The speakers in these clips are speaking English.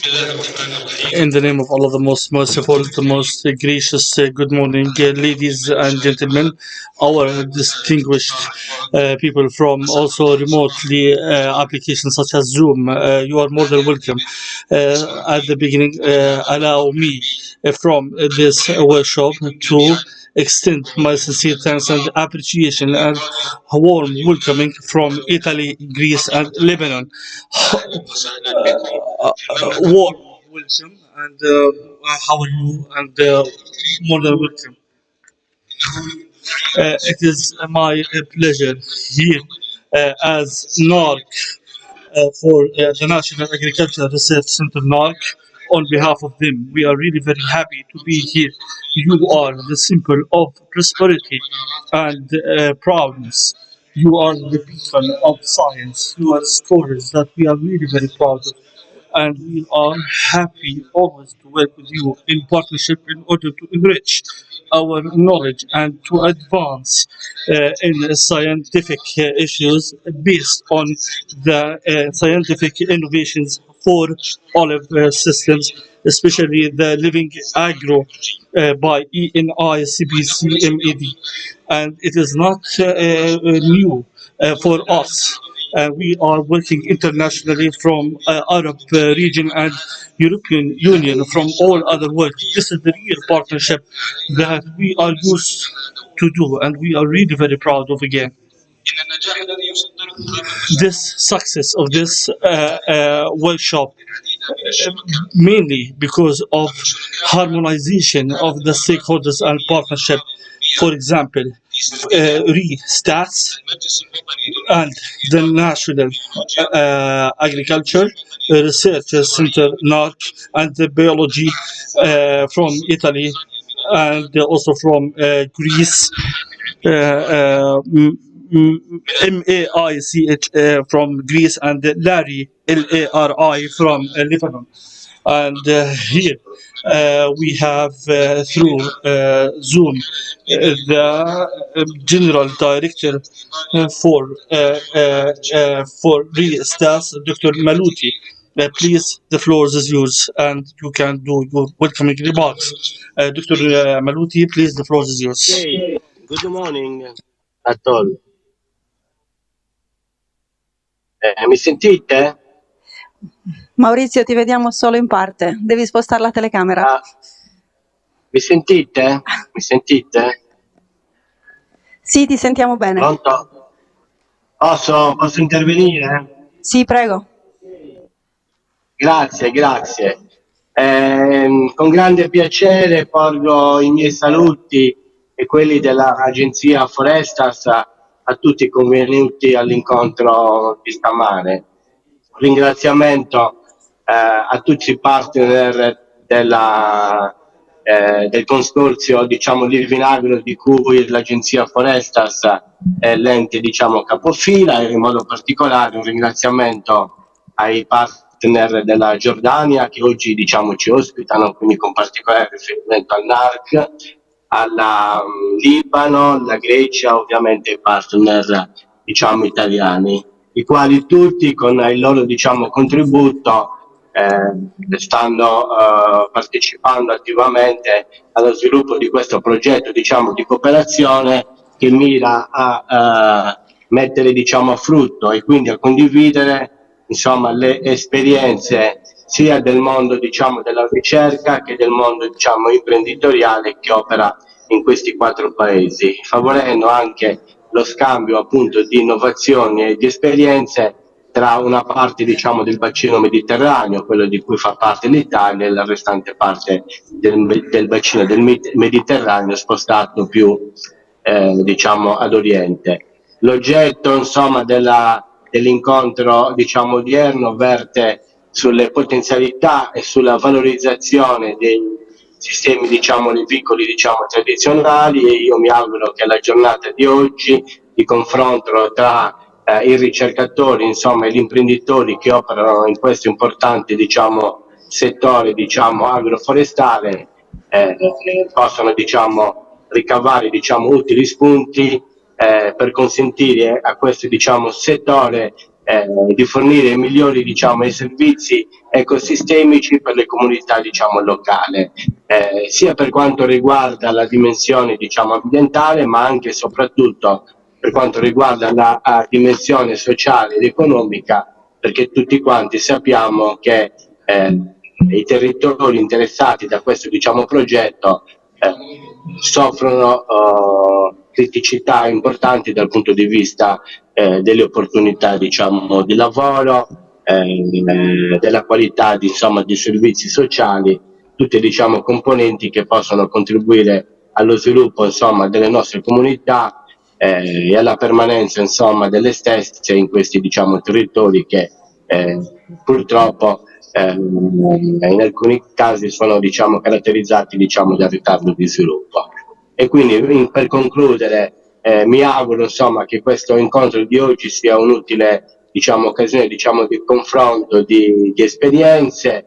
In the name of Allah, the most merciful, the most gracious, good morning, ladies and gentlemen, our distinguished people from also remotely applications such as Zoom. You are more than welcome. At the beginning, allow me from this workshop to extend my sincere thanks and appreciation and warm welcoming from Italy, Greece, and Lebanon. Warm welcome, and how are you? And more than welcome. It is my pleasure here as NARC for the National Agricultural Research Center NARC. On behalf of them, we are really very happy to be here. You are the symbol of prosperity and proudness. You are the beacon of science. You are scholars that we are really very proud of. And we are happy always to work with you in partnership in order to enrich our knowledge and to advance in scientific issues based on the scientific innovations for olive systems, especially the living agro by ENI CBCMED. And it is not new for us. We are working internationally from Arab region and European Union, from all other world. This is the real partnership that we are used to do, and we are really very proud of again. This success of this workshop mainly because of harmonization of the stakeholders and partnership. For example, RE-STATS and the National Agriculture Research Center NARC and the biology from Italy and also from Greece, MAICH from Greece, and Larry, LARI from Lebanon. And here we have through Zoom the General Director for ReStas, Dr. Maluti. Please, the floor is yours, and you can do your welcoming remarks. Dr. Maluti, please, the floor is yours. Okay. Good morning at all. Mi sentite? Maurizio, ti vediamo solo in parte, devi spostare la telecamera. Mi sentite? Mi sentite? Sì, ti sentiamo bene. Pronto? Posso intervenire? Sì, prego. Grazie. Con grande piacere porgo i miei saluti e quelli dell'agenzia Forestas a tutti i convenuti all'incontro di stamane. Un ringraziamento a tutti i partner del consorzio, diciamo, Living Agro, di cui l'agenzia Forestas è l'ente, diciamo, capofila, e in modo particolare un ringraziamento ai partner della Giordania che oggi, diciamo, ci ospitano, quindi con particolare riferimento al NARC, alla Libano, alla Grecia, ovviamente i partner, diciamo, italiani, i quali tutti con il loro, diciamo, contributo stanno partecipando attivamente allo sviluppo di questo progetto, diciamo, di cooperazione che mira a mettere, diciamo, a frutto e quindi a condividere, insomma, le esperienze sia del mondo, diciamo, della ricerca che del mondo, diciamo, imprenditoriale che opera in questi 4 paesi, favorendo anche lo scambio, appunto, di innovazioni e di esperienze tra una parte, diciamo, del bacino mediterraneo, quello di cui fa parte l'Italia, e la restante parte del bacino del Mediterraneo spostato più diciamo, ad oriente. L'oggetto, insomma, dell'incontro, diciamo, odierno verte sulle potenzialità e sulla valorizzazione dei sistemi, diciamo, olivicoli, diciamo, tradizionali, e io mi auguro che la giornata di oggi di confronto tra i ricercatori, insomma, e gli imprenditori che operano in questo importante, diciamo, settore, diciamo, agroforestale possono, diciamo, ricavare, diciamo, utili spunti per consentire a questo, diciamo, settore di fornire i migliori diciamo, i servizi ecosistemici per le comunità diciamo, locali, sia per quanto riguarda la dimensione diciamo, ambientale, ma anche e soprattutto per quanto riguarda la dimensione sociale ed economica, perché tutti quanti sappiamo che i territori interessati da questo diciamo, progetto soffrono criticità importanti dal punto di vista delle opportunità diciamo, di lavoro, della qualità insomma, di servizi sociali, tutte diciamo, componenti che possono contribuire allo sviluppo insomma, delle nostre comunità e alla permanenza insomma, delle stesse in questi diciamo, territori che purtroppo in alcuni casi sono diciamo, caratterizzati diciamo, dal ritardo di sviluppo. E quindi per concludere mi auguro insomma, che questo incontro di oggi sia un'utile diciamo, occasione diciamo, di confronto di esperienze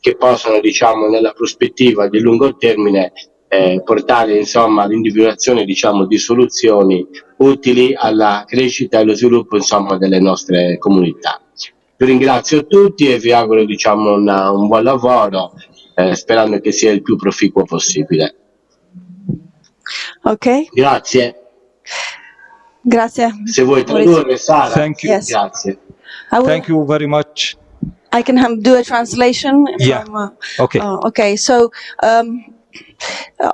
che possono diciamo, nella prospettiva di lungo termine portare insomma, all'individuazione diciamo, di soluzioni utili alla crescita e allo sviluppo insomma, delle nostre comunità. Vi ringrazio tutti e vi auguro diciamo, un buon lavoro, sperando che sia il più proficuo possibile. Okay. Grazie. Grazie. Se vuoi tradurre, Sara. Thank you. Yes. Grazie. Thank you very much. I can do a translation. Yeah. Okay. Okay. So,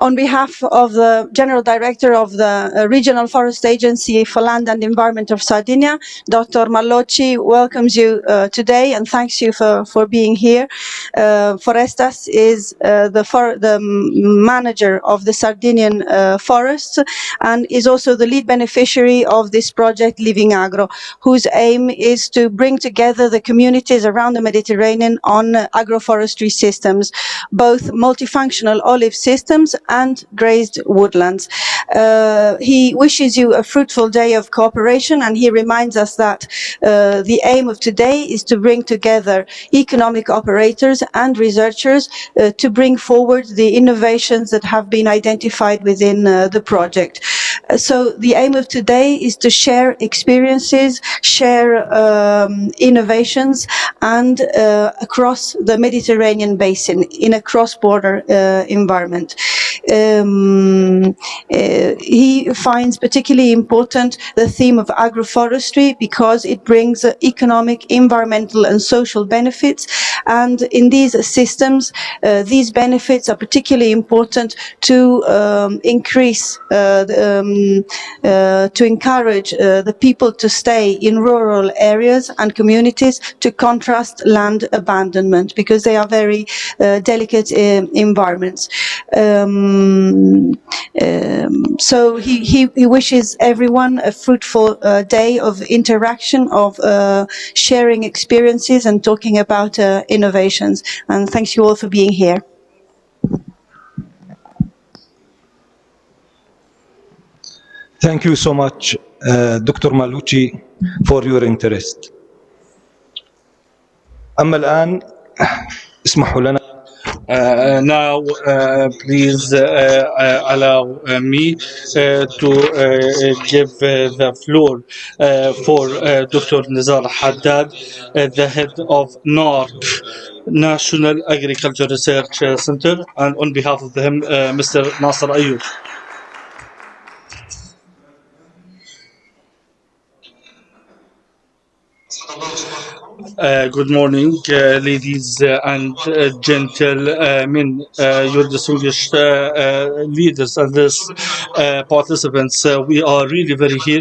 on behalf of the General Director of the Regional Forest Agency for Land and Environment of Sardinia, Dr. Mallocci welcomes you today and thanks you for being here. Forestas is the manager of the Sardinian forests and is also the lead beneficiary of this project, Living Agro, whose aim is to bring together the communities around the Mediterranean on agroforestry systems, both multifunctional olive systems and grazed woodlands. He wishes you a fruitful day of cooperation, and he reminds us that the aim of today is to bring together economic operators and researchers to bring forward the innovations that have been identified within the project. So the aim of today is to share experiences, share innovations, and across the Mediterranean basin in a cross-border environment. He finds particularly important the theme of agroforestry because it brings economic, environmental, and social benefits. And in these systems, these benefits are particularly important to increase, to encourage the people to stay in rural areas and communities, to contrast land abandonment, because they are very delicate environments. So he wishes everyone a fruitful day of interaction, of sharing experiences and talking about innovations. And thanks you all for being here. Thank you so much, Dr. Mallucci, for your interest. أما الآن اسمحوا لنا. Now, please allow me to give the floor for Dr. Nizar Haddad, the head of NARC, National Agriculture Research Center, and on behalf of him, Mr. Nasser Ayoub. Good morning, ladies and gentlemen, your distinguished leaders and participants. We are really very here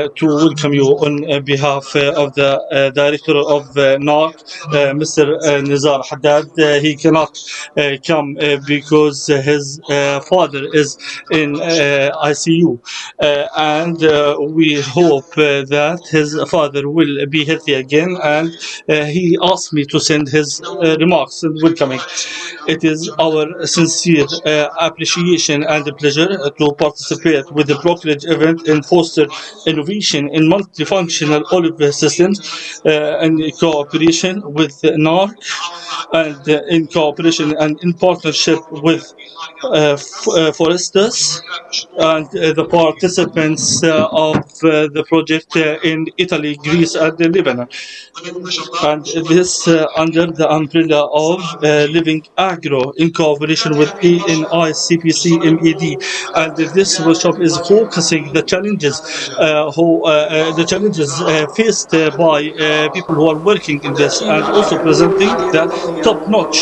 to welcome you on behalf of the director of NARC, Mr. Nizar Haddad. He cannot come because his father is in ICU, and we hope that his father will be healthy again and he asked me to send his remarks and welcoming. It is our sincere appreciation and pleasure to participate with the Brokerage event and foster innovation in multifunctional olive systems in cooperation with NARC and in cooperation and in partnership with Forestas and the participants of the project in Italy, Greece, and Lebanon. And this under the umbrella of Living Agro in cooperation with ANI CPC MED. And this workshop is focusing the challenges faced by people who are working in this, and also presenting the top-notch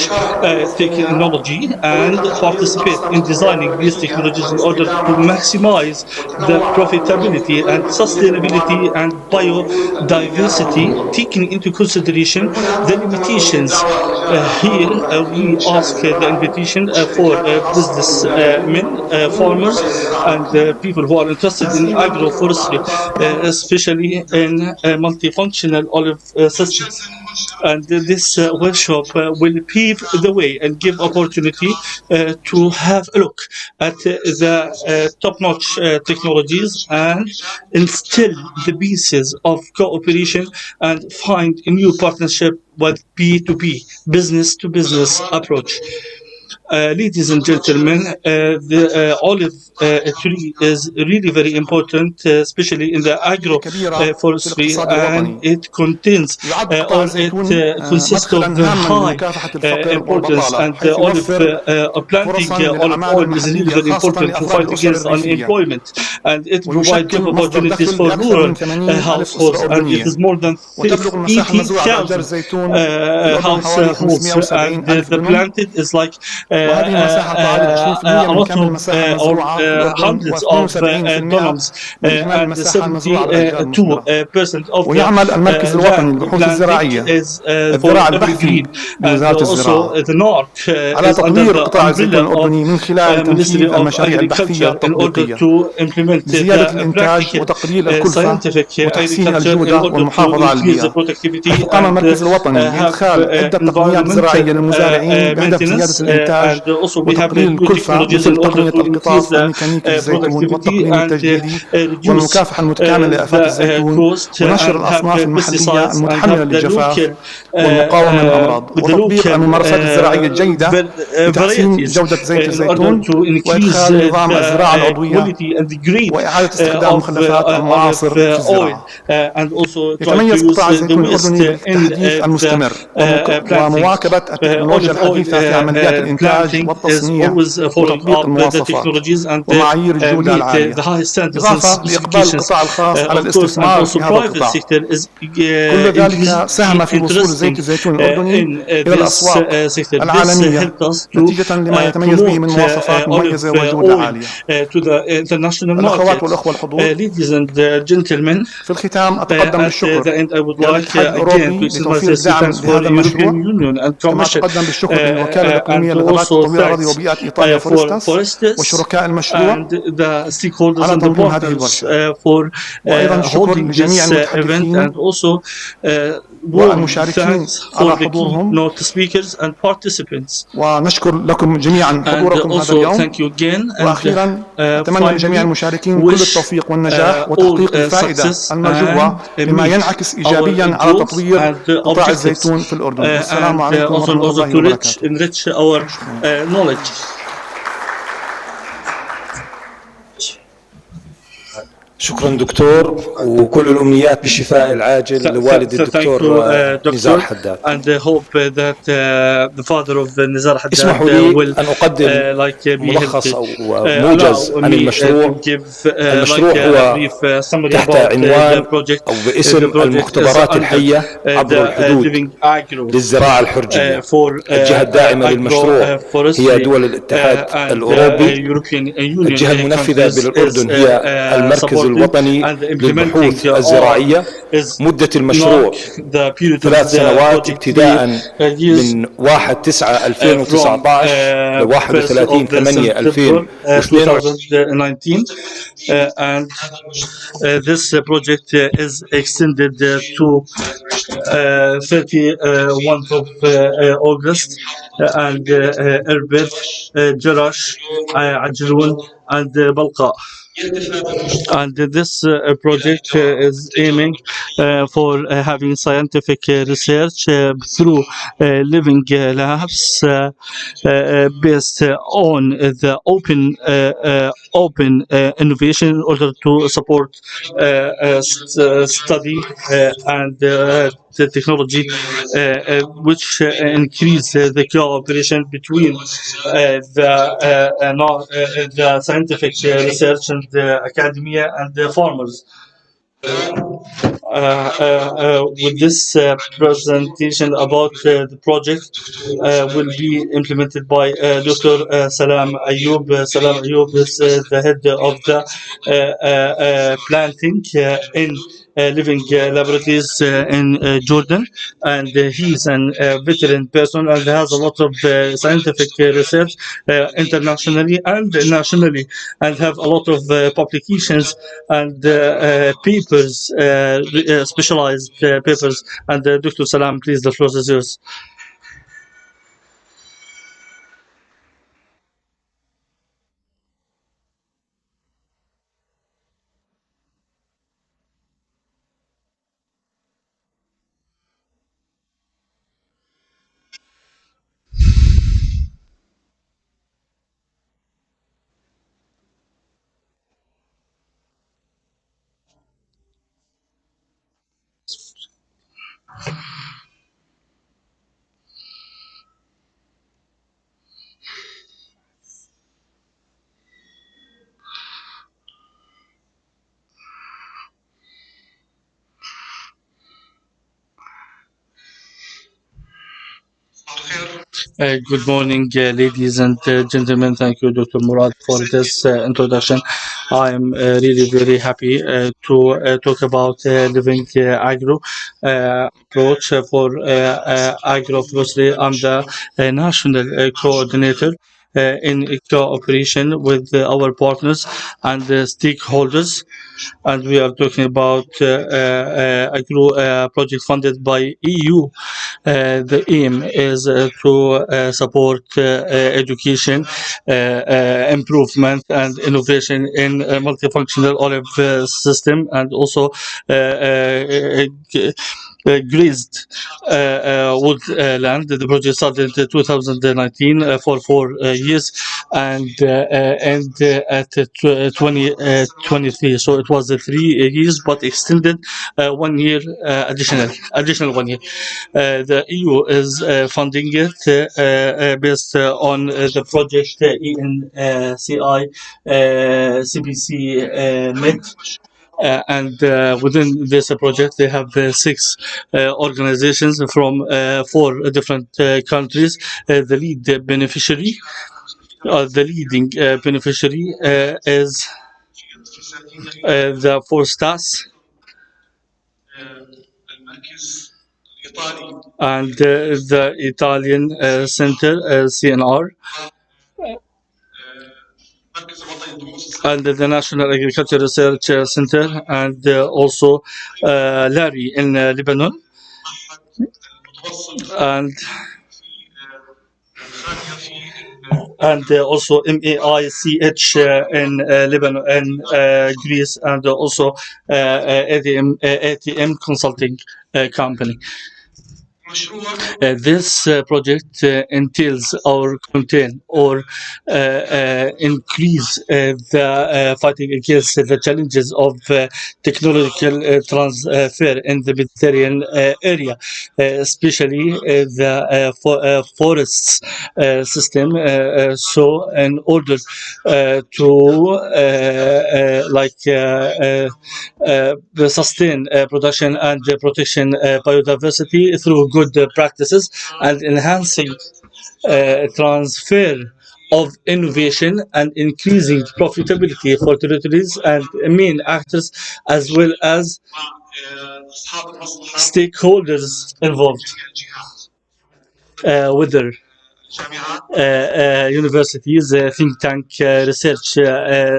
technology and participate in designing these technologies in order to maximize the profitability and sustainability and biodiversity, taking into consideration the limitations. Here we ask the invitation for businessmen, farmers, and people who are interested in agroforestry, especially in multifunctional olive systems. And this workshop will pave the way and give opportunity to have a look at the top-notch technologies and instill the pieces of cooperation and find a new partnership with B2B, business-to-business approach. Ladies and gentlemen, the olive tree is really very important, especially in the agroforestry, and it contains or it consists of the high importance. And the olive planting olive oil is really very important to fight against unemployment, and it provides job opportunities for rural households, and it is more than 80,000 households, and the planted is like a lot of or hundreds of dunams, and 72% of the planting is for evergreen. And also the NARC is under the umbrella of Ministry of Agriculture in order to implement the practical scientific agriculture in order to increase the productivity and have environmental maintenance. And also we have new technologies in order to increase the productivity and reduce the cost, and have pesticides and have the local varieties in order to increase the quality and the grade of oil, and also try to use the waste in the planting. Olive oil planting is always following up the technologies and meet the high standards and specifications. Of course, and also private sector is interesting in this sector. This helps us to promote olive oil to the international market. Ladies and gentlemen, at the end I would like again to extend my sincere thanks for the European Union and Commission, and also thanks for Forestas and the stakeholders and the partners for holding this event, and also warm thanks for the keynote speakers and participants. And also thank you again, and أتمنى لجميع المشاركين كل التوفيق والنجاح وتحقيق الفائدة المرجوة بما ينعكس إيجابيا على تطوير قطاع الزيتون في الأردن. السلام عليكم ورحمة الله وبركاته. شكرا دكتور، وكل الأمنيات بالشفاء العاجل لوالد الدكتور نزار حداد. And I hope that the father of Nizar Haddad اسمحوا لي will أن أقدم ملخص أو موجز عن المشروع. المشروع هو تحت عنوان أو باسم المختبرات الحية عبر الحدود للزراعة الحرجية. الجهة الداعمة للمشروع هي دول الاتحاد الأوروبي. الجهة المنفذة بالأردن هي المركز الوطني للبحوث الزراعية. مدة المشروع 3 سنوات ابتداء من 1/9/2019 ل 31/8/2022. And this project is extended to 31st of August, and Erbil, Jerash, Ajloun, and Balqa. And this project is aiming for having scientific research through living labs based on the open innovation in order to support study and the technology which increase the cooperation between the scientific research and the academia and the farmers. With this presentation about the project will be implemented by Dr. Salam Ayub. Salam Ayub is the head of the planting in living laboratories in Jordan, and he's an veteran person and has a lot of scientific research internationally and nationally, and have a lot of publications and papers, specialized papers. And Dr. Salam, please, the floor is yours. Good morning, ladies and gentlemen. Thank you, Dr. Murad, for this introduction. I'm really very happy to talk about living agro approach for agroforestry. I'm the national coordinator in cooperation with our partners and stakeholders, and we are talking about agro project funded by EU. The aim is to support education, improvement, and innovation in multifunctional olive system, and also grazed woodland. The project started in 2019 for 4 years and at 2023. So it was 3 years, but extended 1 year additional 1 year. The EU is funding it based on the project ENCI CBC MET. And within this project, they have 6 organizations from 4 different countries. The lead beneficiary, the leading beneficiary is the Forstas and the Italian center, CNR, and the National Agriculture Research Center, and also Larry in Lebanon, and also MAICH in Lebanon and Greece, and also ATM Consulting Company. This project entails or contain or increase the fighting against the challenges of technological transfer in the Mediterranean area, especially the forests system. So in order to sustain production and protection biodiversity through good practices and enhancing transfer of innovation and increasing profitability for territories and main actors as well as stakeholders involved, whether universities, think tank, research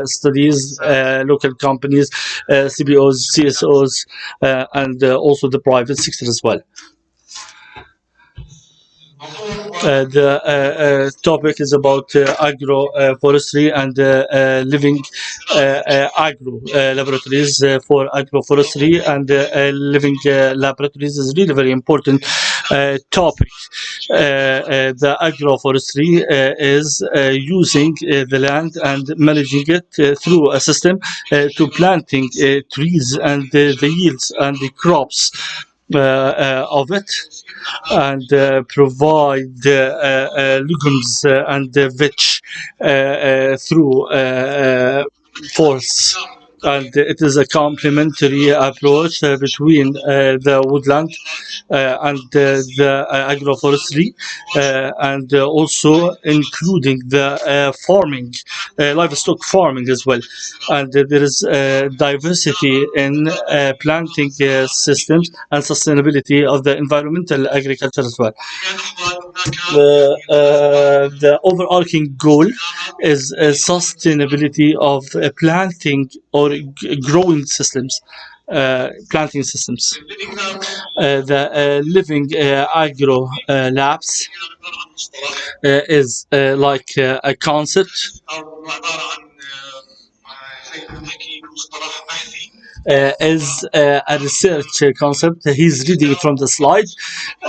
studies, local companies, CBOs, CSOs, and also the private sector as well. The topic is about agroforestry and living agro laboratories. For agroforestry and living laboratories is really very important topic. The agroforestry is using the land and managing it through a system to planting trees and the yields and the crops of it, and provide legumes and veg through forests. And it is a complementary approach between the woodland and the agroforestry, and also including the farming, livestock farming as well. And there is diversity in planting systems and sustainability of the environmental agriculture as well. The overarching goal is sustainability of planting or growing systems, planting systems. The living agro labs is like a concept. Is a research concept. He's reading from the slide,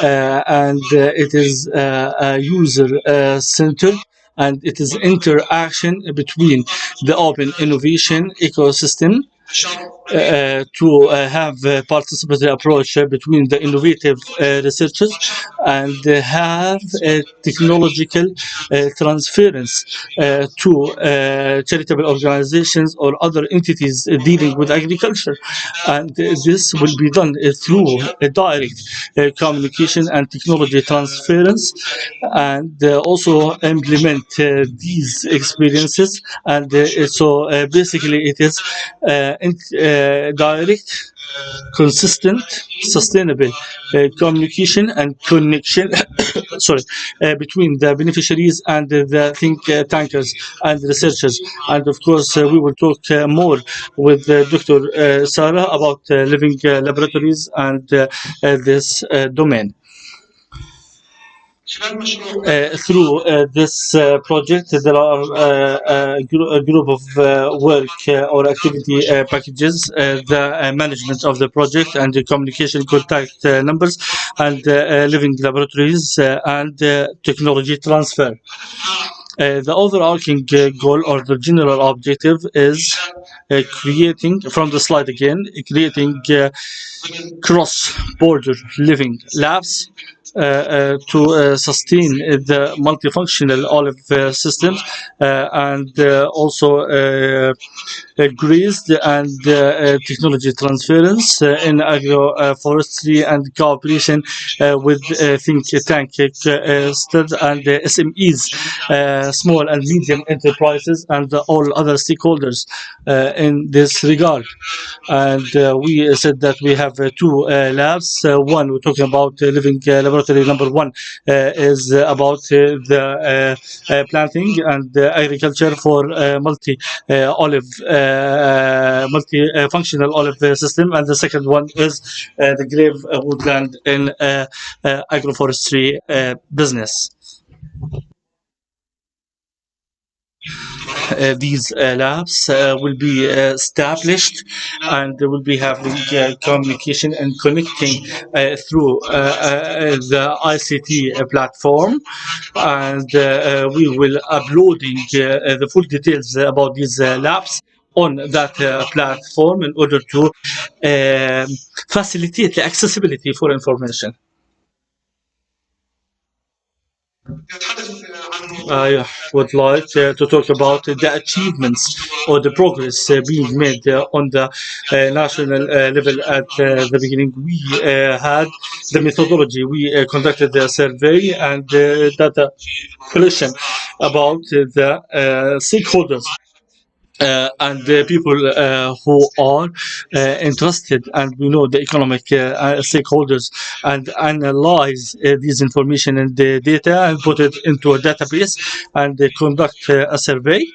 and it is a user centered, and it is interaction between the open innovation ecosystem to have a participatory approach between the innovative researchers and have a technological transference to charitable organizations or other entities dealing with agriculture. And this will be done through a direct communication and technology transference, and also implement these experiences. And so basically it is direct, consistent, sustainable communication and connection sorry, between the beneficiaries and the think tankers and researchers. And of course we will talk more with Dr. Sarah about living laboratories and this domain. Through this project, there are a group of work or activity packages, the management of the project and the communication contact numbers, and living laboratories and technology transfer. The overarching goal or the general objective is creating, from the slide again, creating cross-border living labs to sustain the multifunctional olive systems, and also grazed and technology transference in agroforestry and cooperation with think tank and SMEs, small and medium enterprises, and all other stakeholders in this regard. And we said that we have two labs. One, we're talking about living laboratory number one is about the planting and agriculture for multi-functional olive system, and the second one is the grave woodland in agroforestry business. These labs will be established, and they will be having communication and connecting through the ICT platform, and we will uploading the full details about these labs on that platform in order to facilitate the accessibility for information. I would like to talk about the achievements or the progress being made on the national level. At the beginning, we had the methodology. We conducted a survey and data collection about the stakeholders and the people who are interested, and we know the economic stakeholders, and analyze this information and the data and put it into a database and conduct a survey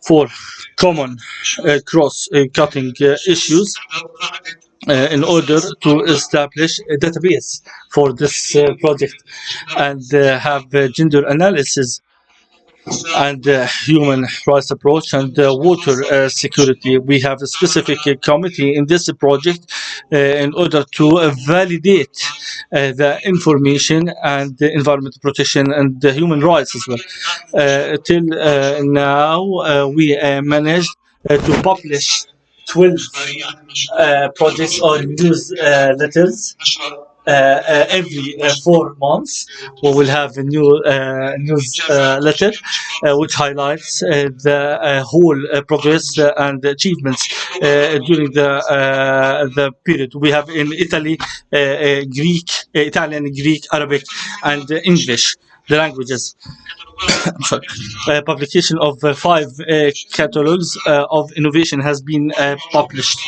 for common cross-cutting issues in order to establish a database for this project and have gender analysis and human rights approach and water security. We have a specific committee in this project in order to validate the information and the environmental protection and the human rights as well. Till now, we managed to publish 12 projects or news letters every 4 months. We will have a new news letter which highlights the whole progress and achievements during the period. We have in Italy Greek, Italian, Greek, Arabic, and English, the languages. I'm sorry. Publication of 5 catalogs of innovation has been published,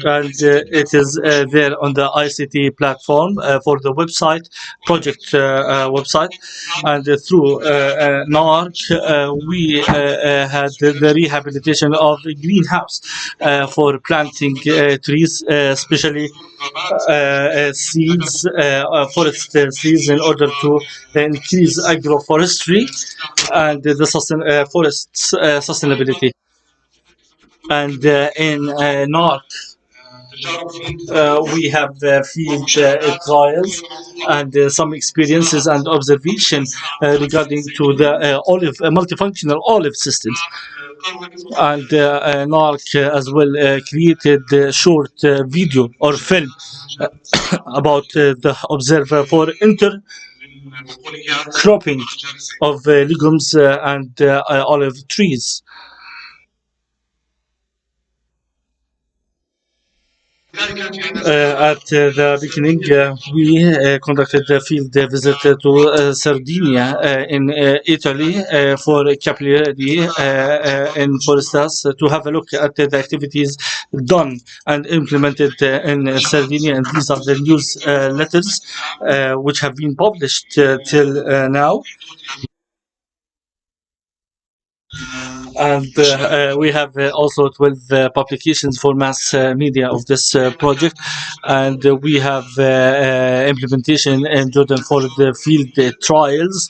and it is there on the ICT platform for the website project website, and through NARC we had the rehabilitation of the greenhouse for planting trees, especially seeds, forest seeds, in order to increase agroforestry and the forest sustainability. And in NARC, we have field trials and some experiences and observation regarding to the multifunctional olive systems. And NARC as well created a short video or film about the observer for intercropping of legumes and olive trees. At the beginning, we conducted a field visit to Sardinia in Italy for capillary in Forestas to have a look at the activities done and implemented in Sardinia. And these are the news letters which have been published till now. And we have also 12 publications for mass media of this project, and we have implementation in Jordan for the field trials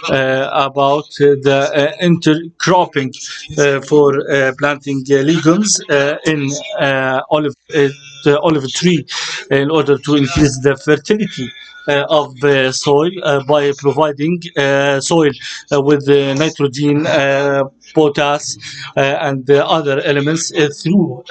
about the intercropping for planting legumes in olive tree in order to increase the fertility of soil by providing soil with nitrogen, potash, and other elements through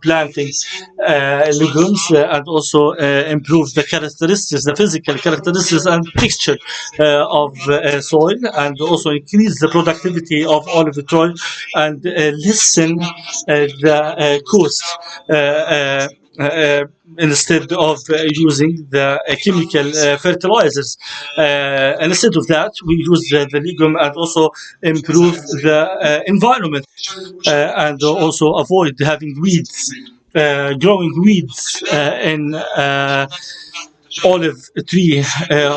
planting legumes, and also improve the characteristics, the physical characteristics and texture of soil, and also increase the productivity of olive oil and lessen the cost. Instead of using the chemical fertilizers. And instead of that, we use the legume and also improve the environment and also avoid having weeds, growing weeds in olive tree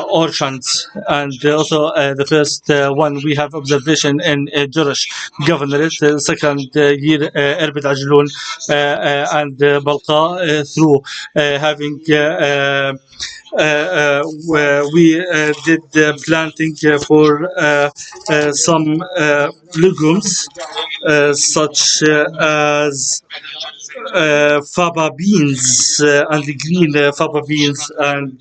orchards. And also the first one we have observation in Jerash Governorate, second year Erbid Ajloun and Balqa through having we did planting for some legumes such as faba beans and the green faba beans and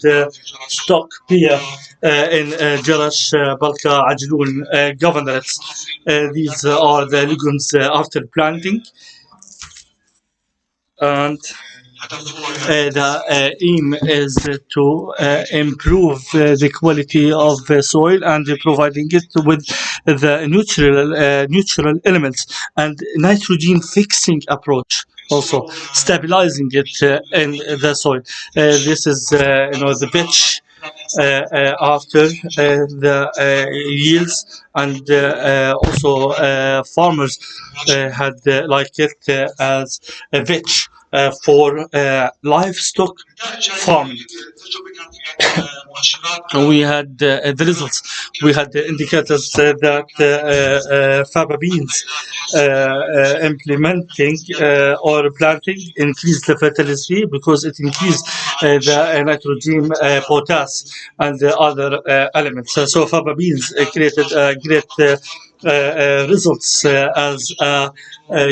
stock pear in Jerash, Balka, Ajloun governorates. These are the legumes after planting. And The aim is to improve the quality of the soil and providing it with the natural elements and nitrogen fixing approach. Also stabilizing it in the soil. This is the pitch after the yields, and also farmers had liked it as a vetch for livestock farming. We had the results. We had the indicators that faba beans implementing or planting increased the fertility because it increased the nitrogen, potash, and the other elements. So faba beans created great results as a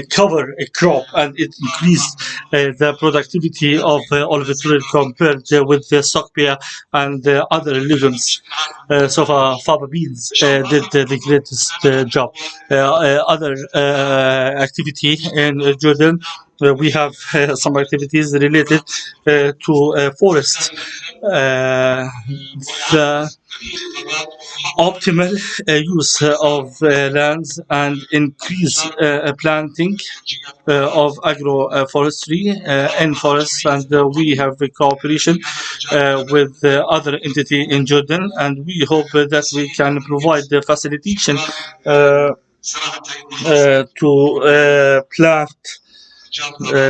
cover crop, and it increased the productivity of olive oil compared with the stockpia and other legumes. So faba beans did the greatest job. Other activity in Jordan, we have some activities related to forest. The optimal use of lands and increase planting of agroforestry in forests, and we have a cooperation with other entity in Jordan, and we hope that we can provide the facilitation to plant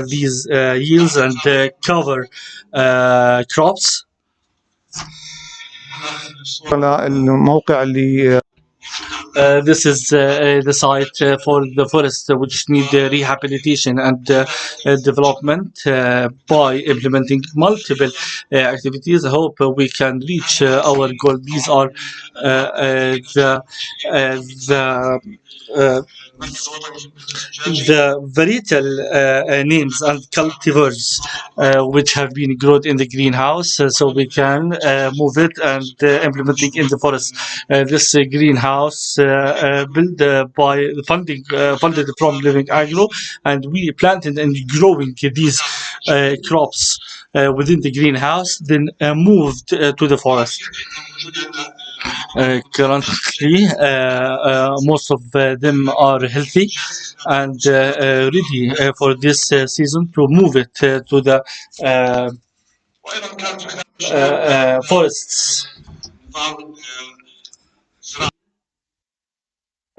these yields and cover crops. الموقع اللي This is the site for the forest which need rehabilitation and development by implementing multiple activities. I hope we can reach our goal. These are the varietal names and cultivars which have been grown in the greenhouse, so we can move it and implementing in the forest. This greenhouse built by funded from Living Agro, and we planted and growing these crops within the greenhouse, then moved to the forest. Currently, most of them are healthy and ready for this season to move it to the forests.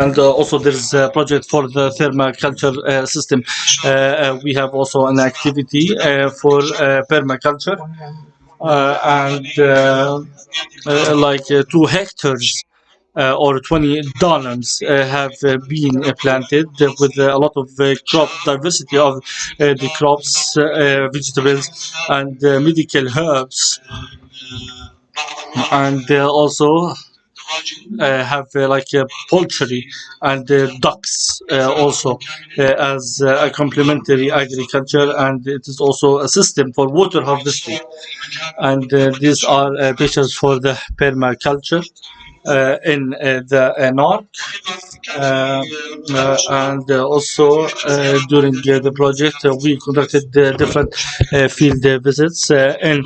And also there's a project for the permaculture system. We have also an activity for permaculture, and like 2 hectares or 20 dunams have been planted with a lot of crop diversity of the crops, vegetables, and medical herbs, and also have like poultry and ducks also as a complementary agriculture, and it is also a system for water harvesting. And these are pictures for the permaculture in the north, and also during the project we conducted different field visits in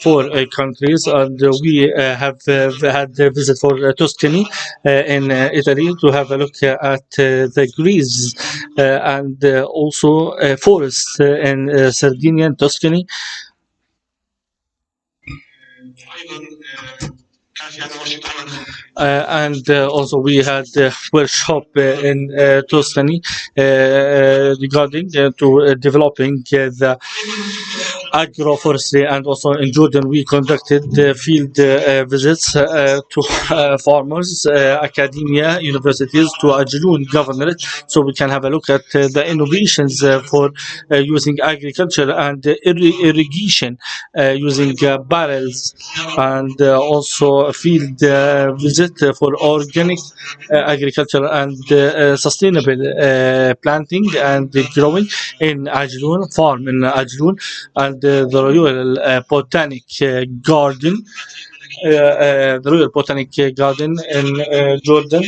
4 countries, and we have had a visit for Tuscany in Italy to have a look at the Greece, and also forests in Sardinia and Tuscany. And also we had a workshop in Tuscany regarding to developing the agroforestry, and also in Jordan we conducted field visits to farmers, academia, universities, to Ajloon governorate, so we can have a look at the innovations for using agriculture and irrigation using barrels, and also a field visit for organic agriculture and sustainable planting and growing in Ajloon farm in Ajloon, and the Royal Botanic Garden, the Royal Botanic Garden in Jordan.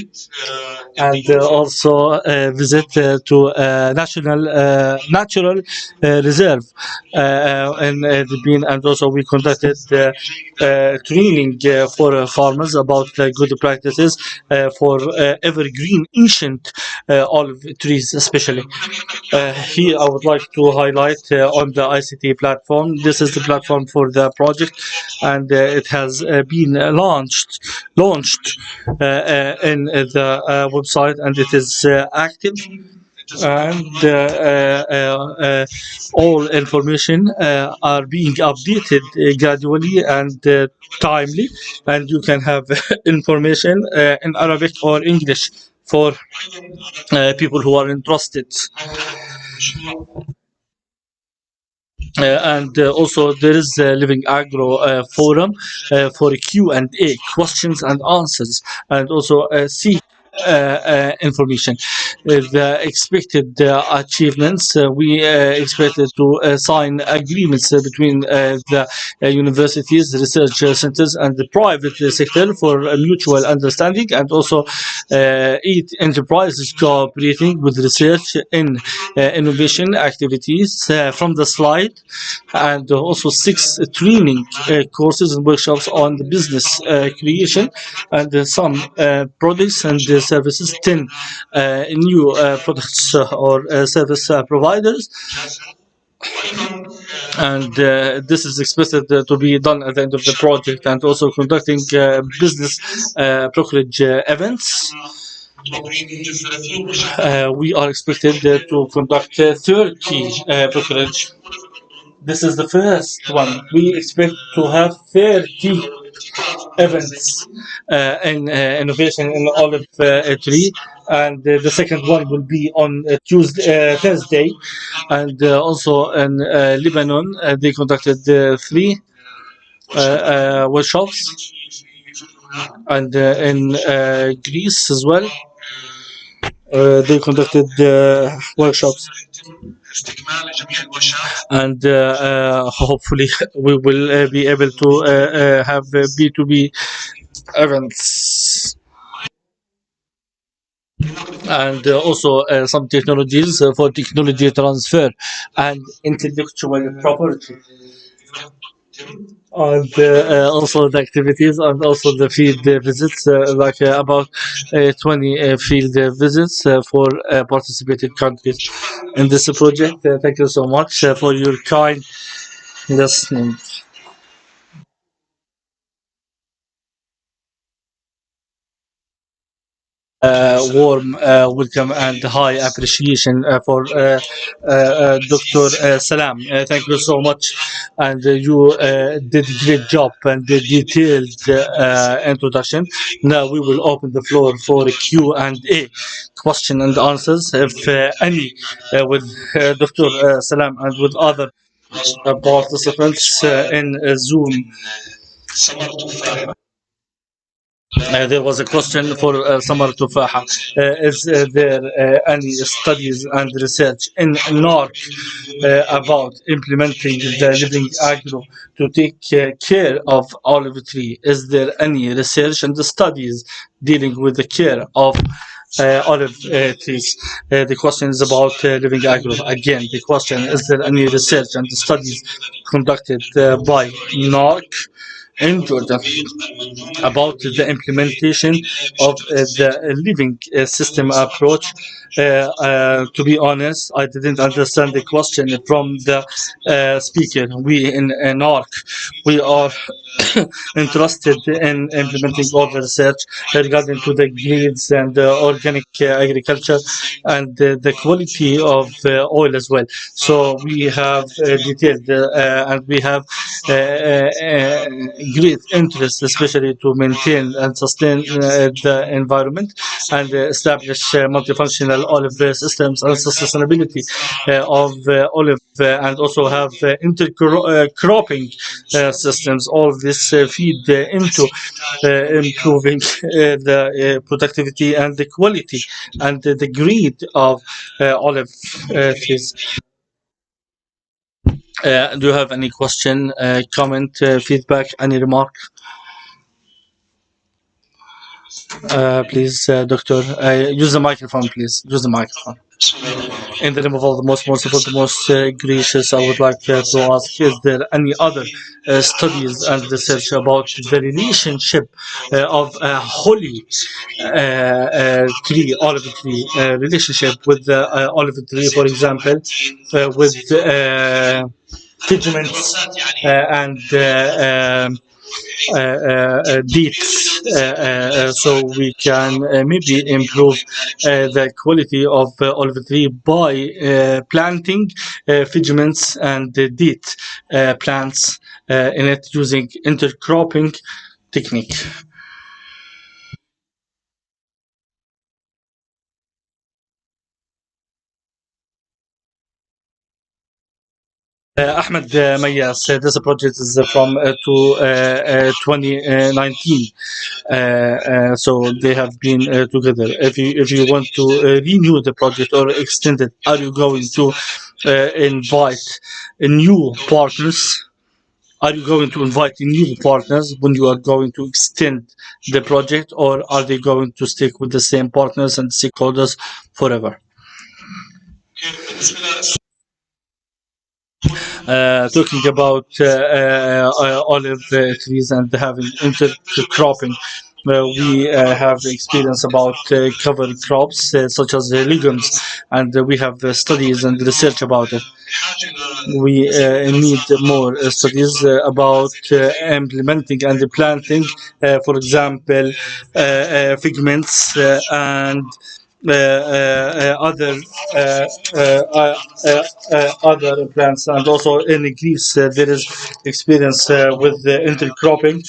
and also visit to natural reserve in the bean, and also we conducted training for farmers about good practices for evergreen ancient olive trees especially. Here I would like to highlight on the ICT platform. This is the platform for the project, and it has been launched in the website, and it is active, and all information are being updated gradually and timely, and you can have information in Arabic or English for people who are interested. And also there is a Living Agro forum for Q&A, questions and answers, and also see information. The expected achievements, we expected to sign agreements between the universities, research centers, and the private sector for mutual understanding, and also 8 enterprises cooperating with research in innovation activities from the slide, and also 6 training courses and workshops on the business creation, and some products and services, 10 new products or service providers, and this is expected to be done at the end of the project, and also conducting business brokerage events. We are expected to conduct 30 brokerage. This is the first one. We expect to have 30 events in innovation in olive tree, and the second one will be on Thursday, and also in Lebanon they conducted 3 workshops, and in Greece as well they conducted workshops, and hopefully we will be able to have B2B events, and also some technologies for technology transfer and intellectual property, and also the activities, and also the field visits, like about 20 field visits for participating countries in this project. Thank you so much for your kind listening. Warm welcome and high appreciation for Dr. Salam. Thank you so much, and you did a great job and the detailed introduction. Now we will open the floor for a Q&A, question and answers. If any with Dr. Salam and with other participants in Zoom. There was a question for Samar Tufaha. Is there any studies and research in NORC about implementing the living agro to take care of olive tree? Is there any research and studies dealing with the care of olive trees? The question is about living agro. Again, the question: is there any research and studies conducted by NORC in Jordan about the implementation of the living system approach? To be honest, I didn't understand the question from the speaker. We in NORC, we are interested in implementing all the research regarding to the grades and organic agriculture, and the quality of oil as well. So we have detailed and we have great interest, especially to maintain and sustain the environment, and establish multifunctional olive systems and sustainability of olive, and also have intercropping systems. All of this feed into improving the productivity and the quality and the grade of olive trees. Do you have any question, comment, feedback, any remark? Please, doctor, use the microphone, please. Use the microphone. In the name of all the most merciful, the most gracious, I would like to ask, is there any other studies and research about the relationship of holy tree, olive tree, relationship with the olive tree, for example, with pigments and deeds, so we can maybe improve the quality of olive tree by planting pigments and deed plants in it using intercropping technique. Ahmed Mayas, this project is from 2019. So they have been together. If you want to renew the project or extend it, are you going to invite new partners? Are you going to invite new partners when you are going to extend the project, or are they going to stick with the same partners and stakeholders forever? Talking about olive trees and having intercropping. We have experience about cover crops such as legumes, and we have studies and research about it. We need more studies about implementing and planting, for example, figments and other other plants, and also in Greece there is experience with the intercropping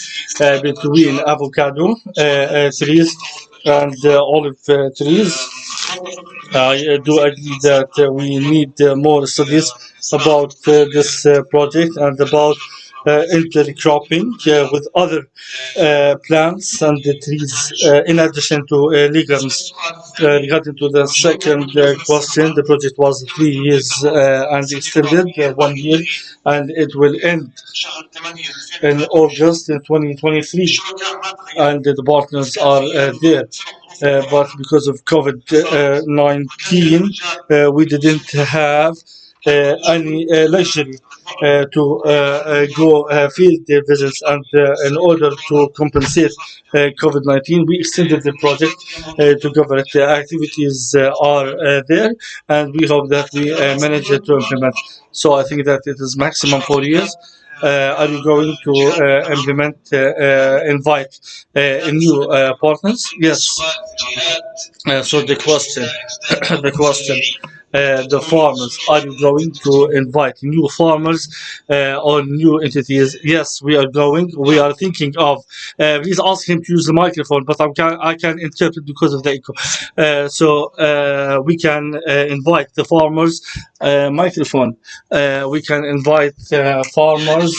between avocado trees and olive trees. I do agree that we need more studies about this project and about intercropping with other plants and the trees in addition to legumes. Regarding to the second question, the project was 3 years and extended 1 year, and it will end in August 2023, and the partners are there. But because of COVID-19, we didn't have any luxury to go field visits, and in order to compensate COVID-19, we extended the project to cover it. The activities are there, and we hope that we manage to implement. So I think that it is maximum 4 years. Are you going to implement, invite new partners? Yes. So the question, the question, the farmers, are you going to invite new farmers or new entities? Yes, we are going. We are thinking of. Please ask him to use the microphone, but I can interpret because of the echo. So we can invite the farmers. Microphone. We can invite farmers.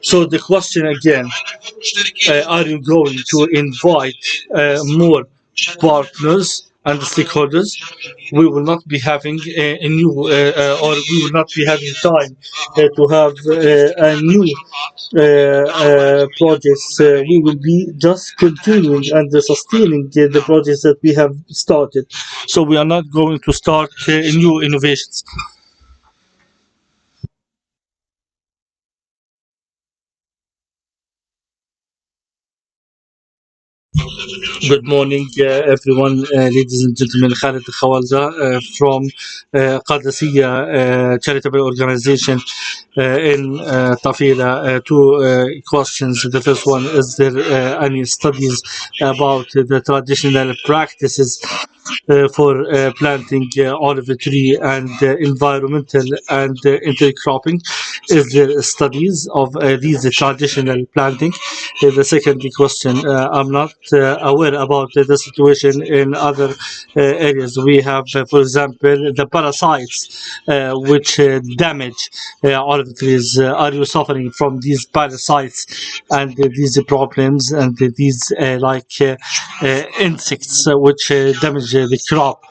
So the question again, are you going to invite more partners and stakeholders? We will not be having a new, or we will not be having time to have a new projects. We will be just continuing and sustaining the projects that we have started. So we are not going to start new innovations. Good morning, everyone, ladies and gentlemen. Khalid Khawalza from Qadisiyya charitable organization in Tafila. Two questions. The first one: is there any studies about the traditional practices for planting olive tree and environmental and intercropping? Is there studies of these traditional planting? The second question: I'm not aware about the situation in other areas. We have, for example, the parasites which damage olive trees. Are you suffering from these parasites and these problems and these insects which damage the crop?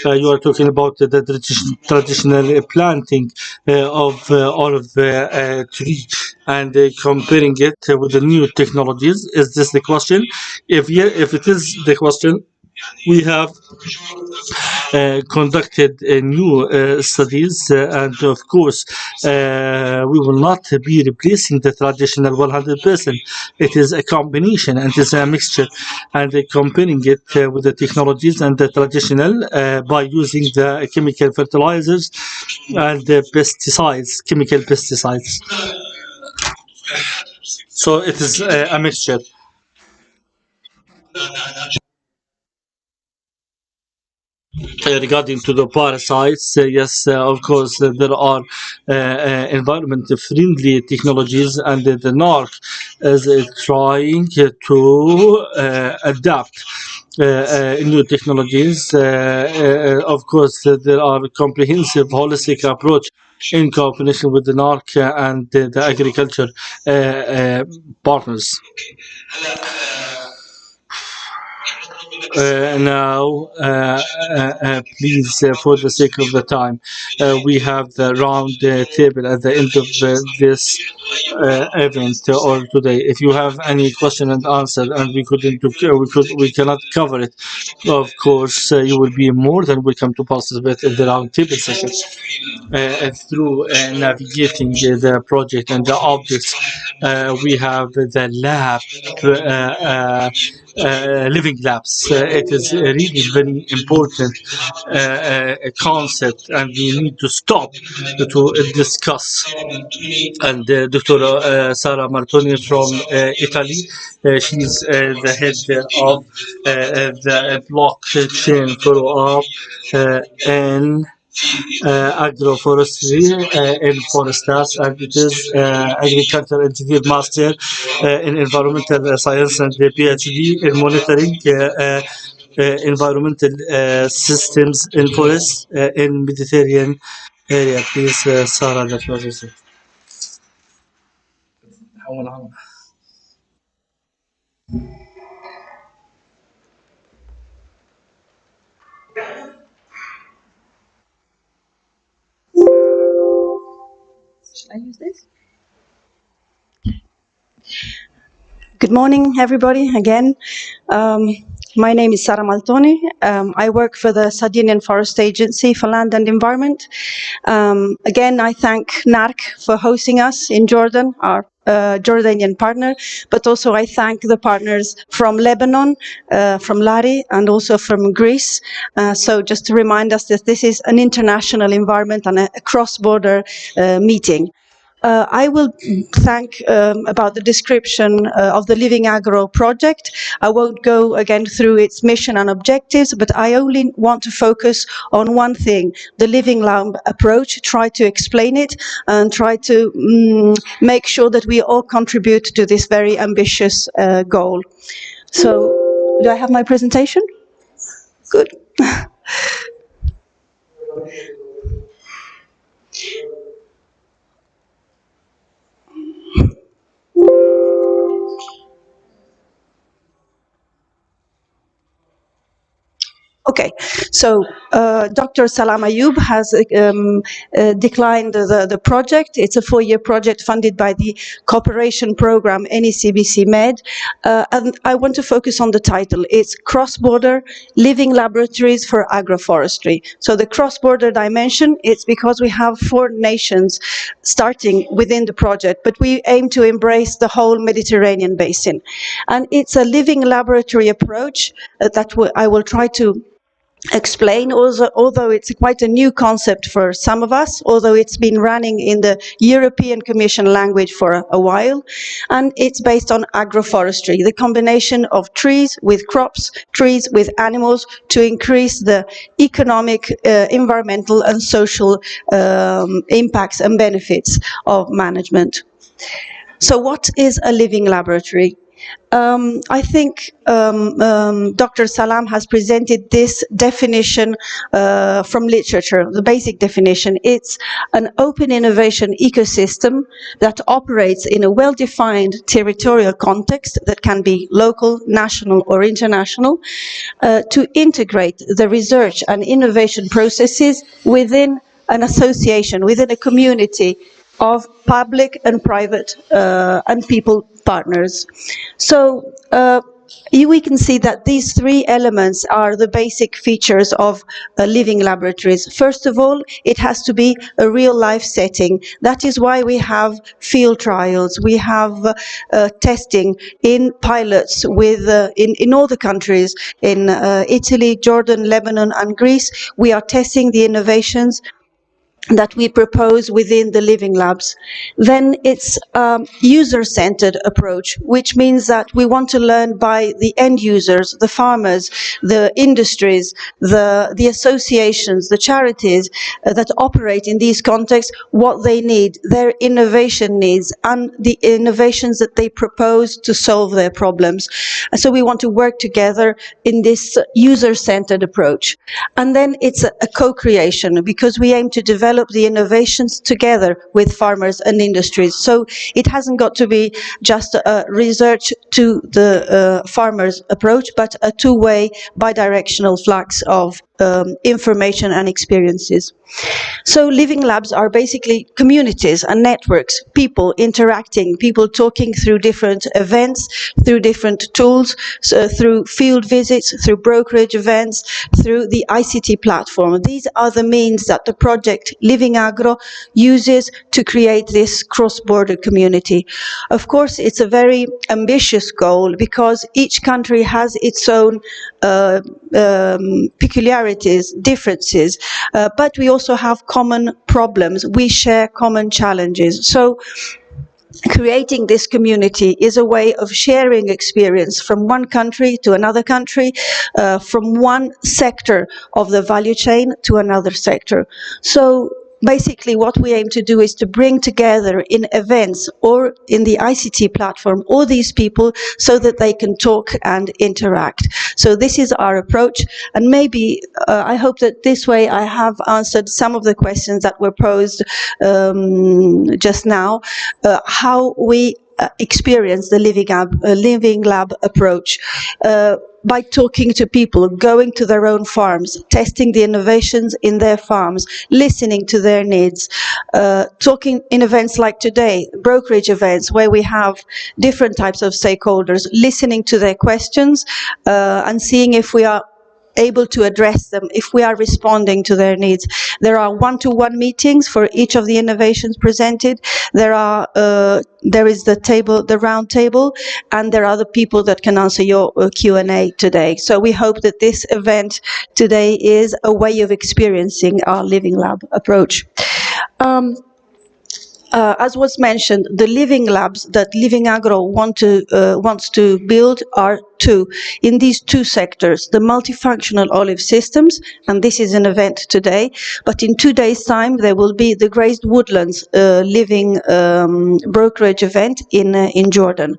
You are talking about the traditional planting of olive tree and comparing it with the new technologies. Is this the question? If it is the question, we have conducted new studies, and of course, we will not be replacing the traditional 100%. It is a combination and it is a mixture, and comparing it with the technologies and the traditional by using the chemical fertilizers and the pesticides, chemical pesticides. So it is a mixture. Regarding to the parasites, yes, of course, there are environment-friendly technologies, and the NARC is trying to adapt new technologies. Of course, there are comprehensive, holistic approach in cooperation with the NARC and the agriculture partners. Now, please, for the sake of the time, we have the round table at the end of this event or today. If you have any question and answer, and we cannot cover it, of course, you will be more than welcome to participate in the round table session through navigating the project and the objects. We have the lab. Living labs. It is really very important concept, and we need to stop to discuss. And Dr. Sara Martoni from Italy, she's the head of the blockchain follow-up in agroforestry in Forestas, and it is agriculture engineer master in environmental science and the PhD in monitoring environmental systems in forests in Mediterranean area. Please, Sarah, the floor is yours. Should I use this? Good morning, everybody, again. My name is Sara Maltoni. I work for the Sardinian Forest Agency for Land and Environment. Again, I thank NARC for hosting us in Jordan, our Jordanian partner, but also I thank the partners from Lebanon, from Lari, and also from Greece. So just to remind us that this is an international environment and a cross-border meeting. I will thank about the description of the Living Agro project. I won't go again through its mission and objectives, but I only want to focus on one thing, the Living Lab approach, try to explain it and try to make sure that we all contribute to this very ambitious goal. So, do I have my presentation? Good. Okay, so Dr. Salam Ayub has declined the project. It's a 4-year project funded by the cooperation program NECBC Med, and I want to focus on the title. It's Cross-Border Living Laboratories for Agroforestry. So the cross-border dimension, it's because we have 4 nations starting within the project, but we aim to embrace the whole Mediterranean basin. And it's a living laboratory approach that I will try to explain, although it's quite a new concept for some of us, although it's been running in the European Commission language for a while, and it's based on agroforestry, the combination of trees with crops, trees with animals, to increase the economic, environmental and social impacts and benefits of management. So what is a living laboratory? I think Dr. Salam has presented this definition from literature, the basic definition. It's an open innovation ecosystem that operates in a well-defined territorial context that can be local, national, or international, to integrate the research and innovation processes within an association, within a community of public and private and people partners. So we can see that these three elements are the basic features of living laboratories. First of all, it has to be a real life setting. That is why we have field trials, we have testing in pilots with in all the countries, in Italy, Jordan, Lebanon and Greece. We are testing the innovations that we propose within the living labs. Then it's user-centered approach, which means that we want to learn by the end users, the farmers, the industries, the associations, the charities that operate in these contexts, what they need, their innovation needs, and the innovations that they propose to solve their problems. And so we want to work together in this user-centered approach. And then it's a co-creation, because we aim to develop the innovations together with farmers and industries. So it hasn't got to be just a research to the farmers approach, but a two-way bidirectional flux of information and experiences. So living labs are basically communities and networks, people interacting, people talking through different events, through different tools, so through field visits, through brokerage events, through the ICT platform. These are the means that the project Living Agro uses to create this cross-border community. Of course, it's a very ambitious goal because each country has its own peculiarities, differences, but we also have common problems. We share common challenges. So creating this community is a way of sharing experience from one country to another country, from one sector of the value chain to another sector. So basically what we aim to do is to bring together in events or in the ICT platform all these people so that they can talk and interact. So this is our approach, and maybe I hope that this way I have answered some of the questions that were posed just now, how we experience the living lab approach. By talking to people, going to their own farms, testing the innovations in their farms, listening to their needs, talking in events like today, brokerage events where we have different types of stakeholders, listening to their questions and seeing if we are able to address them, if we are responding to their needs. There are one-to-one meetings for each of the innovations presented. There is the round table, and there are the people that can answer your Q&A today. So we hope that this event today is a way of experiencing our living lab approach. As was mentioned, the living labs that Living Agro wants to build are two, in these two sectors, the multifunctional olive systems, and this is an event today, but in 2 days' time there will be the Grazed Woodlands living brokerage event in Jordan.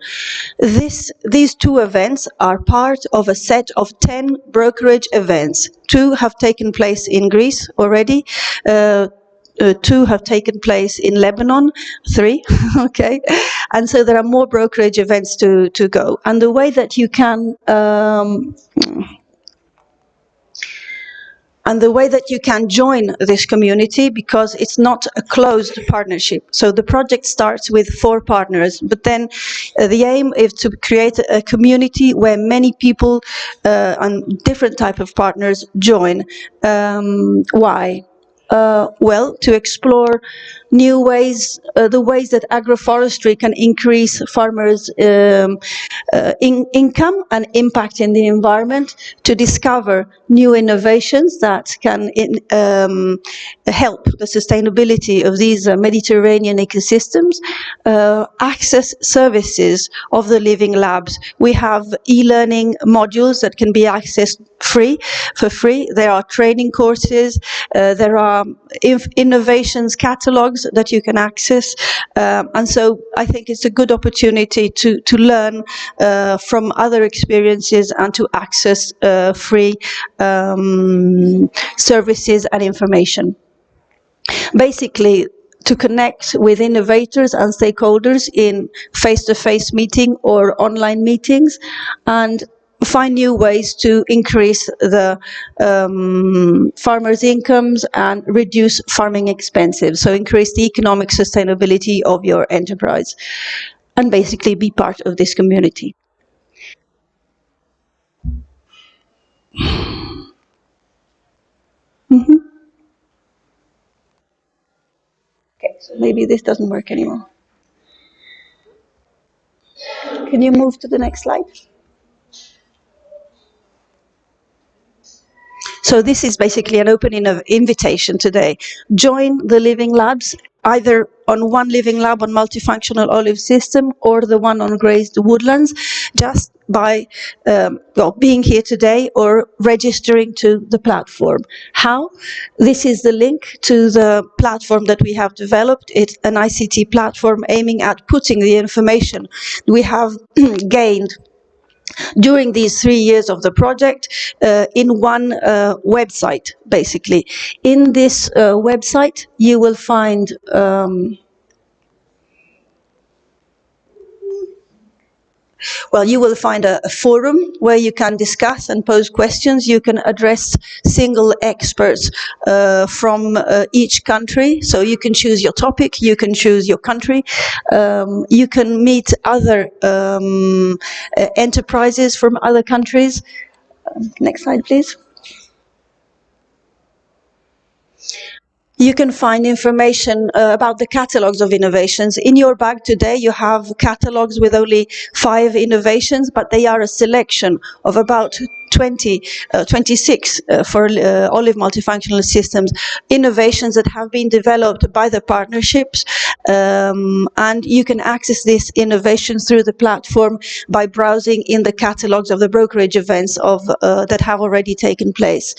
These two events are part of a set of 10 brokerage events. 2 have taken place in Greece already, 2 have taken place in Lebanon, 3, okay? And so there are more brokerage events to go. And the way that you can join this community, because it's not a closed partnership. So the project starts with 4 partners, but then the aim is to create a community where many people and different type of partners join. Why? Well, to explore new ways, the ways that agroforestry can increase farmers' income and impact in the environment, to discover new innovations that can help the sustainability of these Mediterranean ecosystems, access services of the living labs. We have e-learning modules that can be accessed for free. There are training courses, there are innovations catalogs that you can access, and so I think it's a good opportunity to learn from other experiences and to access free services and information. Basically, to connect with innovators and stakeholders in face-to-face meeting or online meetings, and find new ways to increase the farmers' incomes and reduce farming expenses. So increase the economic sustainability of your enterprise and basically be part of this community. Okay, so maybe this doesn't work anymore. Can you move to the next slide? So this is basically an open invitation today. Join the Living Labs, either on one Living Lab on Multifunctional Olive System or the one on Grazed Woodlands, just by being here today or registering to the platform. How? This is the link to the platform that we have developed. It's an ICT platform aiming at putting the information we have gained during these 3 years of the project in one website, basically. In this website, you will find you will find a forum where you can discuss and pose questions. You can address single experts from each country. So you can choose your topic, you can choose your country. You can meet other enterprises from other countries. Next slide, please. You can find information about the catalogs of innovations. In your bag today, you have catalogs with only 5 innovations, but they are a selection of about 26 for olive multifunctional systems, innovations that have been developed by the partnerships, and you can access these innovations through the platform by browsing in the catalogs of the brokerage events that have already taken place.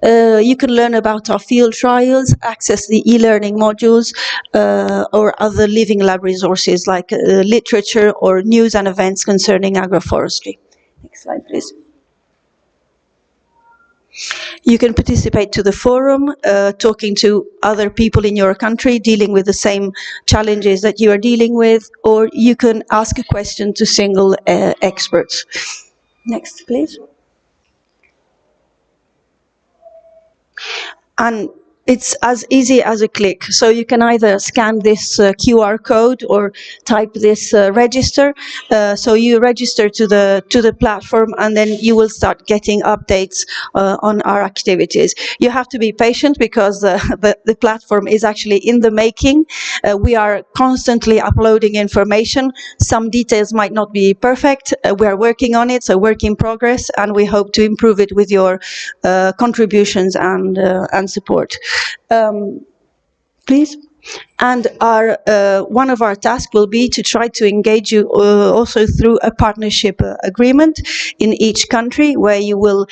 You can learn about our field trials, access the e-learning modules, or other Living Lab resources like literature or news and events concerning agroforestry. Next slide, please. You can participate to the forum, talking to other people in your country dealing with the same challenges that you are dealing with, or you can ask a question to single experts. Next, please. And it's as easy as a click. So you can either scan this QR code or type this register. So you register to the platform, and then you will start getting updates on our activities. You have to be patient because the platform is actually in the making. We are constantly uploading information. Some details might not be perfect. We are working on it, so work in progress, and we hope to improve it with your contributions and support. Please. And our one of our tasks will be to try to engage you also through a partnership agreement in each country, where you will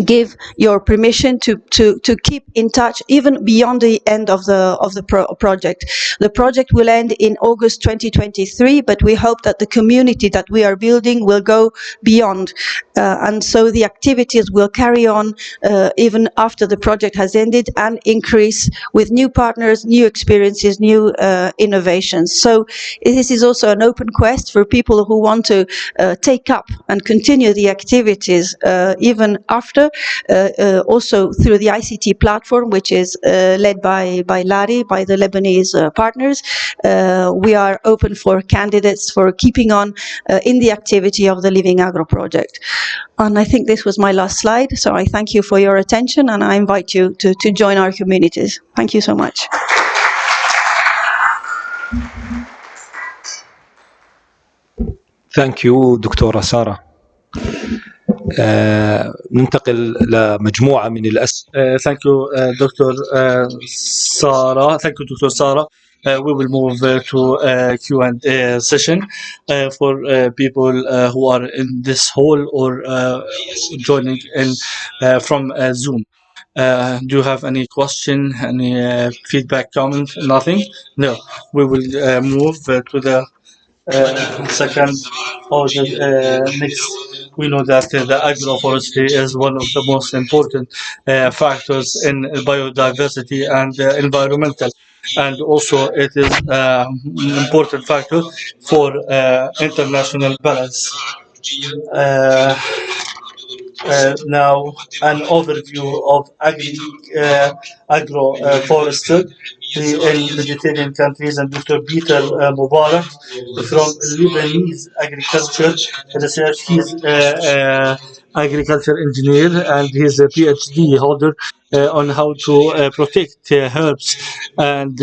give your permission to keep in touch even beyond the end of the project. The project will end in August 2023, but we hope that the community that we are building will go beyond, and so the activities will carry on even after the project has ended and increase with new partners, new experiences, new innovations. So this is also an open quest for people who want to take up and continue the activities even after. Also through the ICT platform, which is led by Lari, by the Lebanese partners. We are open for candidates for keeping on in the activity of the Living Agro project. And I think this was my last slide, so I thank you for your attention, and I invite you to join our communities. Thank you so much. Thank you, دكتورة سارة. ننتقل لمجموعة من الأسئلة. Thank you, Dr. Sara. Thank you, Dr. Sara. we will move to Q&A session for people who are in this hall or joining in from Zoom. Do you have any question, any feedback, comment? Nothing? No. We will move to the second or the next. We know that the agroforestry is one of the most important factors in biodiversity and environmental, and also it is an important factor for international balance. Uh, Now, an overview of agroforestry in Mediterranean countries, and Dr. Peter Mubarak from Lebanese Agriculture Research. He's agriculture engineer and he's a PhD holder on how to protect herbs and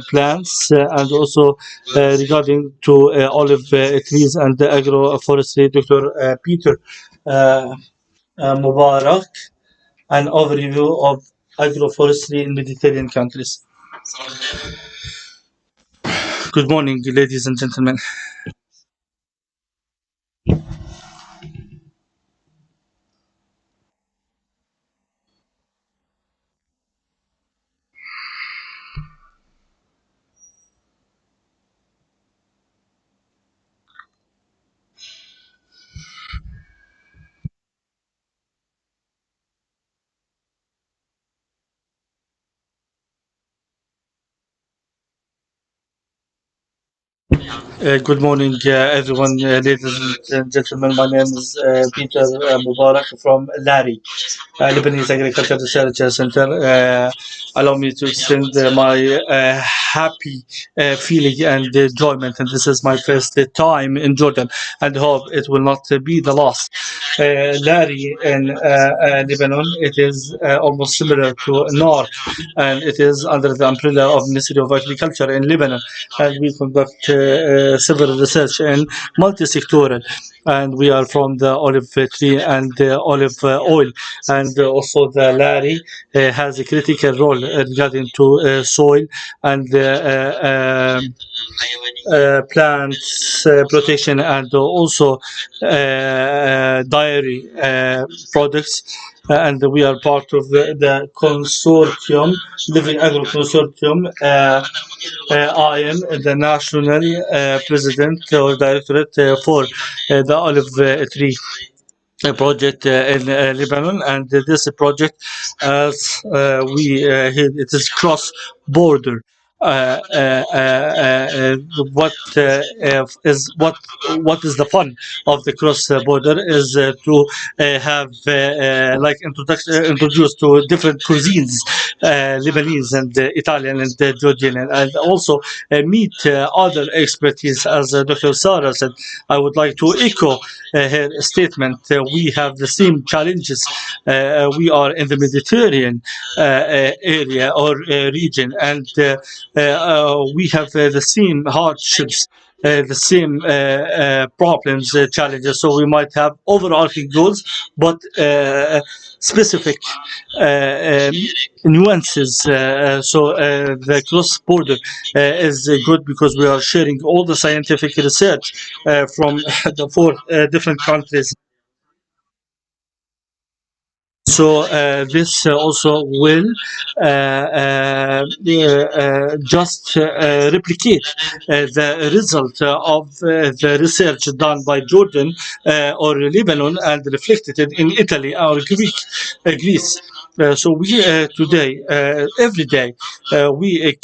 plants, and also regarding to olive trees and agroforestry. Dr. Peter Mubarak, an overview of agroforestry in Mediterranean countries. Good morning, ladies and gentlemen. Good morning, everyone, ladies and gentlemen. My name is Peter Mubarak from LARI, Lebanese Agriculture Research Center. Allow me to extend my happy feeling and enjoyment. And this is my first time in Jordan, and hope it will not be the last. LARI in Lebanon, it is almost similar to NARC, and it is under the umbrella of Ministry of Agriculture in Lebanon, and we conduct several research in multi-sectoral, and we are from the olive tree and olive oil, and also the LARI has a critical role regarding to soil and plants protection, and also dairy products. And we are part of the consortium, Living Agro Consortium. I am the national president or directorate for the olive tree project in Lebanon, and this project, as it is cross border. What is the fun of the cross border is to have like introduced to different cuisines, Lebanese and Italian and Georgian, and also meet other expertise. As Dr. Sarah said, I would like to echo her statement. We have the same challenges. We are in the Mediterranean area or region, and we have the same hardships, the same problems, challenges. So we might have overarching goals, but specific nuances. The cross border is good because we are sharing all the scientific research from the four different countries. So this also will just replicate the result of the research done by Jordan or Lebanon and reflected it in Italy or Greece. So we today, every day, we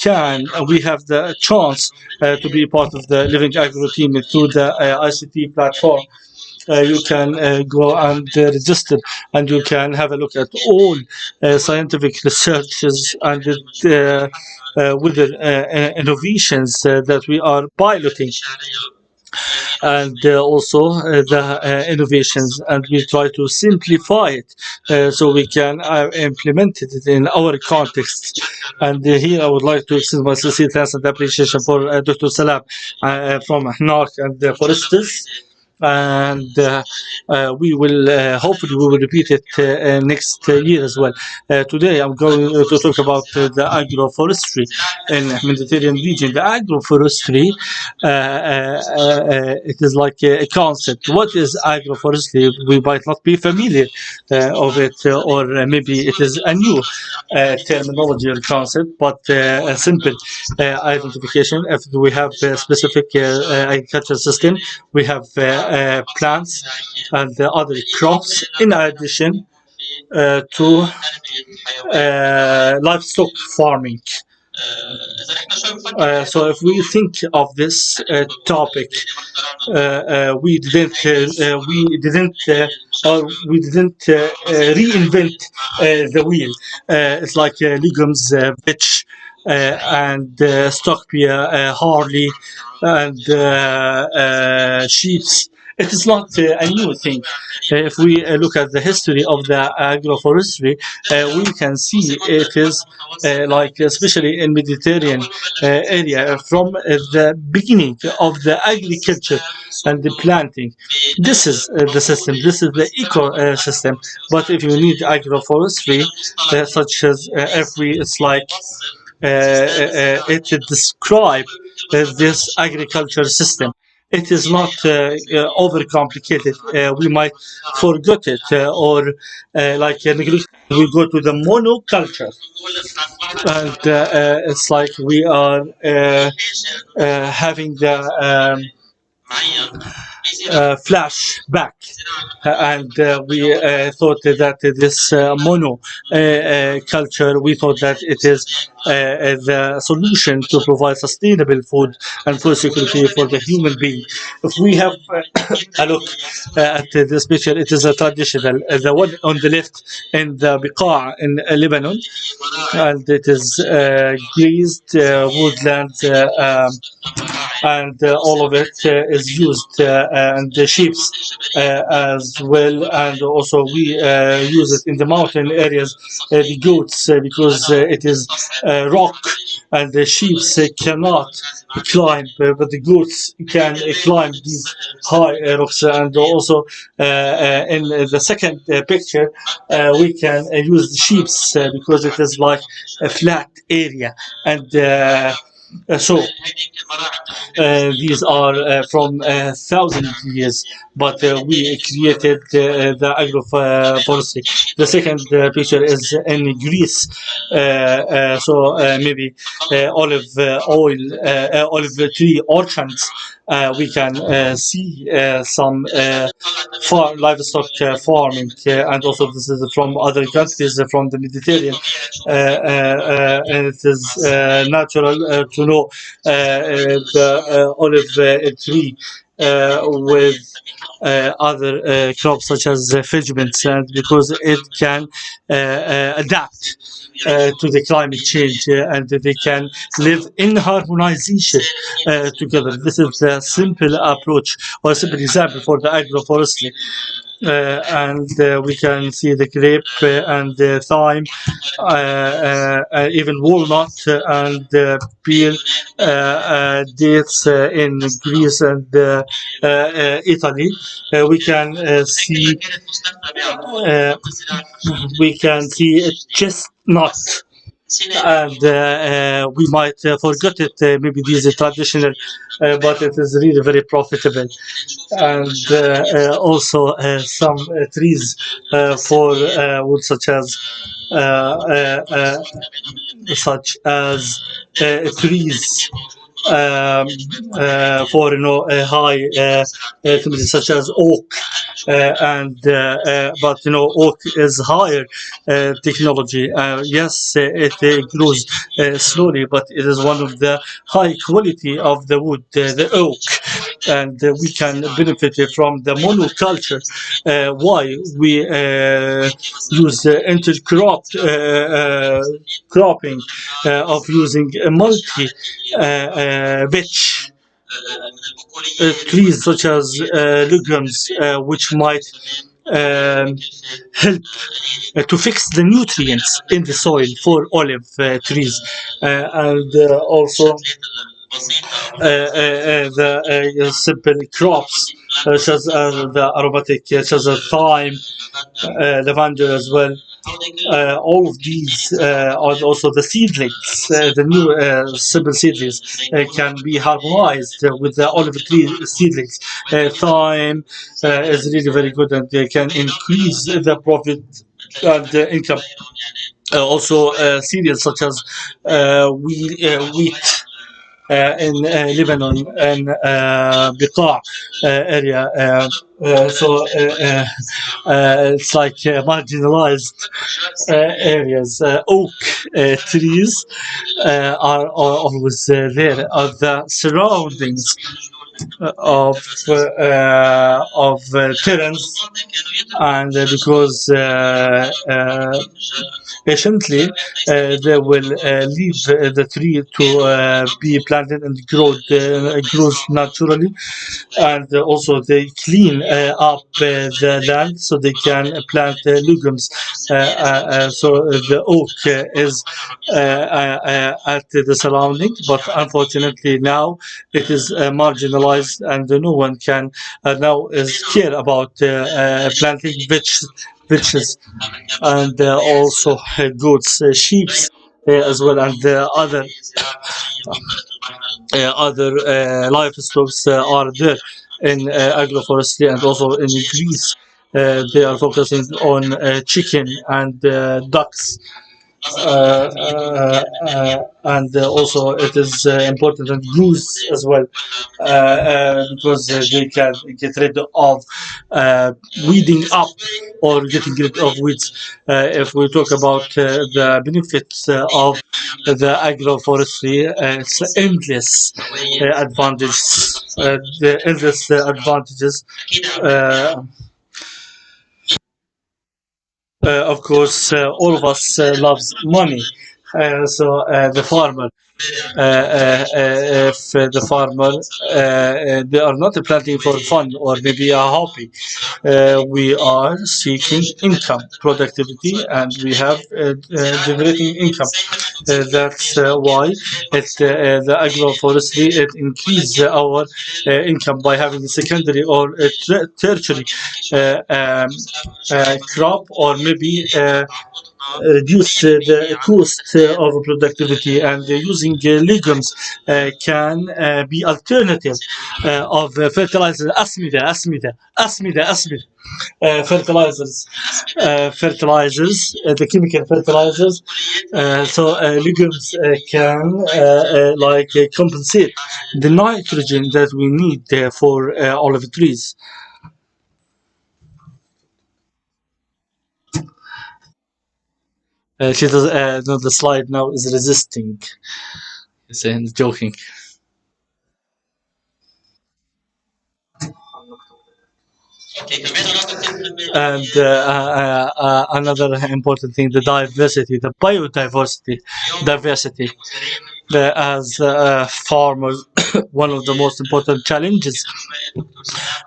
have the chance to be part of the Living Agro team through the ICT platform. You can go and register, and you can have a look at all scientific researches and with the innovations that we are piloting, and also the innovations, and we try to simplify it so we can implement it in our context. And here I would like to extend my sincere thanks and appreciation for Dr. Salam from NARC and the Foresters. and we will hopefully we will repeat it next year as well. Today I'm going to talk about the agroforestry in Mediterranean region. The agroforestry, it is like a concept. What is agroforestry? We might not be familiar of it, or maybe it is a new terminology or concept, but a simple identification. If we have a specific agricultural system, we have plants and other crops in addition to livestock farming. So if we think of this topic, we didn't reinvent the wheel. It's like legumes, veg, and stockbeer, barley, and sheeps. It is not a new thing. If we look at the history of the agroforestry, we can see it is like, especially in Mediterranean area, from the beginning of the agriculture and the planting. This is the system. This is the ecosystem. But if you need agroforestry, such as if we, it's like it describe this agriculture system. It is not overcomplicated. We might forget it or like we go to the monoculture, and it's like we are having the flashback, and we thought that this mono culture, we thought that it is the solution to provide sustainable food and food security for the human being. If we have a look at this picture, it is a traditional, the one on the left in the Biqa in Lebanon, and it is grazed woodland, and all of it is used, and the sheep as well, and also we use it in the mountain areas, the goats, because it is rock, and the sheep cannot climb, but the goats can climb these high rocks. And also in the second picture, we can use the sheep because it is like a flat area, and so these are from 1,000 years, but we created the agroforestry. The second picture is in Greece, so maybe olive oil, olive tree orchards. We can see some livestock farming, and also this is from other countries from the Mediterranean, and it is natural to know the olive tree with other crops such as vegetables, and because it can adapt to the climate change, and they can live in harmonization together. This is the simple approach or a simple example for the agroforestry. And we can see the grape and the thyme, even walnut and pear, dates in Greece and Italy. We can see a chestnut, and we might forget it. Maybe these are traditional, but it is really very profitable. And also some trees for wood, such as trees for high temperatures, such as oak, and but oak is higher technology. Yes, it grows slowly, but it is one of the high quality of the wood, the oak, and we can benefit from the monoculture. Why we use intercrop cropping of using a multi veg trees, such as legumes, which might help to fix the nutrients in the soil for olive trees, and also the simple crops, such as the aromatic, such as thyme, lavender as well. All of these, and also the seedlings, the new simple seedlings, can be harmonized with the olive tree seedlings. Thyme is really very good, and they can increase the profit and income. Also, cereals such as wheat in Lebanon and Beqa area. It's like marginalized areas. Oak trees are always there. The surroundings of terrains, and because patiently they will leave the tree to be planted and grows naturally, and also they clean up the land so they can plant legumes. So the oak is at the surrounding, but unfortunately now it is marginalized, and no one can now is care about planting veggies, and also goats, sheep as well, and other livestock are there in agroforestry, and also in Greece. They are focusing on chicken and ducks, and also it is important and goose as well, because they can get rid of weeding up or getting rid of weeds. If we talk about the benefits of the agroforestry, it's endless advantages. The endless advantages. Of course, all of us loves money. So the farmer, if the farmer, they are not planting for fun or maybe a hobby. We are seeking income, productivity, and we have generating income. That's why the agroforestry it increases our income by having a secondary or a tertiary crop, or maybe reduce the cost of productivity, and using legumes can be alternative of fertilizer. أسمدة fertilizers, the chemical fertilizers. So legumes can compensate the nitrogen that we need for olive trees. She does. No, the slide now is resisting. Saying joking. And another important thing, the diversity, the diversity. As farmers, one of the most important challenges,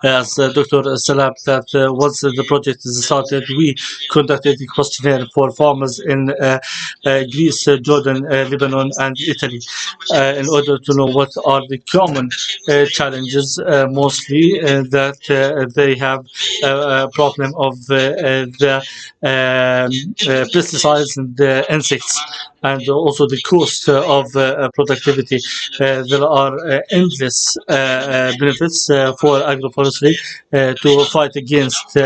as Dr. Salam, that once the project is started, we conducted a questionnaire for farmers in Greece, Jordan, Lebanon, and Italy, in order to know what are the common challenges, mostly that they have a problem of the pesticides and the insects, and also the cost of productivity. There are endless benefits for agroforestry to fight against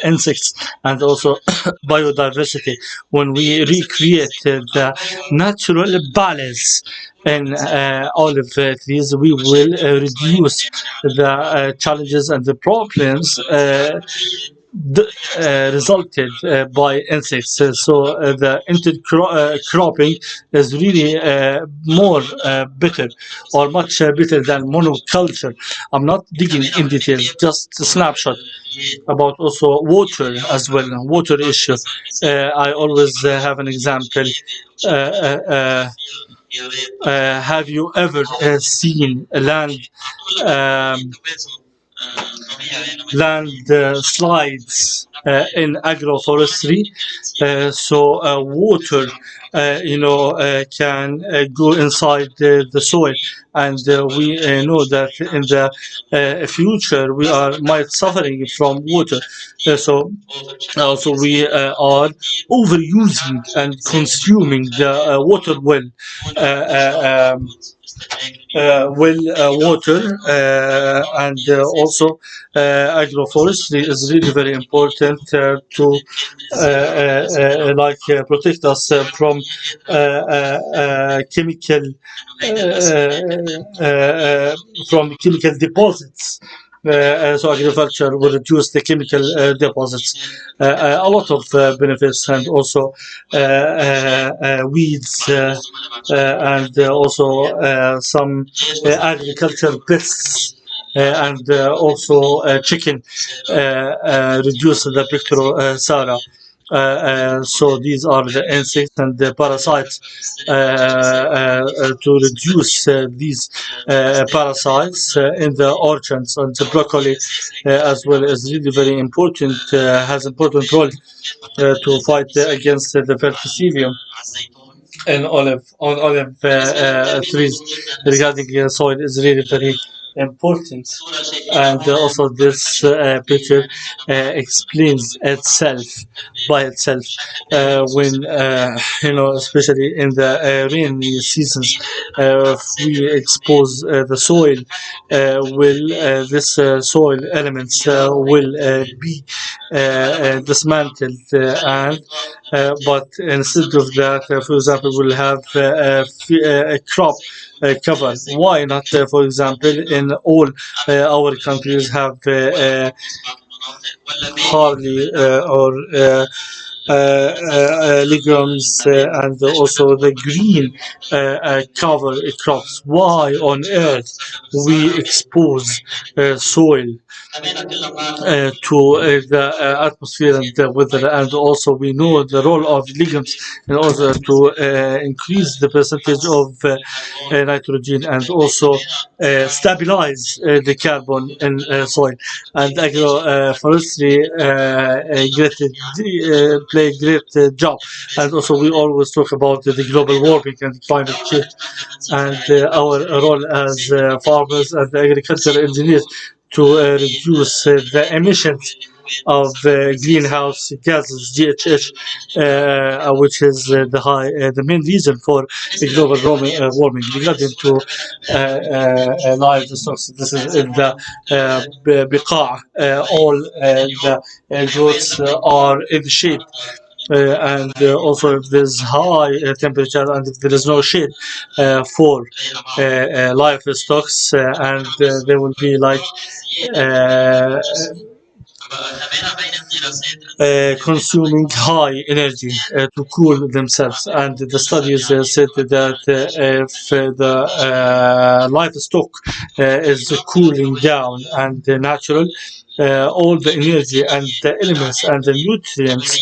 insects, and also biodiversity. When we recreate the natural balance in olive trees, we will reduce the challenges and the problems resulted by insects. So the intercropping is really more better, or much better than monoculture. I'm not digging in details, just a snapshot about also water as well, water issue. I always have an example. Have you ever seen a land land slides in agroforestry, so water, can go inside the soil, and we know that in the future we are might suffering from water. So also we are overusing and consuming the water well. Water, and also agroforestry is really very important to protect us from chemical chemical deposits. So agriculture will reduce the chemical deposits. A lot of benefits, and also weeds, and also some agricultural pests. And also chicken reduce the Pictro so these are the insects and the parasites. To reduce these parasites in the orchards, and the broccoli as well is really very important, has important role to fight against the verticillium and olive trees. Regarding soil is really very important, and also this picture explains itself by itself when especially in the rainy seasons, if we expose the soil, will this soil elements will be dismantled, and but instead of that, for example, we'll have a crop cover. Why not, for example, in all our countries have barley or legumes, and also the green cover crops? Why on earth we expose soil to the atmosphere and the weather? And also we know the role of legumes in order to increase the percentage of nitrogen, and also stabilize the carbon in soil. And agroforestry play a great job. And also we always talk about the global warming and climate change, and our role as farmers and agricultural engineers to reduce the emissions of greenhouse gases (GHG), which is the main reason for global warming. Regarding to livestock, this is in the بقاع. All the goats are in the shade. And also, if there's high temperature and if there is no shade for livestock, and they will be like consuming high energy to cool themselves. And the studies said that if the livestock is cooling down and natural, all the energy and the elements and the nutrients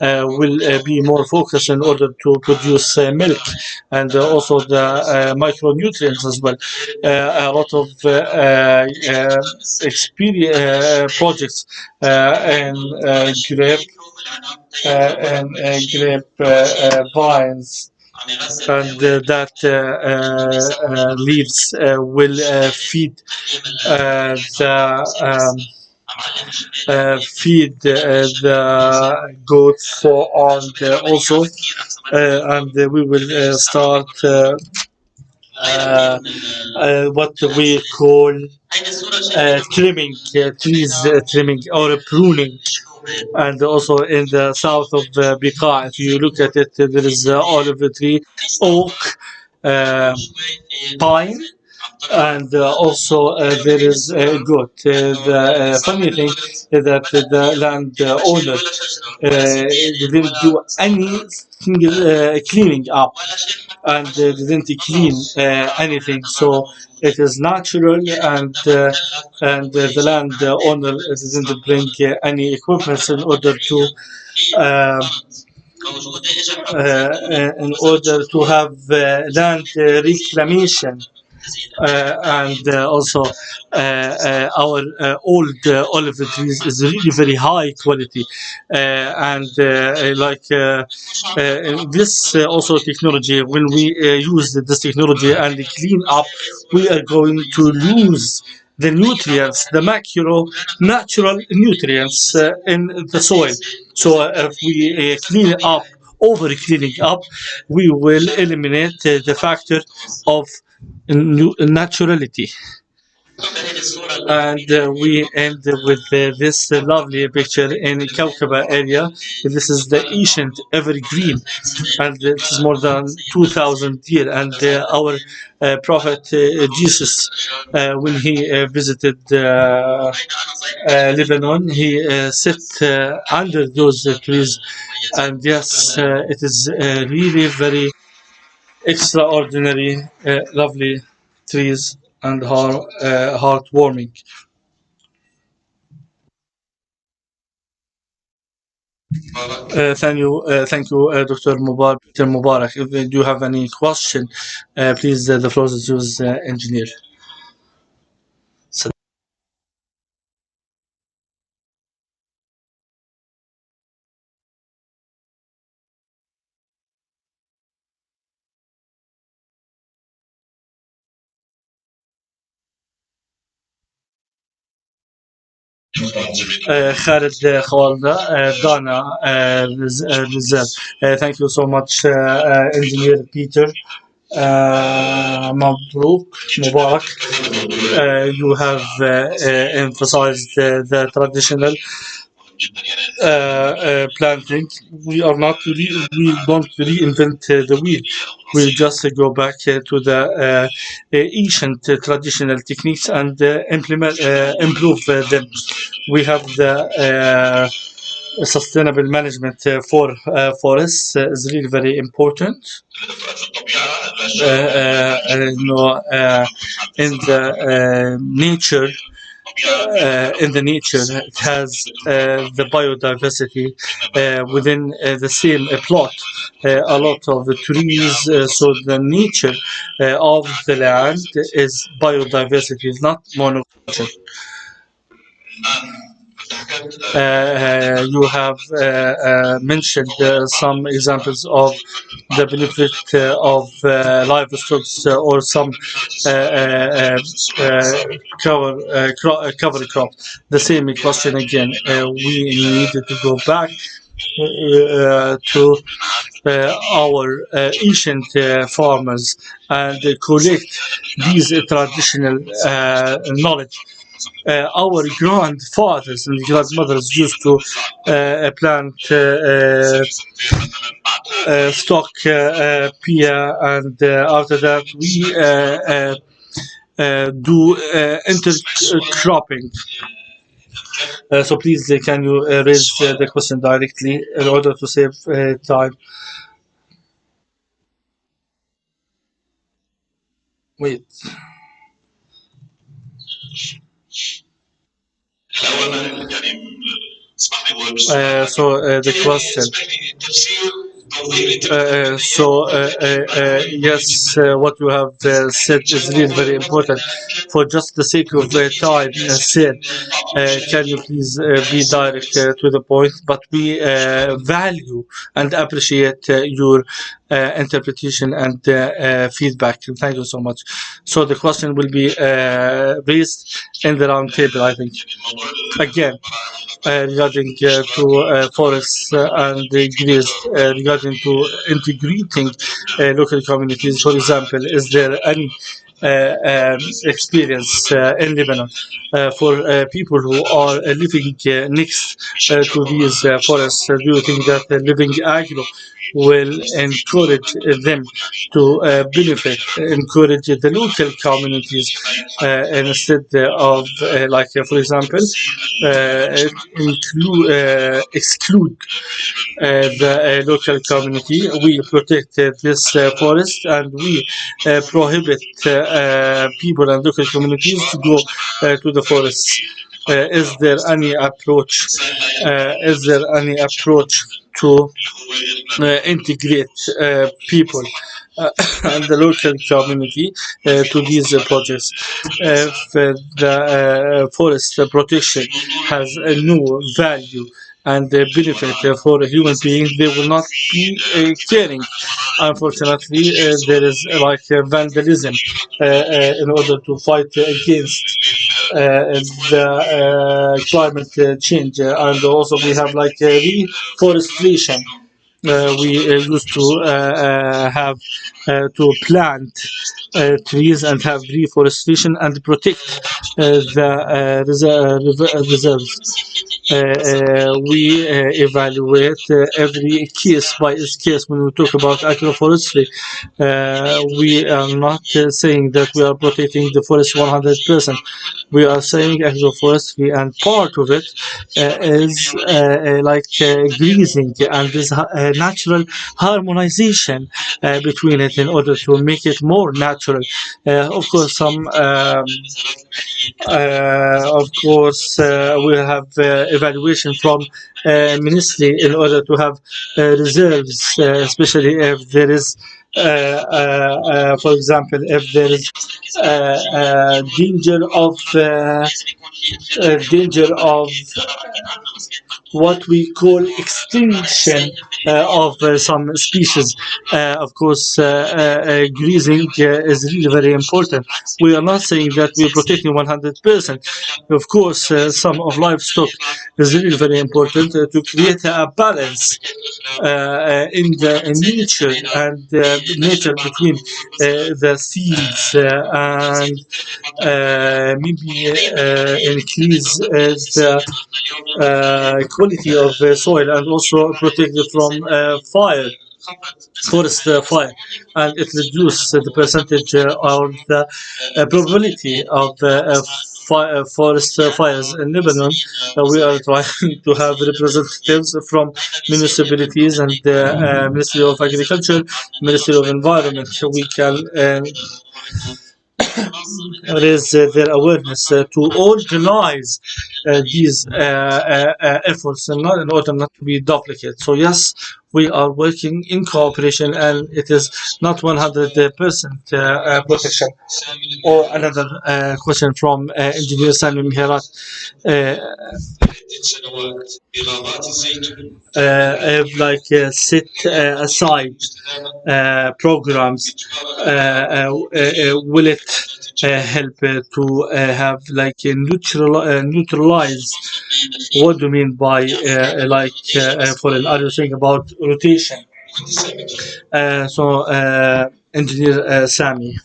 will be more focused in order to produce milk, and also the micronutrients as well. A lot of projects in grape vines, and that leaves will feed the goats, and also and we will start what we call trimming trees, trimming or pruning. And also in the south of Bika, if you look at it, there is olive tree, oak, pine, and also there is a goat. The funny thing is that the land owner didn't do any single cleaning up, and didn't clean anything. So it is natural, and the land owner didn't bring any equipment uh, in order to have land reclamation. and also our old olive trees is really very high quality, and this also technology, when we use this technology and clean up, we are going to lose the nutrients, the macro natural nutrients in the soil. So if we clean up, over cleaning up, we will eliminate the factor of naturality. And we end with this lovely picture in Kaukaba area. This is the ancient evergreen, and it is more than 2,000 years. And our prophet Jesus, when he visited Lebanon, he sit under those trees, and yes, it is really very extraordinary, lovely trees and heartwarming. Thank you, Dr. Mubarak. If you have any question, please, the floor is yours, engineer. Khaled Khawalda, Dana Rizal. Thank you so much, engineer Peter. Mabruk, Mubarak. You have emphasized the traditional planting. We are not we don't reinvent the wheel. We just go back to the ancient traditional techniques and improve them. We have the sustainable management for forests is really very important. In the nature, it has the biodiversity within the same plot, a lot of the trees, so the nature of the land is biodiversity, is not monoculture. You have mentioned some examples of the benefit of livestock or some cover crop. The same question again. We need to go back to our ancient farmers and collect these traditional knowledge. Our grandfathers and grandmothers used to plant stock pear, and after that we do intercropping. So please, can you raise the question directly in order to save time? Wait. The question. Yes, what you have said is really very important. For just the sake of time, said, can you please be direct to the point? But we value and appreciate your interpretation and feedback. Thank you so much. So the question will be raised in the round table, I think. Again, regarding to forests and greens, regarding to integrating local communities. For example, is there any experience in Lebanon for people who are living next to these forests? Do you think that living agro will encourage them to benefit, encourage the local communities instead of, for example, exclude the local community? We protect this forest, and we prohibit people and local communities to go to the forests. Is there any approach? Is there any approach to integrate people and the local community to these projects? If the forest protection has a new value and benefit for a human being, they will not be caring. Unfortunately, there is vandalism in order to fight against the climate change, and also we have reforestation. We used to have to plant trees and have reforestation and protect the reserves. We evaluate every case by its case when we talk about agroforestry. We are not saying that we are protecting the forest 100%. We are saying agroforestry, and part of it is grazing, and this natural harmonization between it in order to make it more natural. Of course, we have evaluation from ministry in order to have reserves, especially if there is, for example, if there is danger of what we call extinction of some species. Of course, grazing is really very important. We are not saying that we are protecting 100%. Of course, some of livestock is really very important to create a balance in the nature and nature between the seeds and maybe increase the quality of soil, and also protect it from forest fire, and it reduces the percentage or the probability of forest fires in Lebanon. We are trying to have representatives from municipalities and the Ministry of Agriculture, Ministry of Environment. We can raise their awareness to organize these efforts, and not in order not to be duplicate. So yes, we are working in cooperation, and it is not 100% protection. Or another question from Engineer Sami Miherat. Set aside programs, will it help to have neutralize? What do you mean by foreign? Are you saying about rotation? Engineer Sami.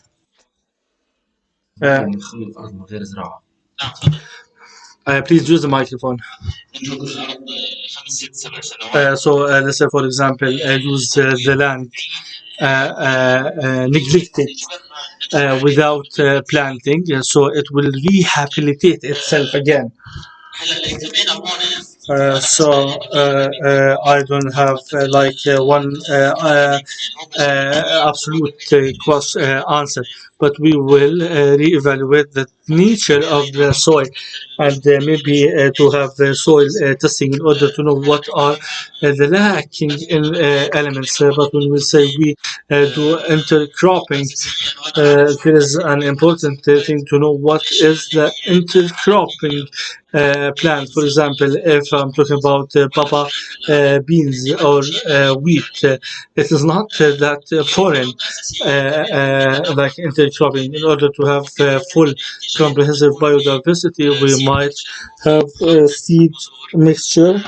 Please use the microphone. Let's say, for example, use the land neglected without planting, so it will rehabilitate itself again. I don't have one absolute answer, but we will reevaluate the nature of the soil, and maybe to have soil testing in order to know what are the lacking in elements. But when we say we do intercropping, there is an important thing to know what is the intercropping plant. For example, if I'm talking about papa beans or wheat, it is not that foreign like intercropping. In order to have full comprehensive biodiversity, we might have seed mixture.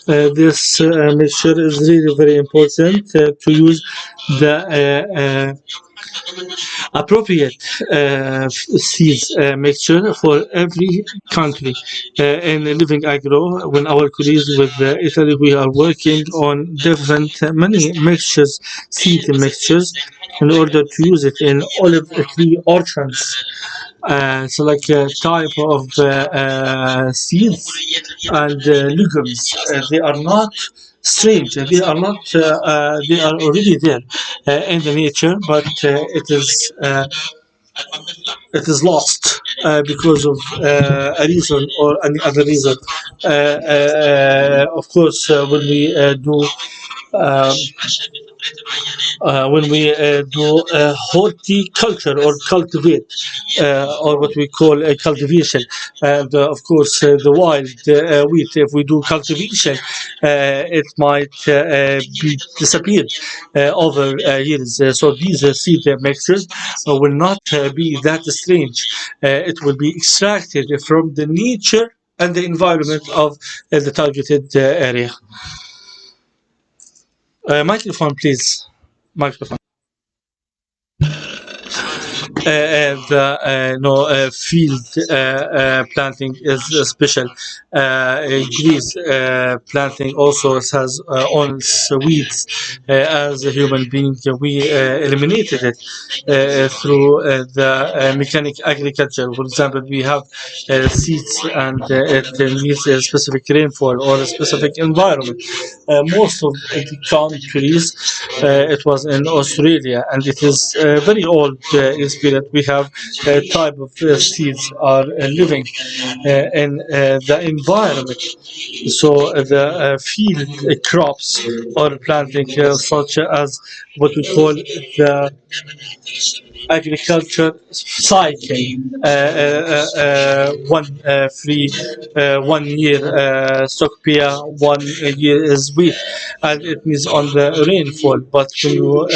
This mixture is really very important to use the appropriate seeds mixture for every country. In Living Agro, when our colleagues with Italy, we are working on many mixtures, seed mixtures, in order to use it in olive tree orchards. So like a type of seeds and legumes. They are not strange. They are not. They are already there in the nature, but it is it is lost because of a reason or any other reason. Of course, when we do um, horticulture or cultivate, or what we call cultivation. And of course, the wild wheat, if we do cultivation, it might be disappeared over years. So these seed mixtures will not be that strange. It will be extracted from the nature and the environment of the targeted area. Microphone, please. Microphone. The no field planting is special. Greece planting also has own weeds. As a human being, we eliminated it through the mechanic agriculture. For example, we have seeds and it needs a specific rainfall or a specific environment. Most of the countries, it was in Australia, and it is very old experience. We have type of seeds are living in the environment. So the field crops or planting such as what we call the agriculture cycle. One free 1 year stockpia, 1 year is wheat, and it is on the rainfall. But when you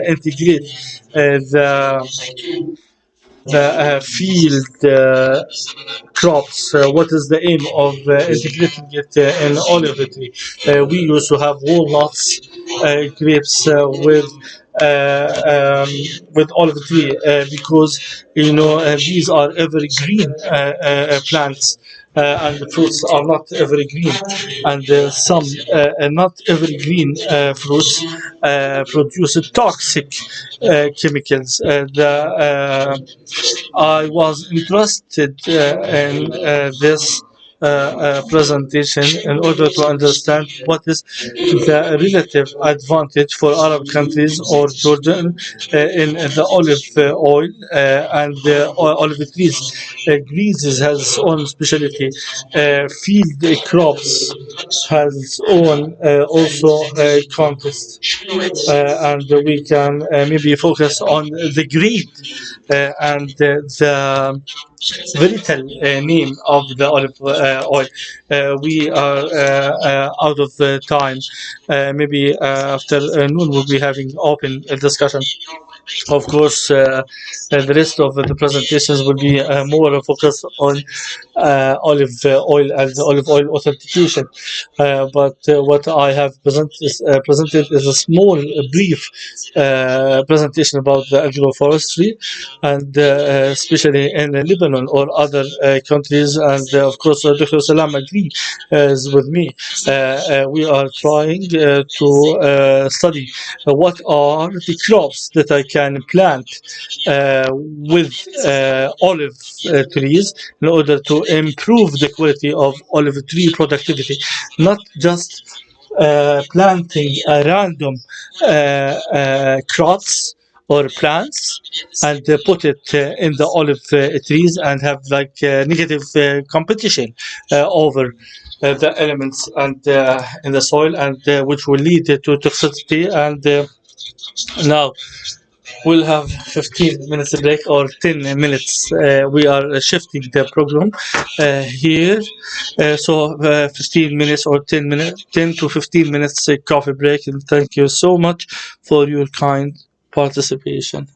integrate the field crops. What is the aim of integrating it in olive tree? We used to have walnuts, grapes with olive tree because these are evergreen plants. And the fruits are not evergreen, and some not evergreen fruits produce toxic chemicals. I was interested in this presentation in order to understand what is the relative advantage for Arab countries or Jordan in the olive oil and olive trees. Greece has its own specialty. Field crops has its own also contest, and we can maybe focus on the grade and the veritable name of the olive oil. We are out of the time. Maybe after noon we'll be having open discussion. Of course, the rest of the presentations will be more focused on olive oil and olive oil authentication. But what I have presented is a small, brief presentation about the agroforestry, and especially in Lebanon or other countries. And of course, Dr. Salam agrees with me. We are trying to study what are the crops that I can plant with olive trees in order to improve the quality of olive tree productivity, not just planting a random crops or plants and put it in the olive trees and have like negative competition over the elements and in the soil, and which will lead to toxicity. And now we'll have 15 minutes break or 10 minutes. We are shifting the program here. So 15 minutes or 10 minutes, 10 to 15 minutes coffee break. And thank you so much for your kind participation.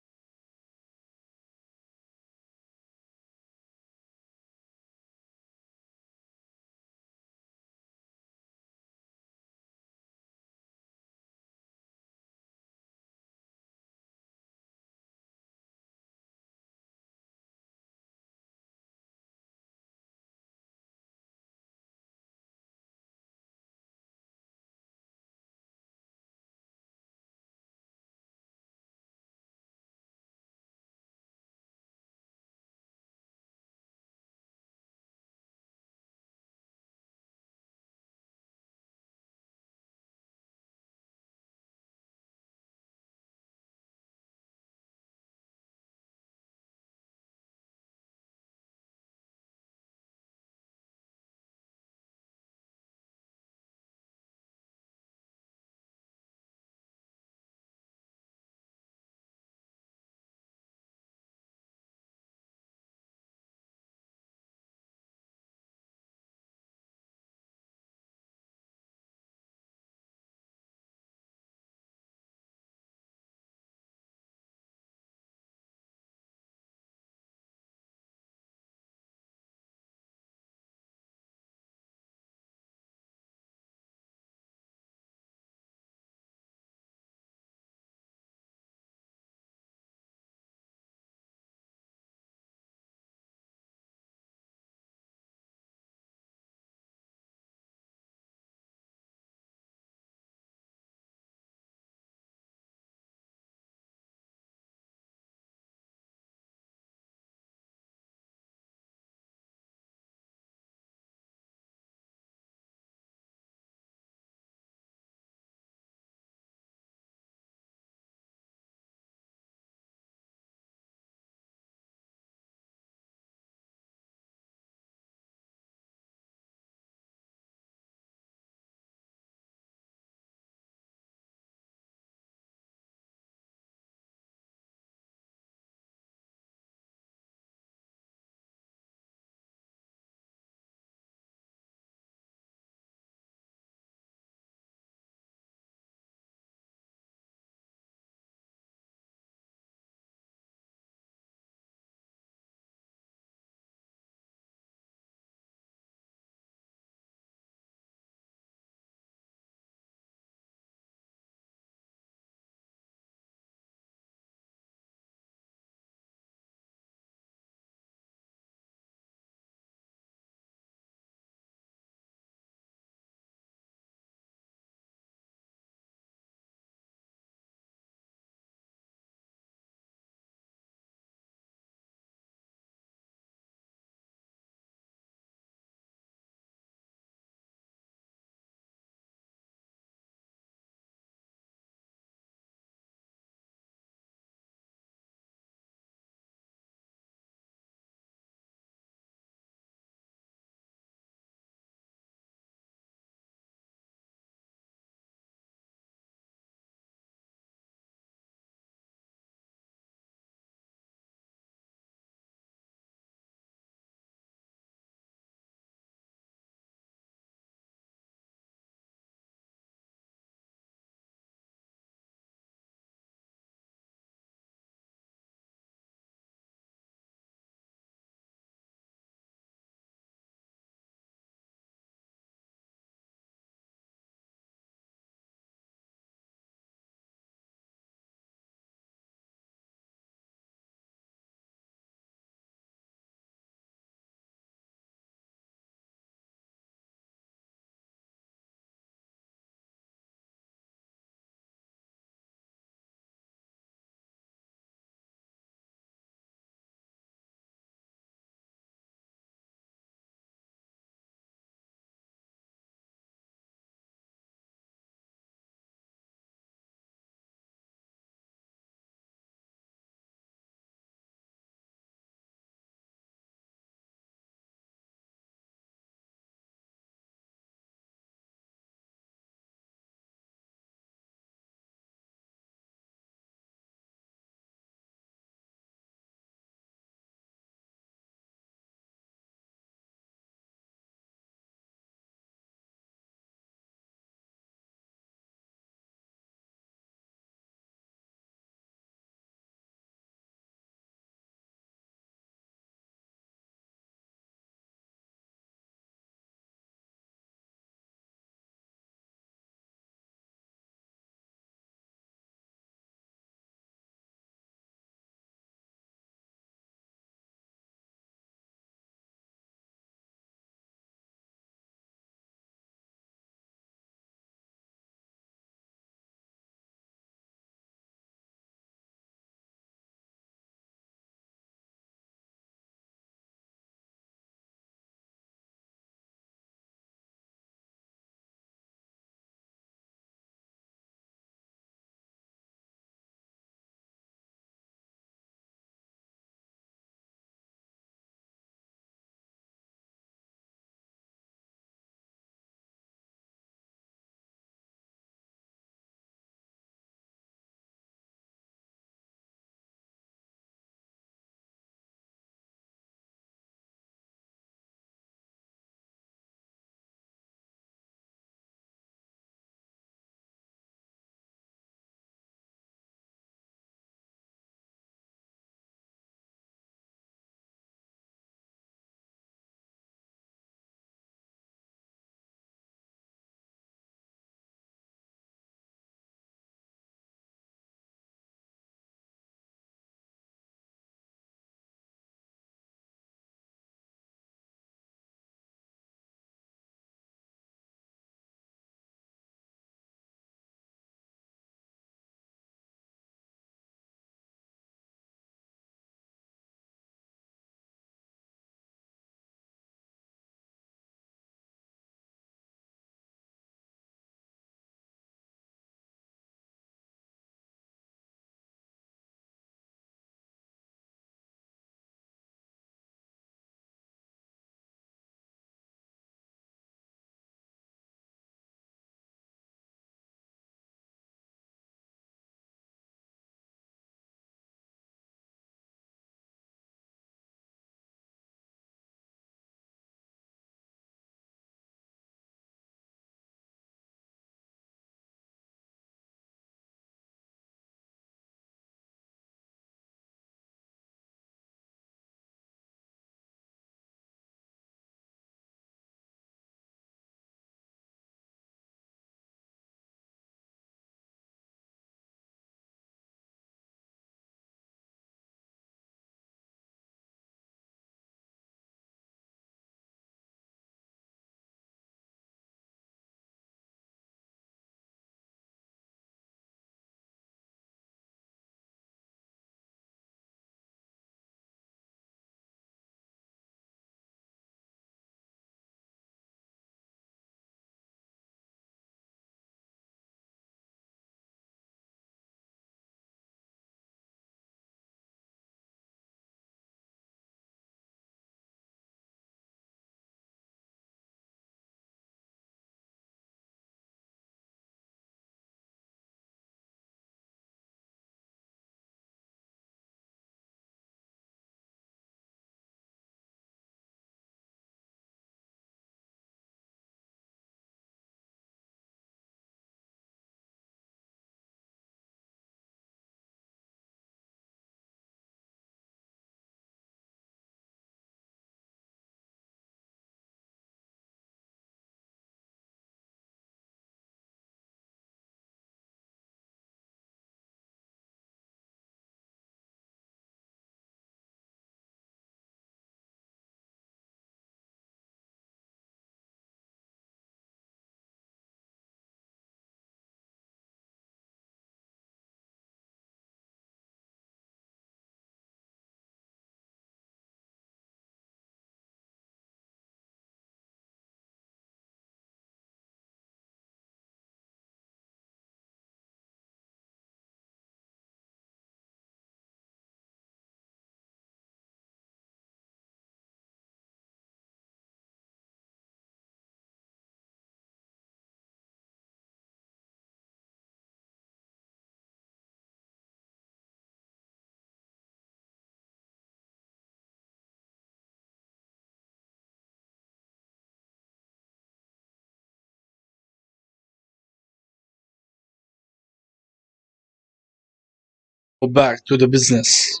back to the business.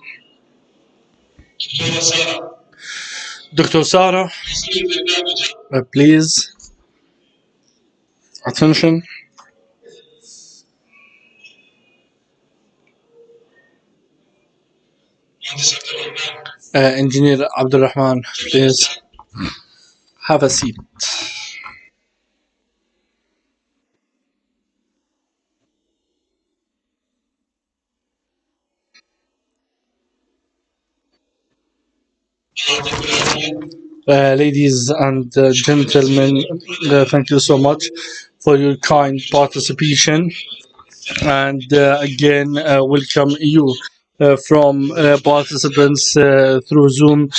Dr. Sarah, please, attention. Engineer Abdulrahman, please have a seat. Ladies and gentlemen, thank you so much for your kind participation. And again, welcome you from participants through Zoom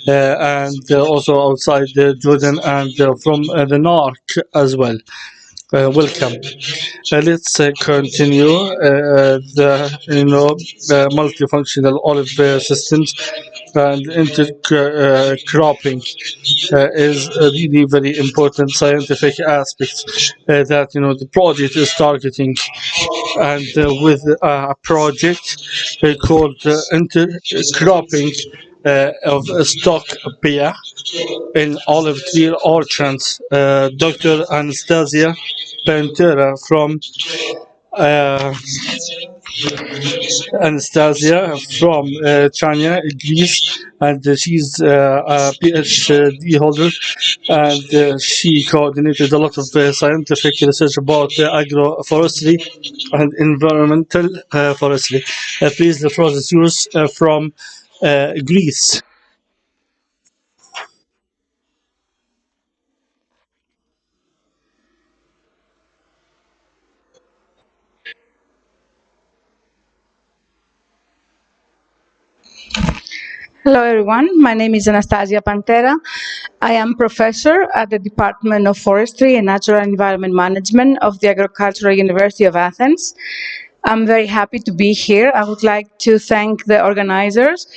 and also outside Jordan and from the NARC as well. Welcome. Let's continue the multifunctional olive systems and intercropping is a really very important scientific aspect that the project is targeting, and with a project called intercropping of stock beer in olive tree orchards. Dr. Anastasia Pantera from uh, Anastasia from China, Greece, and she's a PhD holder, and she coordinated a lot of scientific research about agroforestry and environmental forestry. Please, the floor is yours from Greece. Hello everyone, my name is Anastasia Pantera. I am professor at the Department of Forestry and Natural Environment Management of the Agricultural University of Athens. I'm very happy to be here. I would like to thank the organizers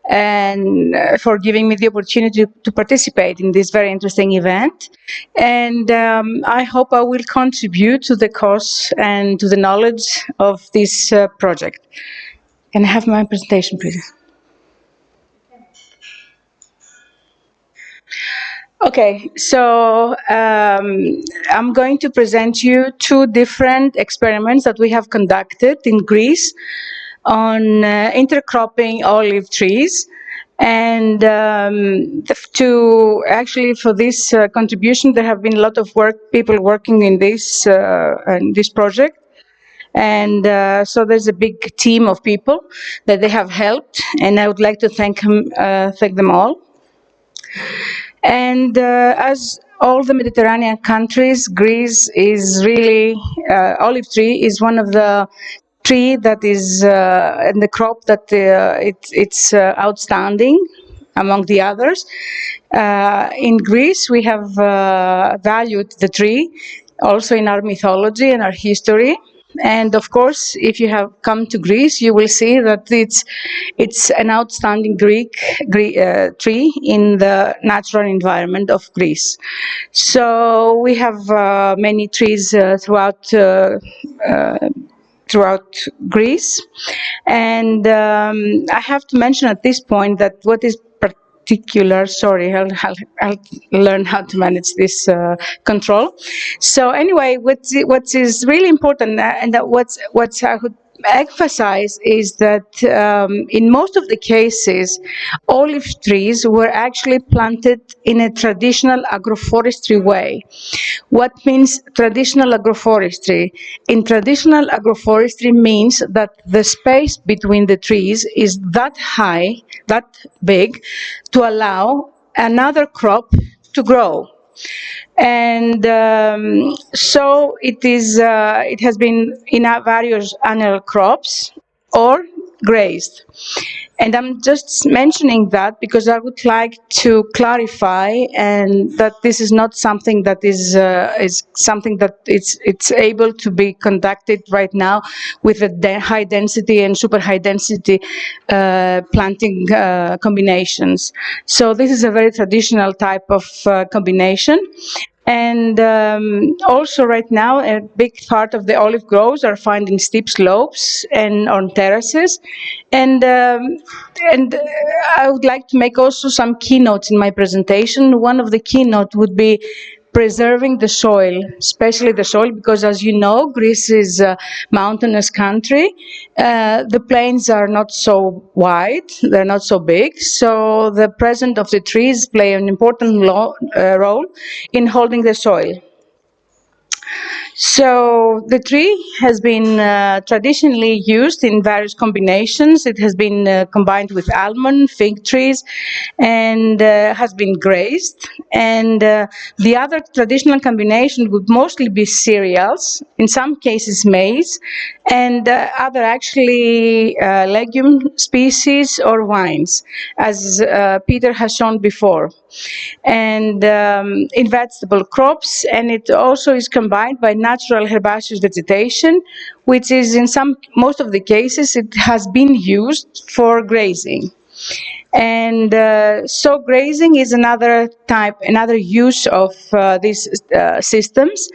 and for giving me the opportunity to participate in this very interesting event. And I hope I will contribute to the cause and to the knowledge of this project. Can I have my presentation, please? Okay, so I'm going to present you two different experiments that we have conducted in Greece on intercropping olive trees. And for this contribution, there have been a lot of people working in this project. And so there's a big team of people that they have helped, and I would like to thank them all. And as all the Mediterranean countries, Greece is really, olive tree is one of the tree that is, and the crop that it's outstanding among the others. In Greece, we have valued the tree also in our mythology and our history. And of course, if you have come to Greece, you will see that it's an outstanding tree in the natural environment of Greece. So we have many trees throughout Greece. And I have to mention at this point that what is particular, sorry, I'll learn how to manage this control. So anyway, what is really important, and what I would emphasize is that in most of the cases, olive trees were actually planted in a traditional agroforestry way. What means traditional agroforestry? In traditional agroforestry means that the space between the trees is that high, that big, to allow another crop to grow. And so it has been in various annual crops or grazed. And I'm just mentioning that because I would like to clarify and that this is not something that is something that it's able to be conducted right now with a high density and super high density planting combinations. So this is a very traditional type of combination. And also right now, a big part of the olive groves are found in steep slopes and on terraces. And I would like to make also some keynotes in my presentation. One of the keynote would be preserving the soil, especially the soil, because as you know, Greece is a mountainous country. The plains are not so wide, they're not so big, so the presence of the trees play an important role in holding the soil. So the tree has been traditionally used in various combinations. It has been combined with almond, fig trees, and has been grazed. And the other traditional combination would mostly be cereals, in some cases maize, and other actually legume species or wines, as Peter has shown before. And in vegetable crops, and it also is combined by natural herbaceous vegetation, which is in most of the cases it has been used for grazing. And so grazing is another use of these systems.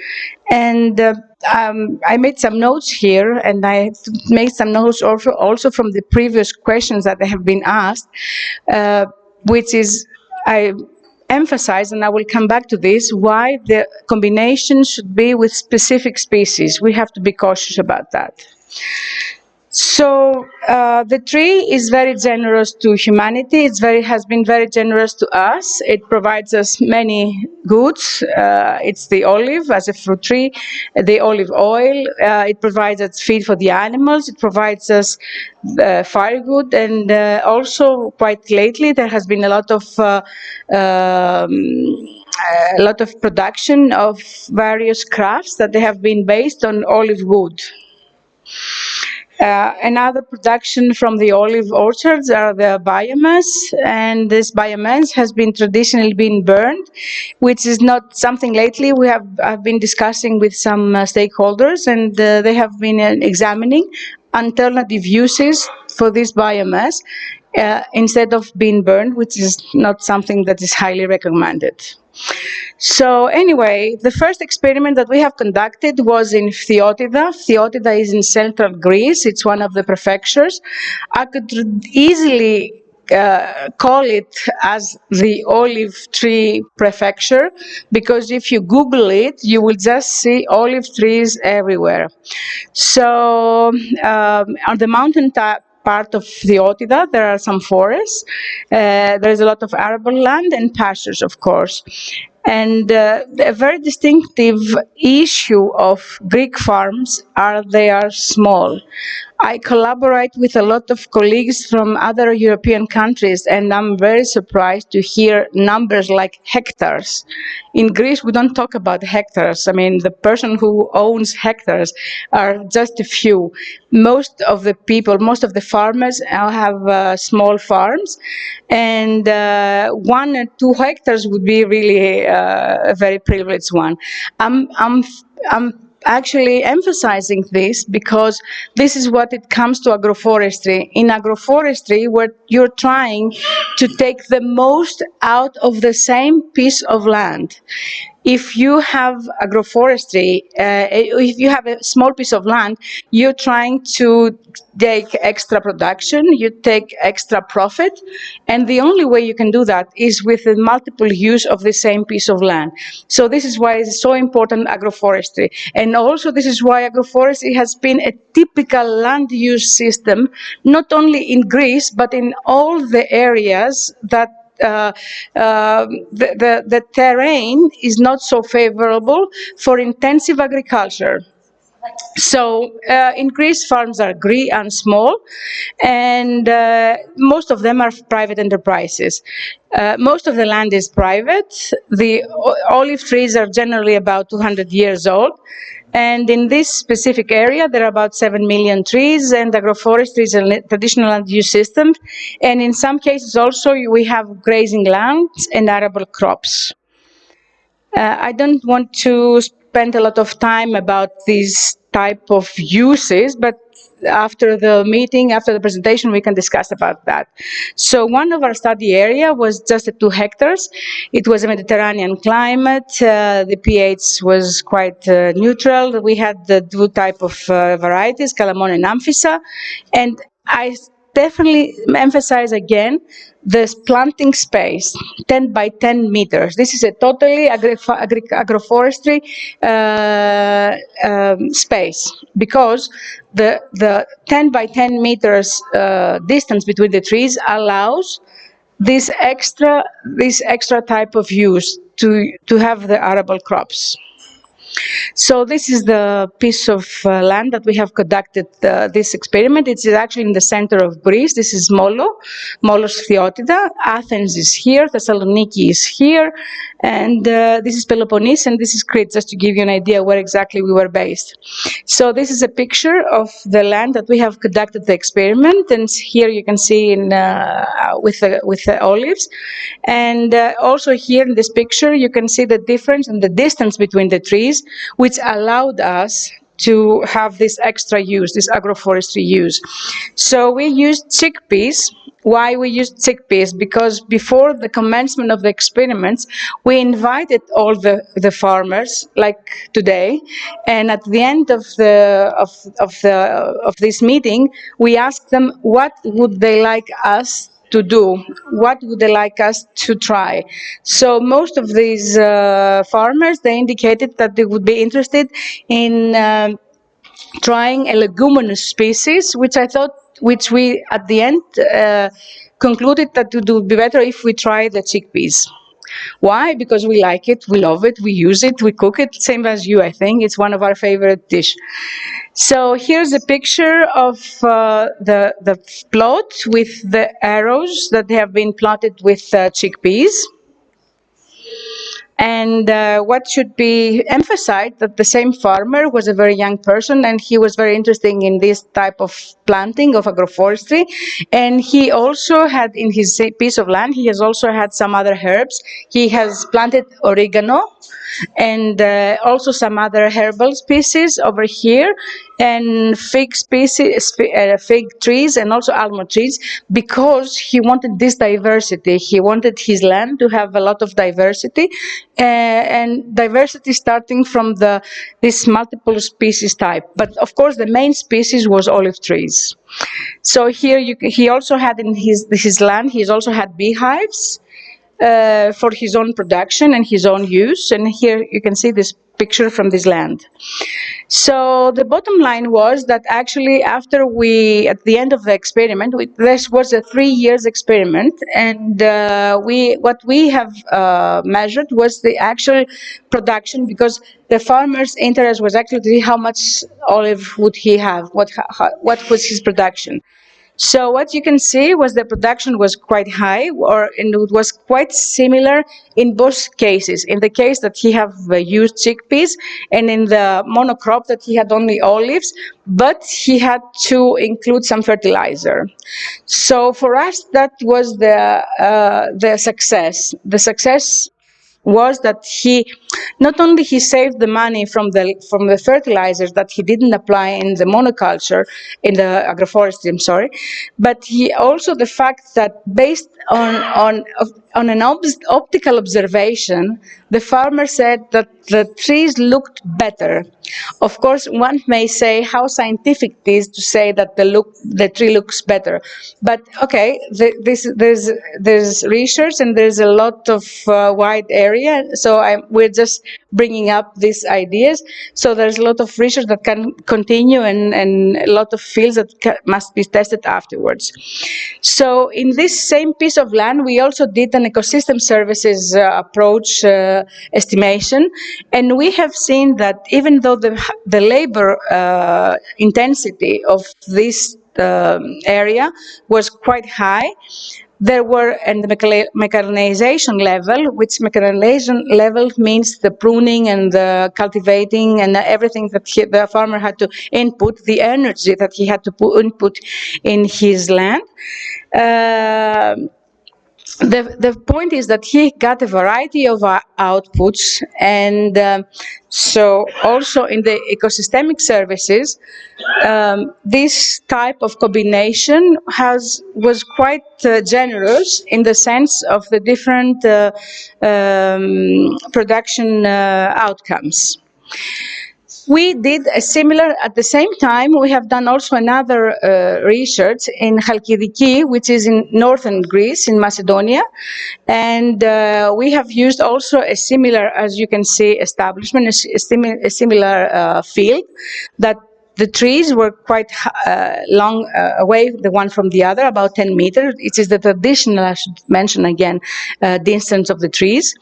And I made some notes here, and I made some notes also from the previous questions that have been asked, which is I emphasize, and I will come back to this, why the combination should be with specific species. We have to be cautious about that. So the tree is very generous to humanity. It has been very generous to us. It provides us many goods. It's the olive as a fruit tree, the olive oil. It provides us feed for the animals. It provides us firewood, and also quite lately there has been a lot of production of various crafts that they have been based on olive wood. Another production from the olive orchards are the biomass, and this biomass has been traditionally been burned, which is not something lately I've been discussing with some stakeholders, and they have been examining alternative uses for this biomass instead of being burned, which is not something that is highly recommended. So anyway, the first experiment that we have conducted was in Phthiotida. Phthiotida is in central Greece. It's one of the prefectures. I could easily call it as the olive tree prefecture, because if you Google it, you will just see olive trees everywhere. So on the mountain part of Phthiotida, there are some forests. There's a lot of arable land and pastures, of course. And a very distinctive issue of Greek farms they are small. I collaborate with a lot of colleagues from other European countries, and I'm very surprised to hear numbers like hectares. In Greece, we don't talk about hectares. I mean, the person who owns hectares are just a few. Most of the farmers have small farms, and 1 or 2 hectares would be really a very privileged one. I'm actually emphasizing this because this is what it comes to agroforestry. In agroforestry, where you're trying to take the most out of the same piece of land. If you have agroforestry, if you have a small piece of land, you're trying to take extra production, you take extra profit, and the only way you can do that is with the multiple use of the same piece of land. So this is why it's so important, agroforestry. And also this is why agroforestry has been a typical land use system, not only in Greece, but in all the areas that the terrain is not so favorable for intensive agriculture. So in Greece, farms are small, and most of them are private enterprises. Most of the land is private. The olive trees are generally about 200 years old. And in this specific area, there are about 7 million trees, and agroforestry is a traditional land use system. And in some cases also, we have grazing lands and arable crops. I don't want to spent a lot of time about these type of uses, but after the meeting, after the presentation, we can discuss about that. So one of our study area was just at 2 hectares. It was a Mediterranean climate. The pH was quite neutral. We had the 2 type of varieties, Calamon and Amphissa. And I definitely emphasize again this planting space, 10 by 10 meters. This is a totally agroforestry space, because the 10 by 10 meters distance between the trees allows this extra type of use to have the arable crops. So this is the piece of land that we have conducted this experiment. It is actually in the center of Greece. This is Molos Theotida. Athens is here, Thessaloniki is here, and this is Peloponnese, and this is Crete, just to give you an idea where exactly we were based. So this is a picture of the land that we have conducted the experiment, and here you can see in with the olives. And also here in this picture, you can see the difference in the distance between the trees, which allowed us to have this extra use, this agroforestry use. So we used chickpeas. Why we used chickpeas? Because before the commencement of the experiments, we invited all the farmers, like today, and at the end of this meeting, we asked them what would they like us to do, what would they like us to try. So most of these farmers, they indicated that they would be interested in trying a leguminous species, which we at the end concluded that it would be better if we try the chickpeas. Why? Because we like it, we love it, we use it, we cook it, same as you, I think. It's one of our favorite dish. So here's a picture of the plot with the arrows that have been plotted with chickpeas. And what should be emphasized, that the same farmer was a very young person, and he was very interested in this type of planting of agroforestry. And he also had, in his piece of land, he has also had some other herbs. He has planted oregano and also some other herbal species over here, and fig species, fig trees, and also almond trees, because he wanted this diversity. He wanted his land to have a lot of diversity, and diversity starting from this multiple species type. But of course, the main species was olive trees. So here he also had in his land, he's also had beehives for his own production and his own use. And here you can see this picture from this land. So the bottom line was that actually after at the end of the experiment, this was a 3 years experiment, and what we have measured was the actual production, because the farmer's interest was actually to see how much olive would he have, what was his production. So what you can see was the production was quite high, and it was quite similar in both cases. In the case that he have used chickpeas, and in the monocrop that he had only olives, but he had to include some fertilizer. So for us, that was the success. The success was that he not only he saved the money from the fertilizers that he didn't apply in the monoculture, in the agroforestry, I'm sorry, but he also the fact that based on an optical observation, the farmer said that the trees looked better. Of course, one may say how scientific it is to say that the tree looks better, but okay, there's research and there's a lot of wide area, so we're just bringing up these ideas. So there's a lot of research that can continue, and a lot of fields that must be tested afterwards. So in this same piece of land, we also did an ecosystem services approach estimation, and we have seen that even though the labor intensity of this area was quite high, there were, and the mechanization level, which mechanization level means the pruning and the cultivating and everything that the farmer had to input, the energy that he had to input in his land. the point is that he got a variety of outputs, and so also in the ecosystemic services, this type of combination was quite generous in the sense of the different production outcomes. We did a similar, at the same time, we have done also another research in Chalkidiki, which is in northern Greece, in Macedonia. And we have used also a similar, as you can see, establishment, a similar field, that the trees were quite long away, the one from the other, about 10 meters. It is the traditional, I should mention again, distance of the trees.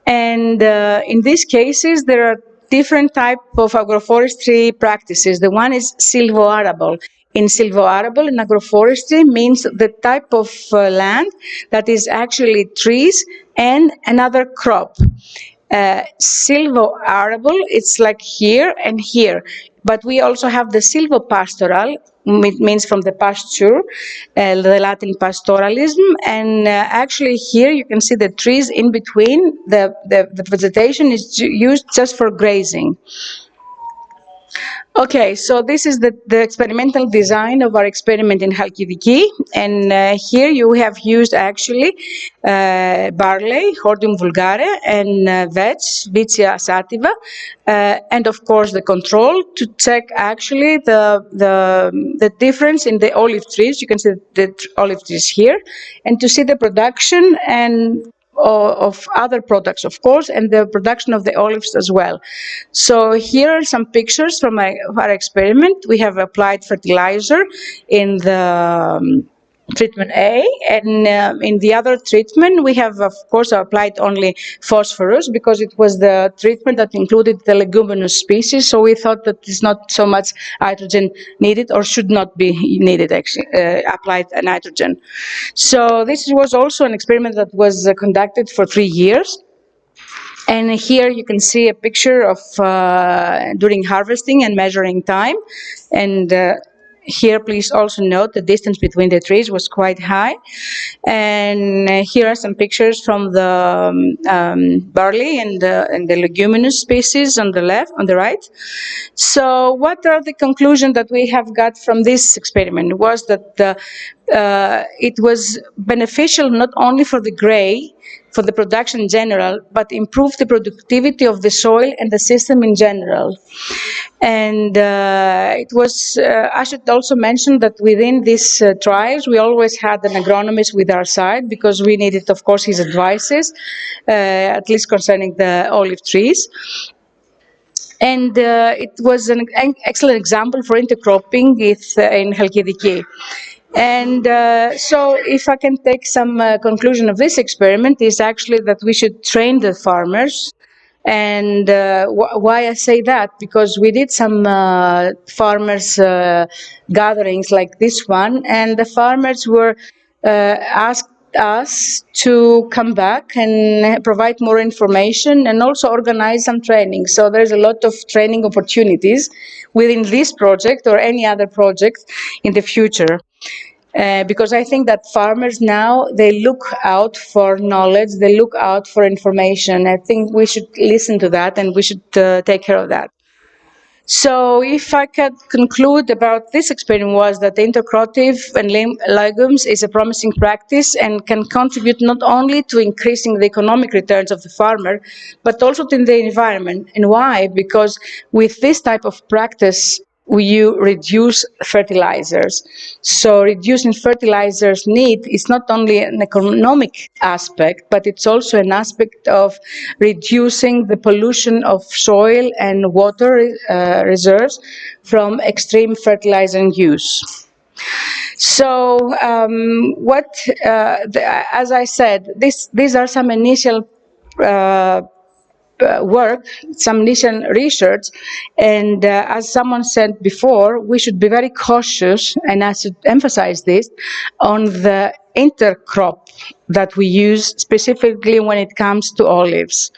And in these cases, there are different types of agroforestry practices. The one is silvoarable. In silvoarable, in agroforestry, means the type of land that is actually trees and another crop. Silvoarable, it's like here and here. But we also have the silvopastoral, it means from the pasture, the Latin pastoralism, and actually here you can see the trees in between, the vegetation is used just for grazing. Okay, so this is the experimental design of our experiment in Chalkidiki, and here you have used actually barley, Hordeum vulgare, and vetch, Vicia sativa, and of course the control to check actually the difference in the olive trees. You can see the olive trees here, and to see the production and of other products, of course, and the production of the olives as well. So here are some pictures from our experiment. We have applied fertilizer in the treatment A, and in the other treatment we have of course applied only phosphorus because it was the treatment that included the leguminous species, so we thought that there's not so much nitrogen needed, or should not be needed actually, applied nitrogen. So this was also an experiment that was conducted for 3 years. And here you can see a picture of during harvesting and measuring time. And here, please also note the distance between the trees was quite high. And here are some pictures from the barley and the leguminous species on the left, on the right. So what are the conclusions that we have got from this experiment? Was that it was beneficial not only for the for the production in general, but improved the productivity of the soil and the system in general. And it was, I should also mention that within these trials, we always had an agronomist with our side because we needed, of course, his advices, at least concerning the olive trees. And it was an excellent example for intercropping in Chalkidiki. And so if I can take some conclusion of this experiment is actually that we should train the farmers. And why I say that? Because we did some farmers gatherings like this one, and the farmers were asked us to come back and provide more information and also organize some training. So there's a lot of training opportunities within this project or any other project in the future. Because I think that farmers now, they look out for knowledge, they look out for information. I think we should listen to that and we should take care of that. So if I could conclude about this experiment was that intercropping and legumes is a promising practice and can contribute not only to increasing the economic returns of the farmer, but also to the environment. And why? Because with this type of practice, you reduce fertilizers. So reducing fertilizers need is not only an economic aspect, but it's also an aspect of reducing the pollution of soil and water reserves from extreme fertilizer use. So as I said, these are some initial work, some initial research, and as someone said before, we should be very cautious, and I should emphasize this, on the intercrop that we use specifically when it comes to olives.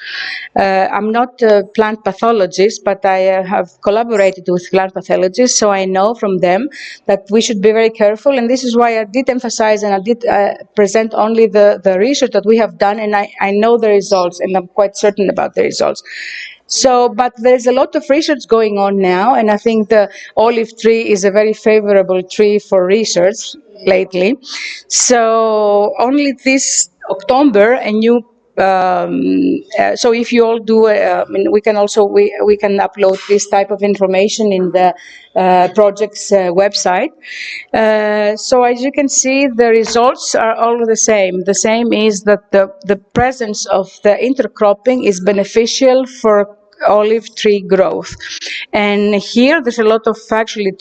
I'm not a plant pathologist, but I have collaborated with plant pathologists, so I know from them that we should be very careful, and this is why I did emphasize and I did present only the research that we have done, and I know the results, and I'm quite certain about the results. So, but there's a lot of research going on now, and I think the olive tree is a very favorable tree for research lately. So only this October, a new so if you all do, I mean, we can also we can upload this type of information in the project's website. So as you can see, the results are all the same. The same is that the presence of the intercropping is beneficial for olive tree growth. And here there's a lot of actually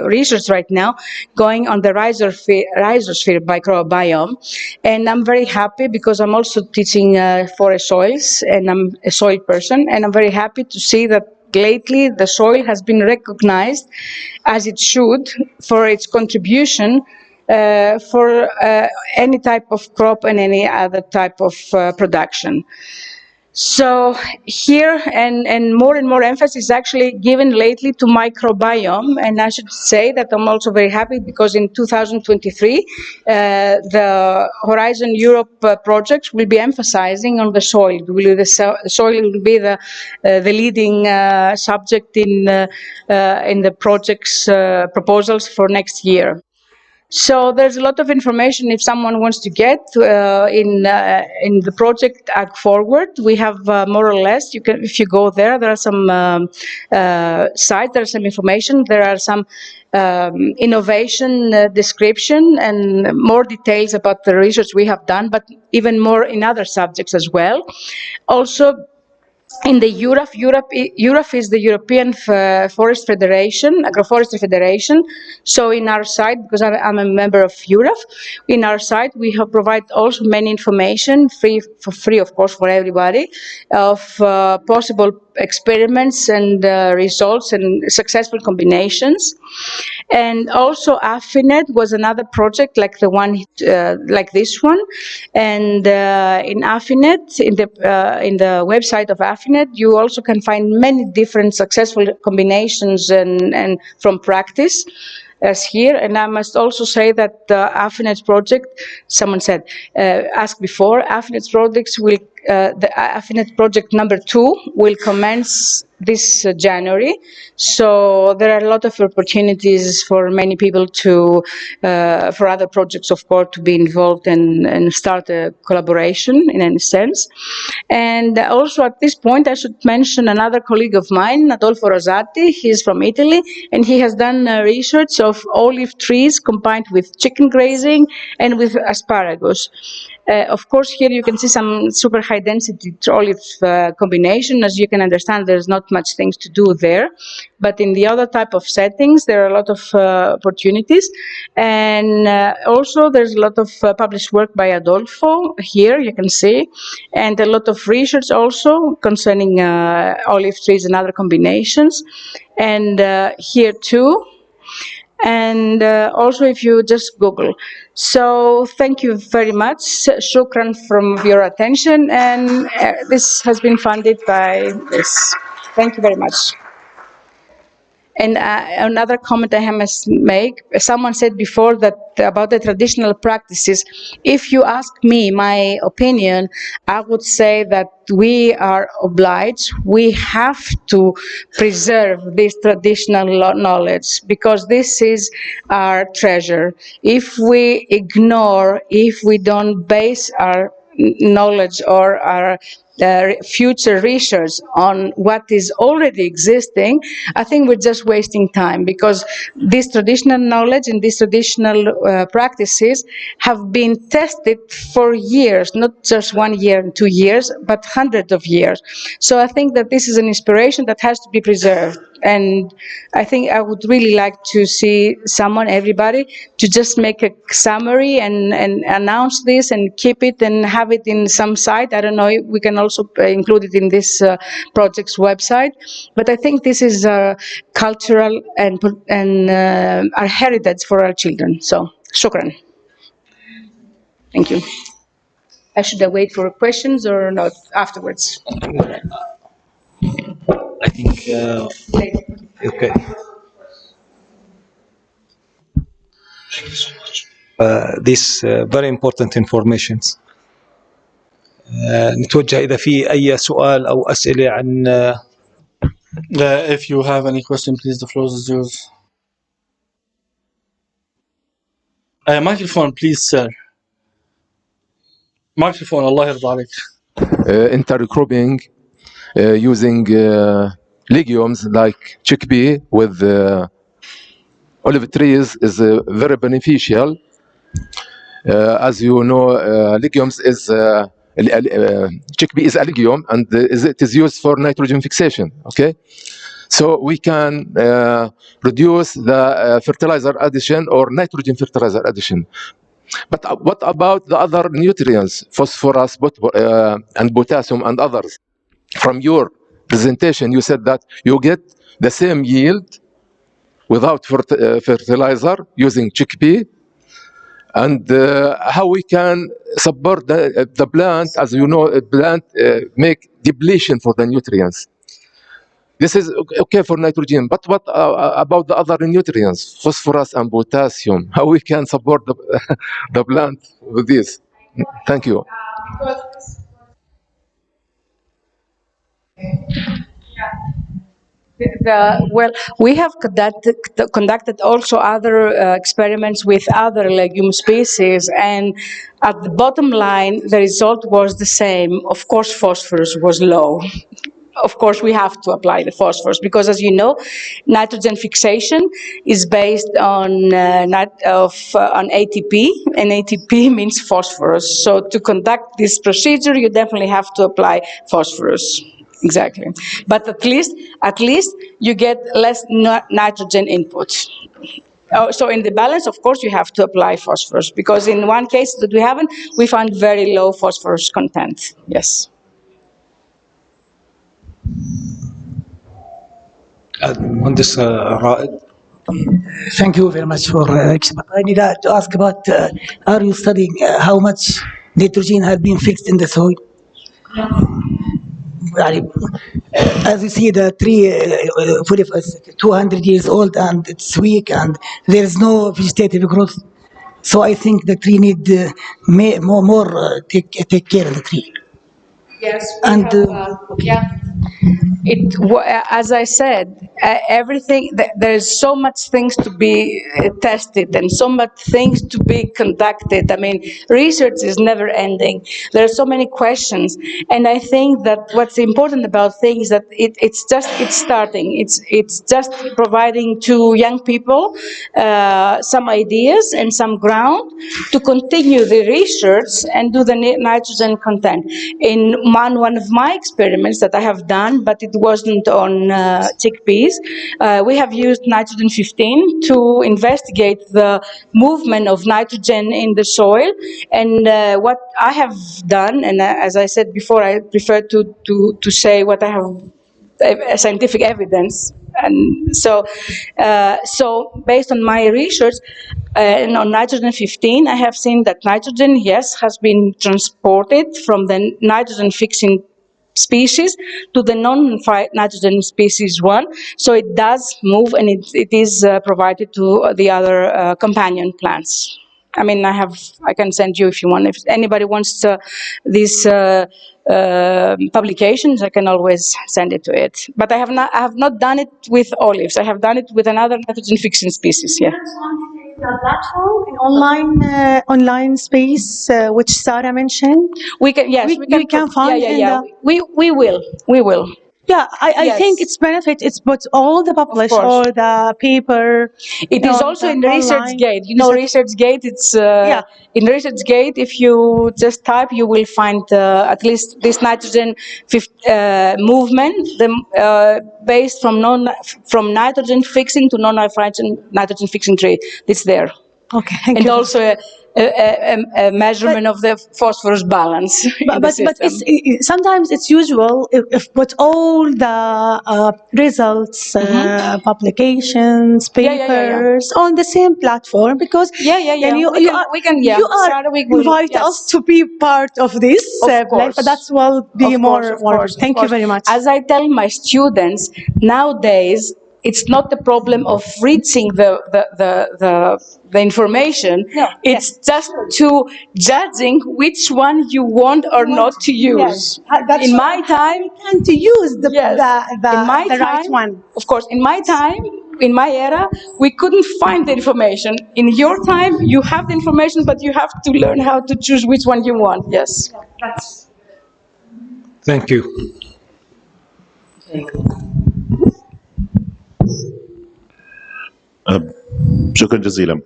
research right now going on the rhizosphere microbiome. And I'm very happy because I'm also teaching forest soils, and I'm a soil person, and I'm very happy to see that lately the soil has been recognized as it should for its contribution for any type of crop and any other type of production. So here, and more emphasis is actually given lately to microbiome, and I should say that I'm also very happy because in 2023, the Horizon Europe projects will be emphasizing on the soil. The soil will be the leading subject in the project's proposals for next year. So there's a lot of information if someone wants to get in the project Ag Forward. We have more or less, you can, if you go there, there are some sites, there's some information, there are some innovation description and more details about the research we have done, but even more in other subjects as well. Also, in the EURAF is the European Forest Federation, Agroforestry Federation. So in our site, because I'm a member of EURAF, in our site we have provide also many information, free of course for everybody, of possible experiments and results and successful combinations. And also Affinet was another project like the one, like this one. And in Affinet, in the website of Affinet, you also can find many different successful combinations and from practice, as here. And I must also say that the Affinet project, someone said, asked before, Affinet projects will, the Affinet project number 2 will commence this January. So there are a lot of opportunities for many people to, for other projects, of course, to be involved and start a collaboration in any sense. And also at this point, I should mention another colleague of mine, Adolfo Rosati. He's from Italy, and he has done research of olive trees combined with chicken grazing and with asparagus. Of course, here you can see some super high density olive combination. As you can understand, there's not much things to do there. But in the other type of settings, there are a lot of opportunities. And also there's a lot of published work by Adolfo here, you can see. And a lot of research also concerning olive trees and other combinations. And here too. And also if you just Google. So thank you very much. Shukran from your attention. And this has been funded by this. Thank you very much. And another comment I must make, someone said before that about the traditional practices. If you ask me my opinion, I would say that we are obliged, we have to preserve this traditional knowledge because this is our treasure. If we ignore, if we don't base our knowledge or our future research on what is already existing, I think we're just wasting time because this traditional knowledge and these traditional practices have been tested for years, not just 1 year and 2 years, but hundreds of years. So I think that this is an inspiration that has to be preserved. And I think I would really like to see someone, everybody, to just make a summary and announce this and keep it and have it in some site. I don't know, we can also include it in this project's website. But I think this is cultural and our heritage for our children. So, shukran. Thank you. Should I wait for questions or not afterwards? I think, okay. This very important information. نتوجه إذا في أي سؤال أو أسئلة عن If you have any question, please, the floor is yours. Microphone, please, sir. Microphone, Allah يرضى عليك. Intercropping using legumes like chickpea with olive trees is very beneficial. As you know, legumes is chickpea is a legume, and it is used for nitrogen fixation. Okay, so we can reduce the fertilizer addition or nitrogen fertilizer addition. But what about the other nutrients, phosphorus and potassium and others? From your presentation, you said that you get the same yield without fertilizer using chickpea. And how we can support the plant, as you know, a plant make depletion for the nutrients. This is okay for nitrogen, but what about the other nutrients, phosphorus and potassium? How we can support the plant with this? Thank you. Well, we have conducted also other experiments with other legume species, and at the bottom line, the result was the same. Of course, phosphorus was low. Of course, we have to apply the phosphorus because, as you know, nitrogen fixation is based on ATP, and ATP means phosphorus. So to conduct this procedure, you definitely have to apply phosphorus. Exactly. But at least you get less nitrogen input. So in the balance, of course, you have to apply phosphorus because in one case that we found very low phosphorus content. Yes. مهندس رائد. Thank you very much for I need to ask about are you studying how much nitrogen has been fixed in the soil? As you see, the tree 200 years old and it's weak and there is no vegetative growth. So I think the tree need more take care of the tree. Yes. And yeah. As I said, everything. There's so much things to be tested and so much things to be conducted. I mean, research is never ending. There are so many questions, and I think that what's important about things that it's starting. It's just providing to young people some ideas and some ground to continue the research and do the nitrogen content. In one of my experiments that I have done, but it wasn't on chickpeas, we have used nitrogen 15 to investigate the movement of nitrogen in the soil. And what I have done, and as I said before, I prefer to say what I have scientific evidence. And so based on my research and on nitrogen 15, I have seen that nitrogen, yes, has been transported from the nitrogen fixing species to the non-nitrogen species 1. So it does move, and it is provided to the other companion plants. I mean, I can send you if you want. If anybody wants these publications, I can always send it to it. But I have not done it with olives. I have done it with another nitrogen fixing species. Yeah. The platform, an online space, which Sarah mentioned. We can find. Yeah. We will. Yeah, I think its benefit is but all the publish or the paper. It is also in ResearchGate. You know, ResearchGate. It's in ResearchGate. If you just type, you will find at least this nitrogen movement, based from nitrogen fixing to non-nitrogen fixing tree. It's there. Okay, thank you. And also a measurement of the phosphorus balance in the But system. Sometimes it's usual if put all the results, publications, papers on the same platform, because then you are invite us to be part of this. But that's will be more. Thank you very much. As I tell my students nowadays, it's not the problem of reaching the information. No, it's just to judging which one you want or not to use. That's in my time, and to use the the right one. Of course, in my time, in my era, we couldn't find the information. In your time, you have the information, but you have to learn how to choose which one you want. Yes. Thank you. شكرا جزيلا.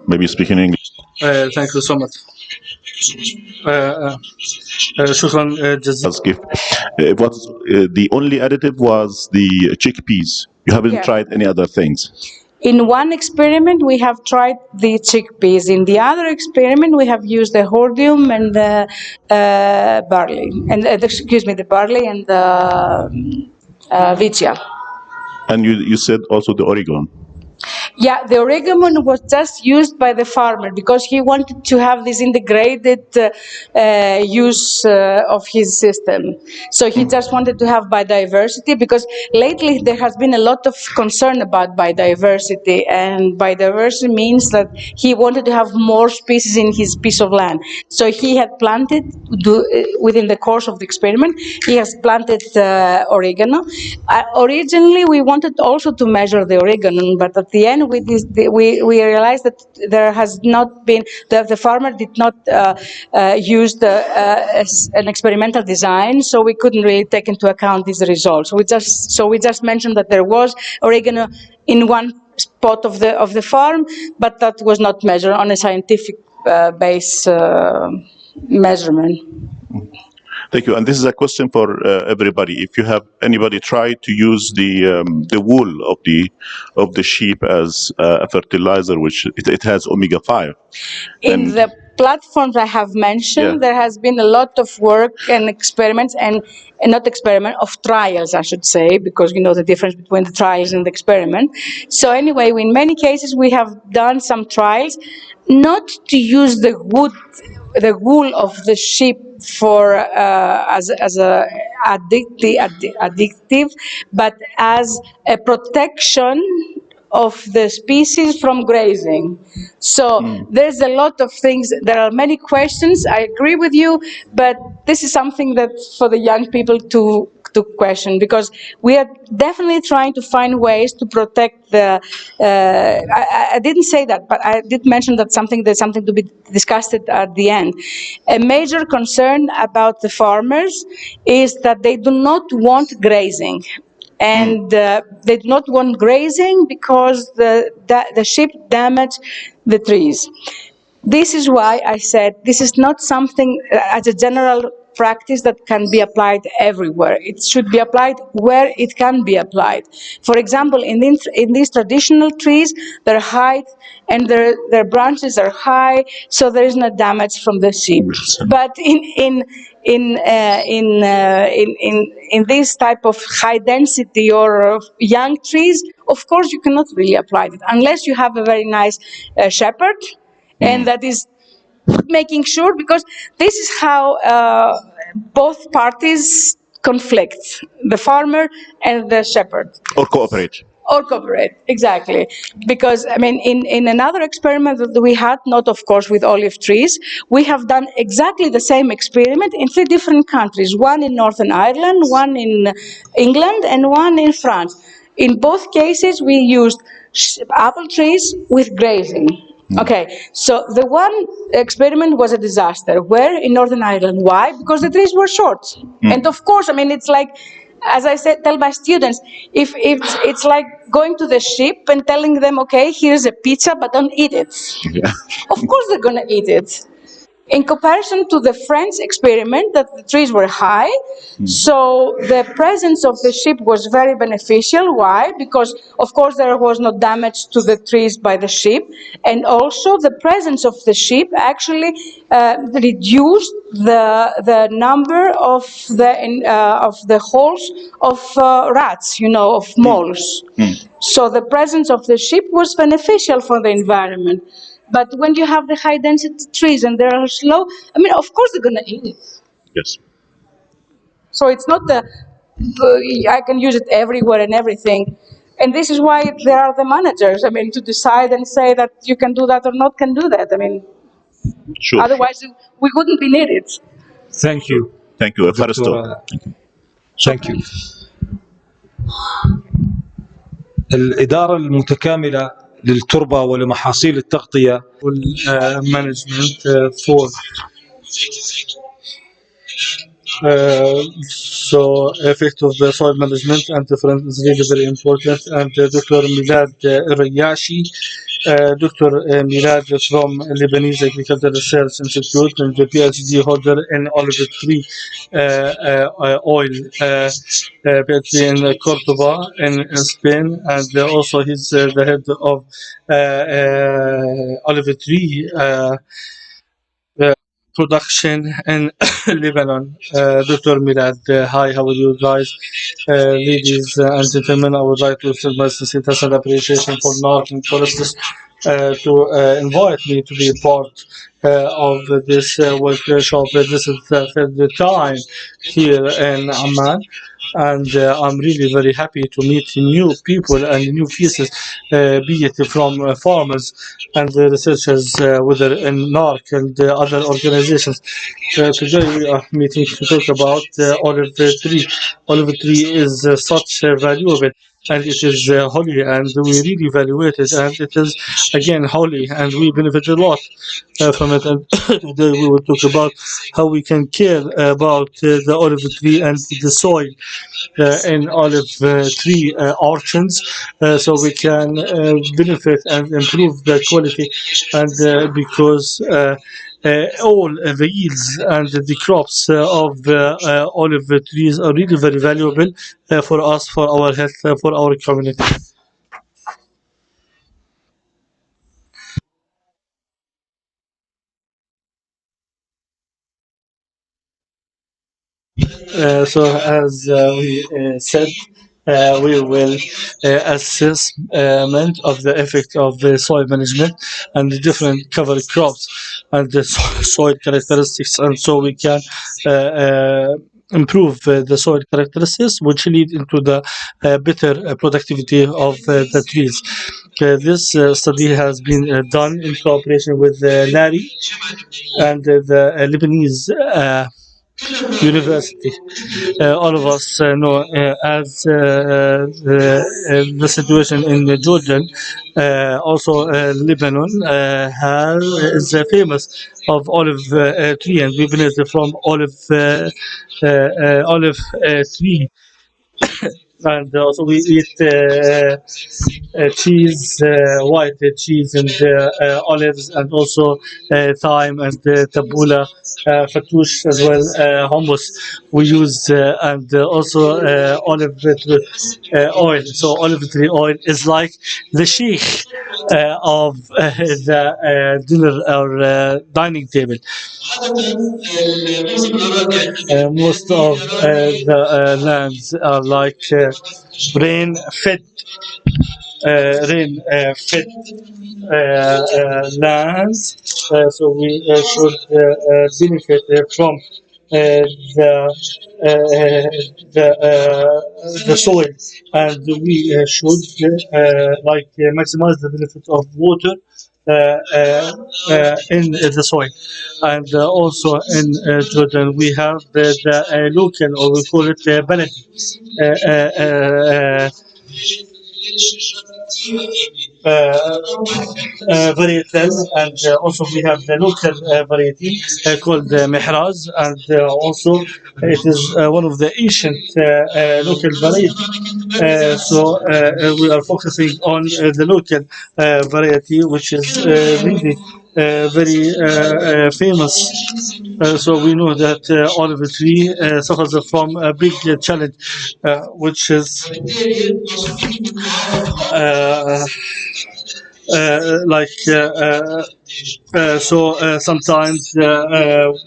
Maybe speak in English. Thank you so much. شكرا جزيلا. It was the only additive was the chickpeas. You haven't tried any other things. In one experiment, we have tried the chickpeas. In the other experiment, we have used the hordeum and the barley, and the barley and the vicia. And you said also the oregano. Yeah, the oregano was just used by the farmer because he wanted to have this integrated use of his system. So he just wanted to have biodiversity, because lately there has been a lot of concern about biodiversity, and biodiversity means that he wanted to have more species in his piece of land. So he had planted, within the course of the experiment, he has planted oregano. Originally, we wanted also to measure the oregano, but at the end, we realized that there has not been, the farmer did not use an experimental design, so we couldn't really take into account these results. We just mentioned that there was oregano in one spot of the farm, but that was not measured on a scientific base measurement. Thank you. And this is a question for everybody. If you have anybody tried to use the wool of the sheep as a fertilizer, which it has omega-5. In the platforms I have mentioned, there has been a lot of work and experiments, and not experiment, of trials, I should say, because you know the difference between the trials and the experiment. So anyway, in many cases we have done some trials, not to use the wool of the sheep for as a addictive, but as a protection of the species from grazing. So there's a lot of things, there are many questions, I agree with you, but this is something that for the young people to question, because we are definitely trying to find ways to protect the, I didn't say that, but I did mention that there's something to be discussed at the end. A major concern about the farmers is that they do not want grazing. And they do not want grazing because the sheep damage the trees. This is why I said this is not something as a general practice that can be applied everywhere. It should be applied where it can be applied. For example, in these traditional trees, their height and their branches are high, so there is no damage from the sheep. But in this type of high density or young trees, of course you cannot really apply it unless you have a very nice shepherd, and that is making sure, because this is how both parties conflict, the farmer and the shepherd. Or cooperate. Or cooperate, exactly. Because, I mean, in another experiment that we had, not of course with olive trees, we have done exactly the same experiment in 3 different countries, one in Northern Ireland, one in England, and one in France. In both cases, we used apple trees with grazing. Okay, so the one experiment was a disaster. Where? In Northern Ireland. Why? Because the trees were short. And of course, I mean, it's like, as I said, tell my students, if it's like going to the sheep and telling them, okay, here's a pizza, but don't eat it. Of course they're going to eat it. in comparison to the French experiment, that the trees were high. So the presence of the sheep was very beneficial. Why? Because, of course, there was no damage to the trees by the sheep. And also the presence of the sheep actually reduced the number of the holes of rats, of moles. So the presence of the sheep was beneficial for the environment. But when you have the high density trees and they are slow, of course they're going to eat it. Yes. So it's not I can use it everywhere and everything. And this is why there are the managers, to decide and say that you can do that or not can do that. Sure. Otherwise we wouldn't be needed. Thank you. Thank you. Faristo. Thank you. الإدارة المتكاملة للتربة ولمحاصيل التغطية management for so effect of the soil management and different is really very important. And Dr. Milad Rayashi, Dr. Milad from Lebanese Agricultural Research Institute and the PhD holder in olive tree oil, PhD in Cordoba in Spain, and also he's the head of olive tree production in Lebanon. Dr. Milad, hi, how are you guys? Ladies and gentlemen, I would like to extend my sincere thanks and appreciation for NARC and Forests to invite me to be part of this workshop. This is the third time here in Amman. And I'm really very happy to meet new people and new faces, be it from farmers and researchers, whether in NARC and other organizations. Today we are meeting to talk about olive tree. Olive tree is such valuable, and it is holy, and we really evaluate it, and it is again holy, and we benefit a lot from it. And today we will talk about how we can care about the olive tree and the soil in olive tree orchards, so we can benefit and improve the quality, and because all the yields and the crops of olive trees are really very valuable for us, for our health, for our community. So as we said, we will assessment of the effect of the soil management and the different cover crops and the soil characteristics, and so we can improve the soil characteristics, which lead into the better productivity of the trees. This study has been done in cooperation with Larry and the Lebanese University. All of us know as the situation in Jordan, also Lebanon is famous of olive tree, and we benefit from olive tree. And also we eat cheese, white cheese, and olives, and also thyme and tabbouleh, fattoush as well, hummus we use, and also olive oil. So olive tree oil is like the sheikh of the dinner or dining table. Most of the lands are like rain-fed lands, so we should benefit from the soil, and we should maximize the benefit of water in the soil. And also in Jordan we have the local, or we call it baladi, varietal, and also we have the local variety called Mehraz, and also it is one of the ancient local variety. So we are focusing on the local variety, which is really very famous. So we know that olive tree suffers from a big challenge, which is like sometimes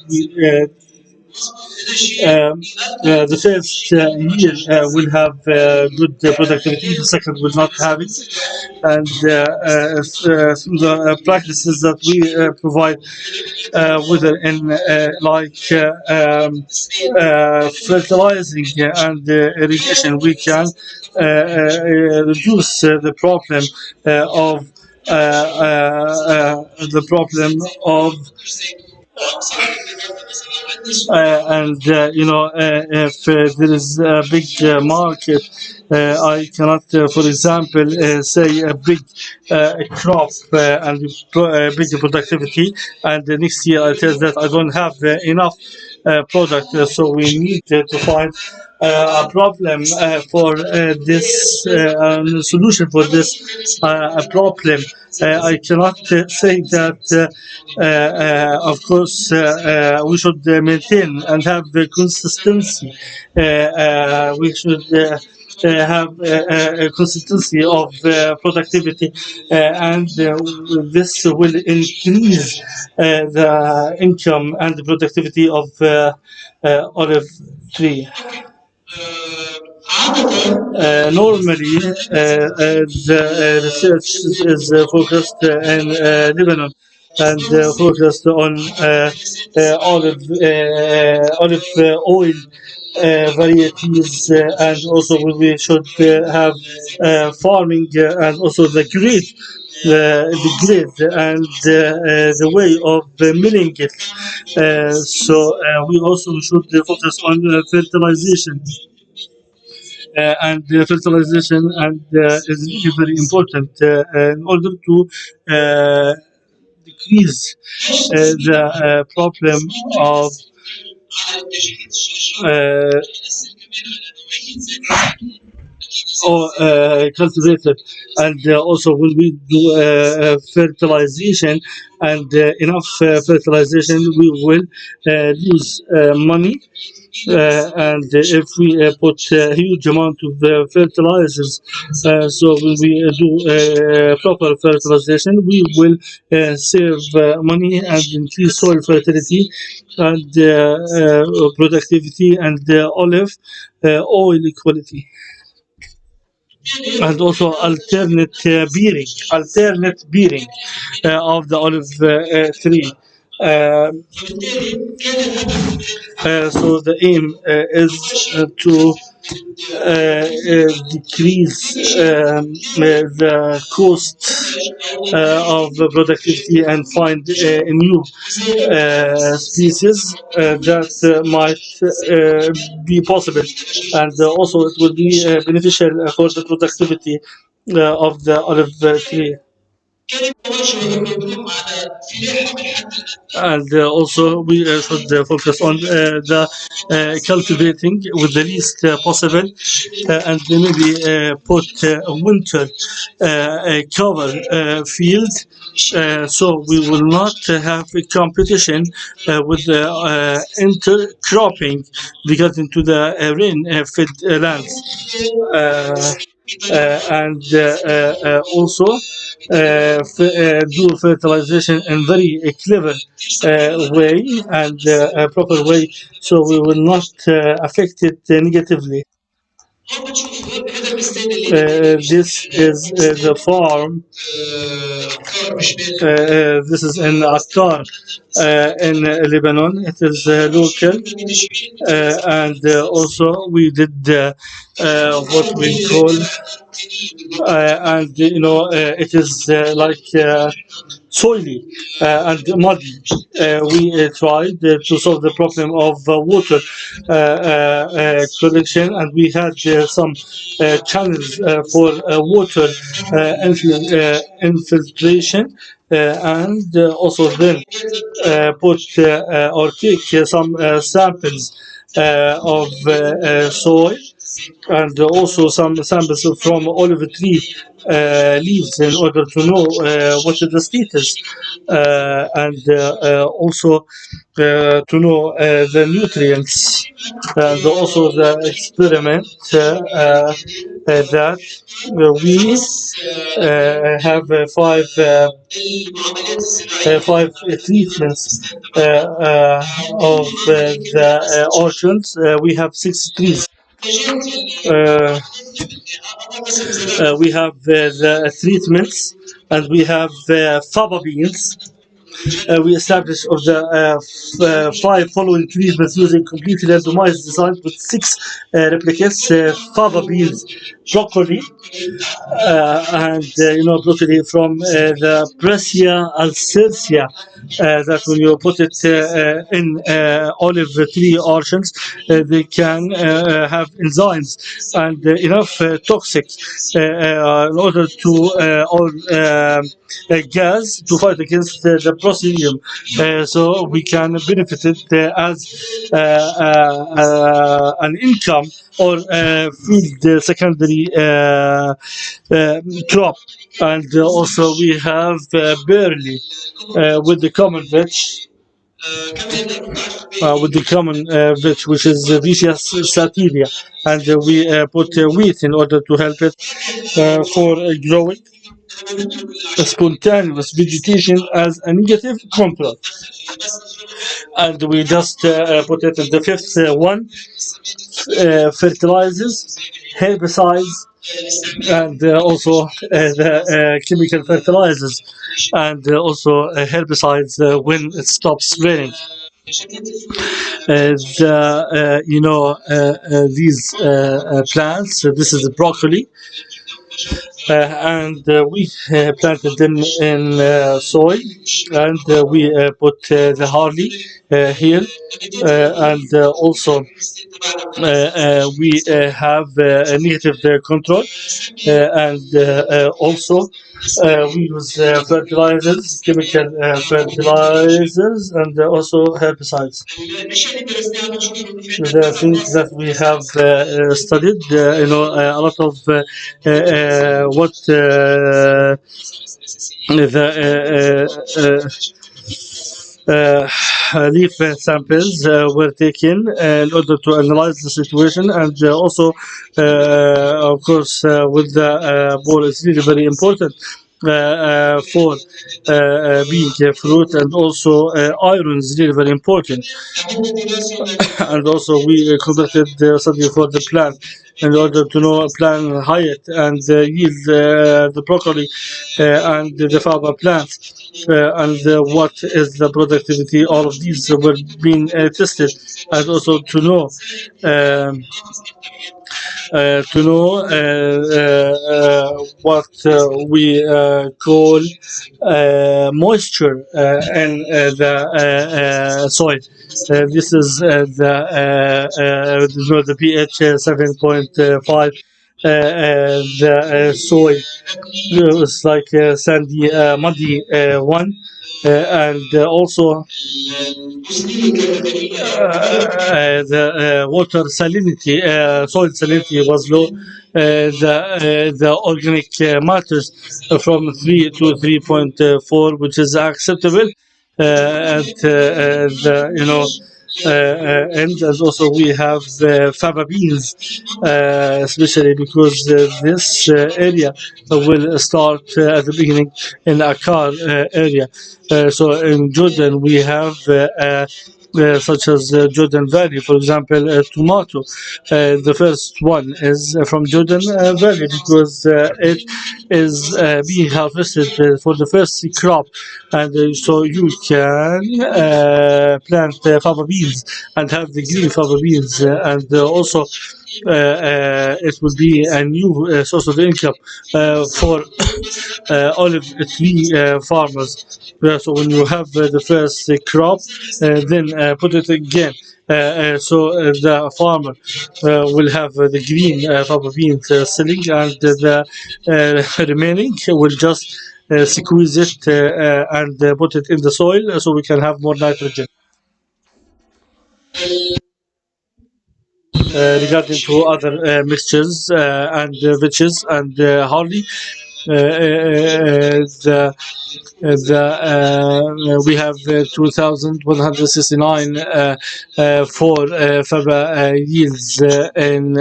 we, the first year will have good productivity, the second will not have it. And through the practices that we provide, whether in fertilizing and irrigation, we can reduce the problem of the problem of and if there is a big market, I cannot, for example, say a big crop and big productivity, and the next year I tell that I don't have enough product, so we need to find a problem for this solution for this problem. I cannot say that of course we should maintain and have the consistency. We should have a consistency of productivity, and this will increase the income and the productivity of olive tree. Normally, the research is focused in Lebanon and focused on olive oil varieties, and also we should have farming and also the grade. The grade and the way of milling it. So we also should focus on fertilization. And fertilization and is really very important in order to decrease the problem of cultivated, and also when we do fertilization and enough fertilization, we will lose money. And if we put a huge amount of fertilizers, so when we do proper fertilization, we will save money and increase soil fertility and productivity and olive oil quality. And also alternate bearing of the olive tree. So the aim is to decrease the cost of productivity and find new species that might be possible, and also it will be beneficial for the productivity of the olive tree. And also we should focus on the cultivating with the least possible, and maybe put winter cover field, so we will not have a competition with the intercropping because into the rain-fed lands. And also do fertilization in very clever way and a proper way, so we will not affect it negatively. This is the farm. This is in Akkar in Lebanon. It is local, and also we did what we call, and it is like soily and muddy. We tried to solve the problem of water collection, and we had some channels for water infiltration, and also then put or take some samples of soil, and also some samples from olive tree leaves in order to know what is the status, and also to know the nutrients, and also the experiment that we have five treatments of the orchards. We have 6 trees. We have the treatments, and we have faba beans. We established of the 5 following treatments using completely randomized design with 6 replicates: fava beans, broccoli, and broccoli from the Brescia alcercia, that when you put it in olive tree orchards, they can have enzymes and enough toxic in order to or gas to fight against the Procilium, so we can benefit it as an income or field secondary crop. And also we have barley with the common veg. With the common veg, which is Vicious sativa, and we put wheat in order to help it for growing spontaneous vegetation as a negative control. And we just put it in the fifth one: fertilizers, herbicides, and also the chemical fertilizers, and also herbicides when it stops raining. These plants. This is the broccoli, and we planted them in soil, and we put the barley here, and also we have a negative control, and also we use fertilizers, chemical fertilizers, and also herbicides. The things that we have studied, a lot of what the leaf samples were taken in order to analyze the situation, and also, of course, with the ball, it's really very important for being fruit, and also iron is really very important. And also we conducted the study for the plant in order to know plant height and yield the broccoli and the fava plants, and what is the productivity. All of these were being tested, and also to know what we call moisture in the soil. This is the pH 7.5. The soil is like sandy, muddy one, and also the water salinity, soil salinity was low. The organic matters from 3 to 3.4, which is acceptable. And and also we have fava beans, especially because this area will start at the beginning in Akkar area. So in Jordan we have such as Jordan Valley, for example, tomato. The first one is from Jordan Valley because it is being harvested for the first crop, and so you can plant fava beans and have the green fava beans, and also it will be a new source of income for olive tree farmers. So when you have the first crop, then put it again. So the farmer will have the green fava beans selling, and the remaining will just squeeze it and put it in the soil so we can have more nitrogen. Regarding to other mixtures and veggies and barley, we have 2,169 for faba yields in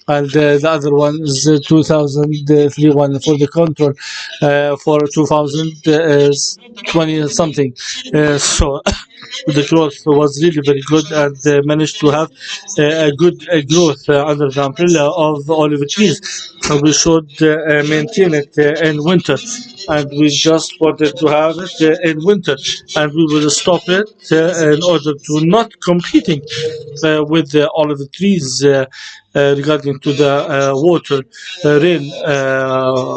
and the other one is 2031 for the control for 2020 something. So the growth was really very good and managed to have a good growth under the umbrella of olive trees. So we should maintain it in winter, and we just wanted to have it in winter, and we will stop it in order to not competing with the olive trees regarding to the water, rain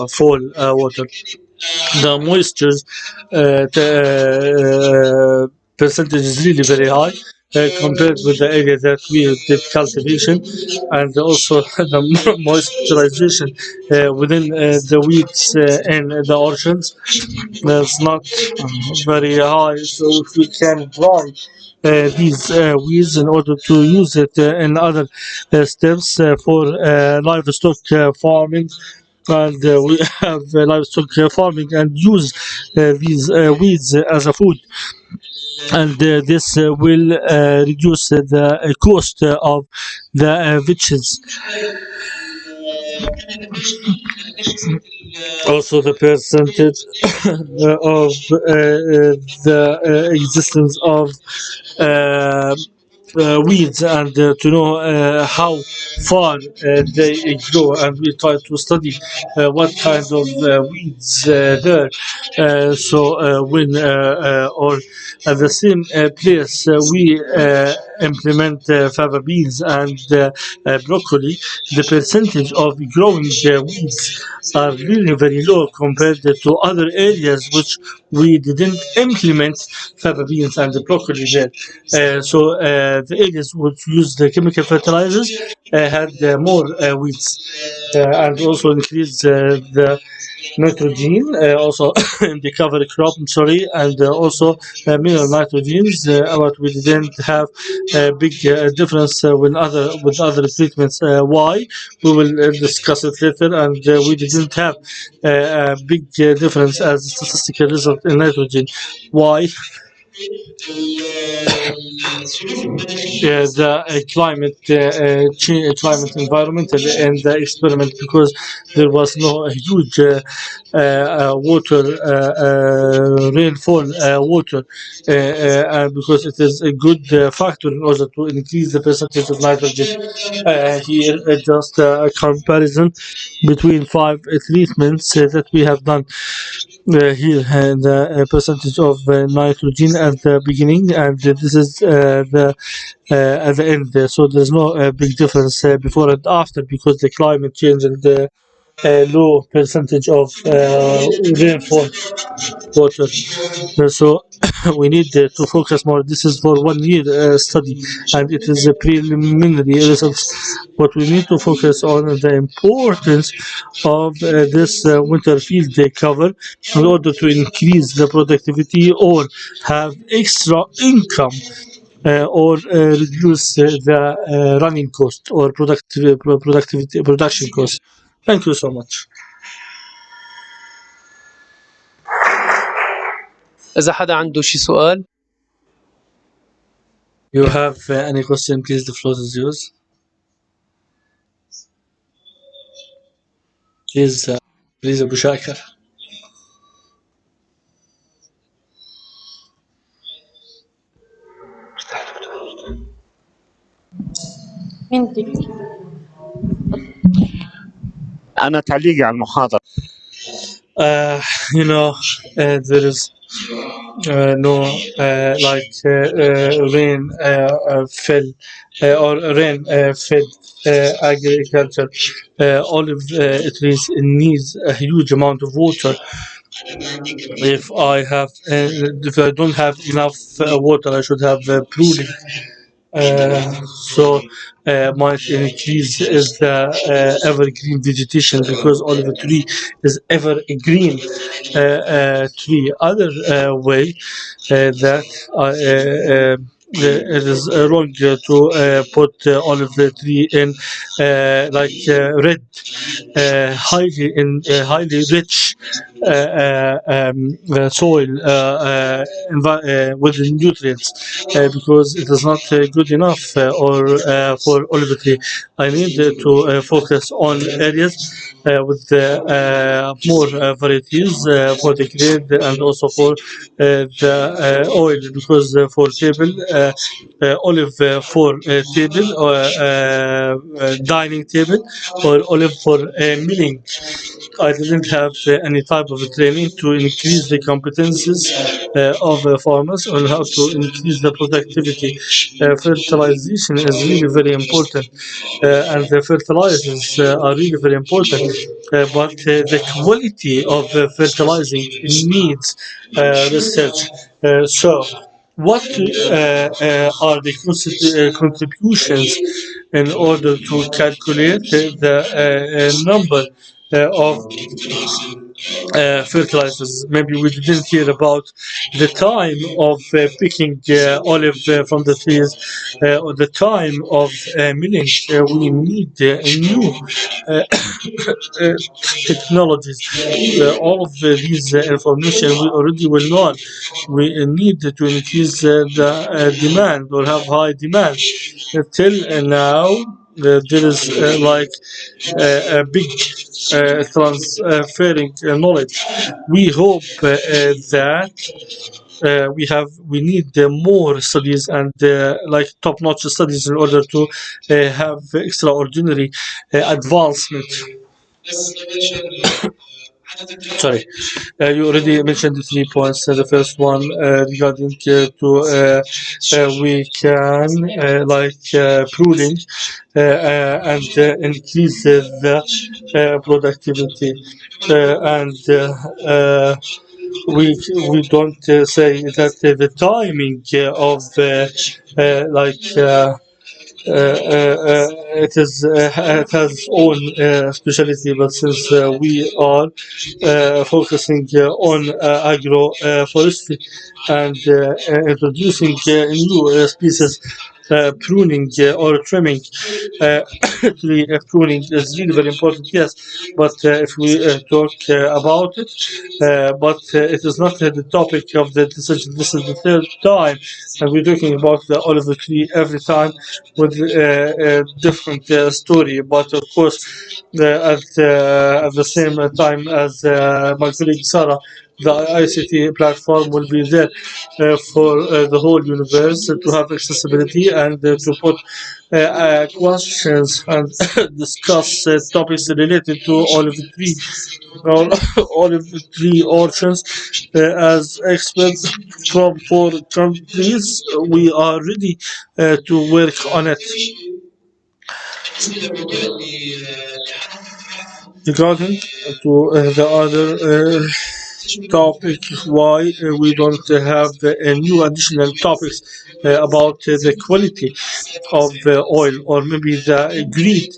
fall water. The moisture percentage is really very high compared with the area that we did cultivation, and also the moisturization within the weeds in the oceans is not very high. So if we can dry these weeds in order to use it in other steps for livestock farming, and we have livestock farming and use these weeds as a food, and this will reduce the cost of the veggies. Also the percentage of the existence of weeds, and to know how far they grow, and we try to study what kind of weeds there. So when or at the same place we implement fava beans and broccoli, the percentage of growing weeds are really very low compared to other areas which we didn't implement fava beans and the broccoli there. So the areas which use the chemical fertilizers had more weeds, and also increase the nitrogen, also in the cover crop, I'm sorry, and also mineral nitrogens, but we didn't have a big difference with other treatments. Why? We will discuss it later, and we didn't have a big difference as a statistical result in nitrogen. Why? The climate environmental in the experiment, because there was no huge water rainfall water, and because it is a good factor in order to increase the percentage of nitrogen. Here just a comparison between 5 treatments that we have done here, and the percentage of nitrogen at the beginning, and this is the at the end. So there's no big difference before and after, because the climate change and the low percentage of rainfall water. So we need to focus more. This is for 1 year study, and it is a preliminary results. But we need to focus on the importance of this winter field cover in order to increase the productivity or have extra income, or reduce the running cost or productivity production cost. Thank you so much. إذا حدا عنده شي سؤال. You have any question, please, the floor is yours. Please, Abu Shakir. أنا تعليقي على المحاضرة. You know, there is no rain fell or rain fed agriculture. Olive trees needs a huge amount of water. If I don't have enough water, I should have pruning. So might increase is the evergreen vegetation, because olive tree is evergreen tree. Other way that it is wrong to put olive tree in red, highly rich soil with the nutrients, because it is not good enough for olive tree. I need to focus on areas with more varieties for the grade and also for the oil, because for table olive for table or dining table, or olive for milling. I didn't have any type of training to increase the competencies of farmers on how to increase the productivity. Fertilization is really very important, and the fertilizers are really very important. But the quality of fertilizing needs research. So, what are the contributions in order to calculate the number of fertilizers? Maybe we didn't hear about the time of picking olive from the trees, or the time of milling. We need new technologies. All of these information we already will know. We need to increase the demand, or have high demand. Till now, there is a big transferring knowledge. We hope that we need more studies and top-notch studies in order to have extraordinary advancement. Sorry, you already mentioned the 3 points. The first one regarding we can pruning and increase the productivity, and we don't say that the timing of it has its own specialty, but since we are focusing on agroforestry and introducing new species, pruning or trimming. Pruning is really very important, yes, but if we talk about it, but it is not the topic of the decision. This is the third time, and we're talking about the olive tree every time with a different story. But of course, at the same time as my colleague Sarah, the ICT platform will be there for the whole universe to have accessibility and to put questions and discuss topics related to olive tree or olive tree orchards. As experts from 4 countries, we are ready to work on it. Regarding to the other topic, why we don't have new additional topics about the quality of oil, or maybe the grade,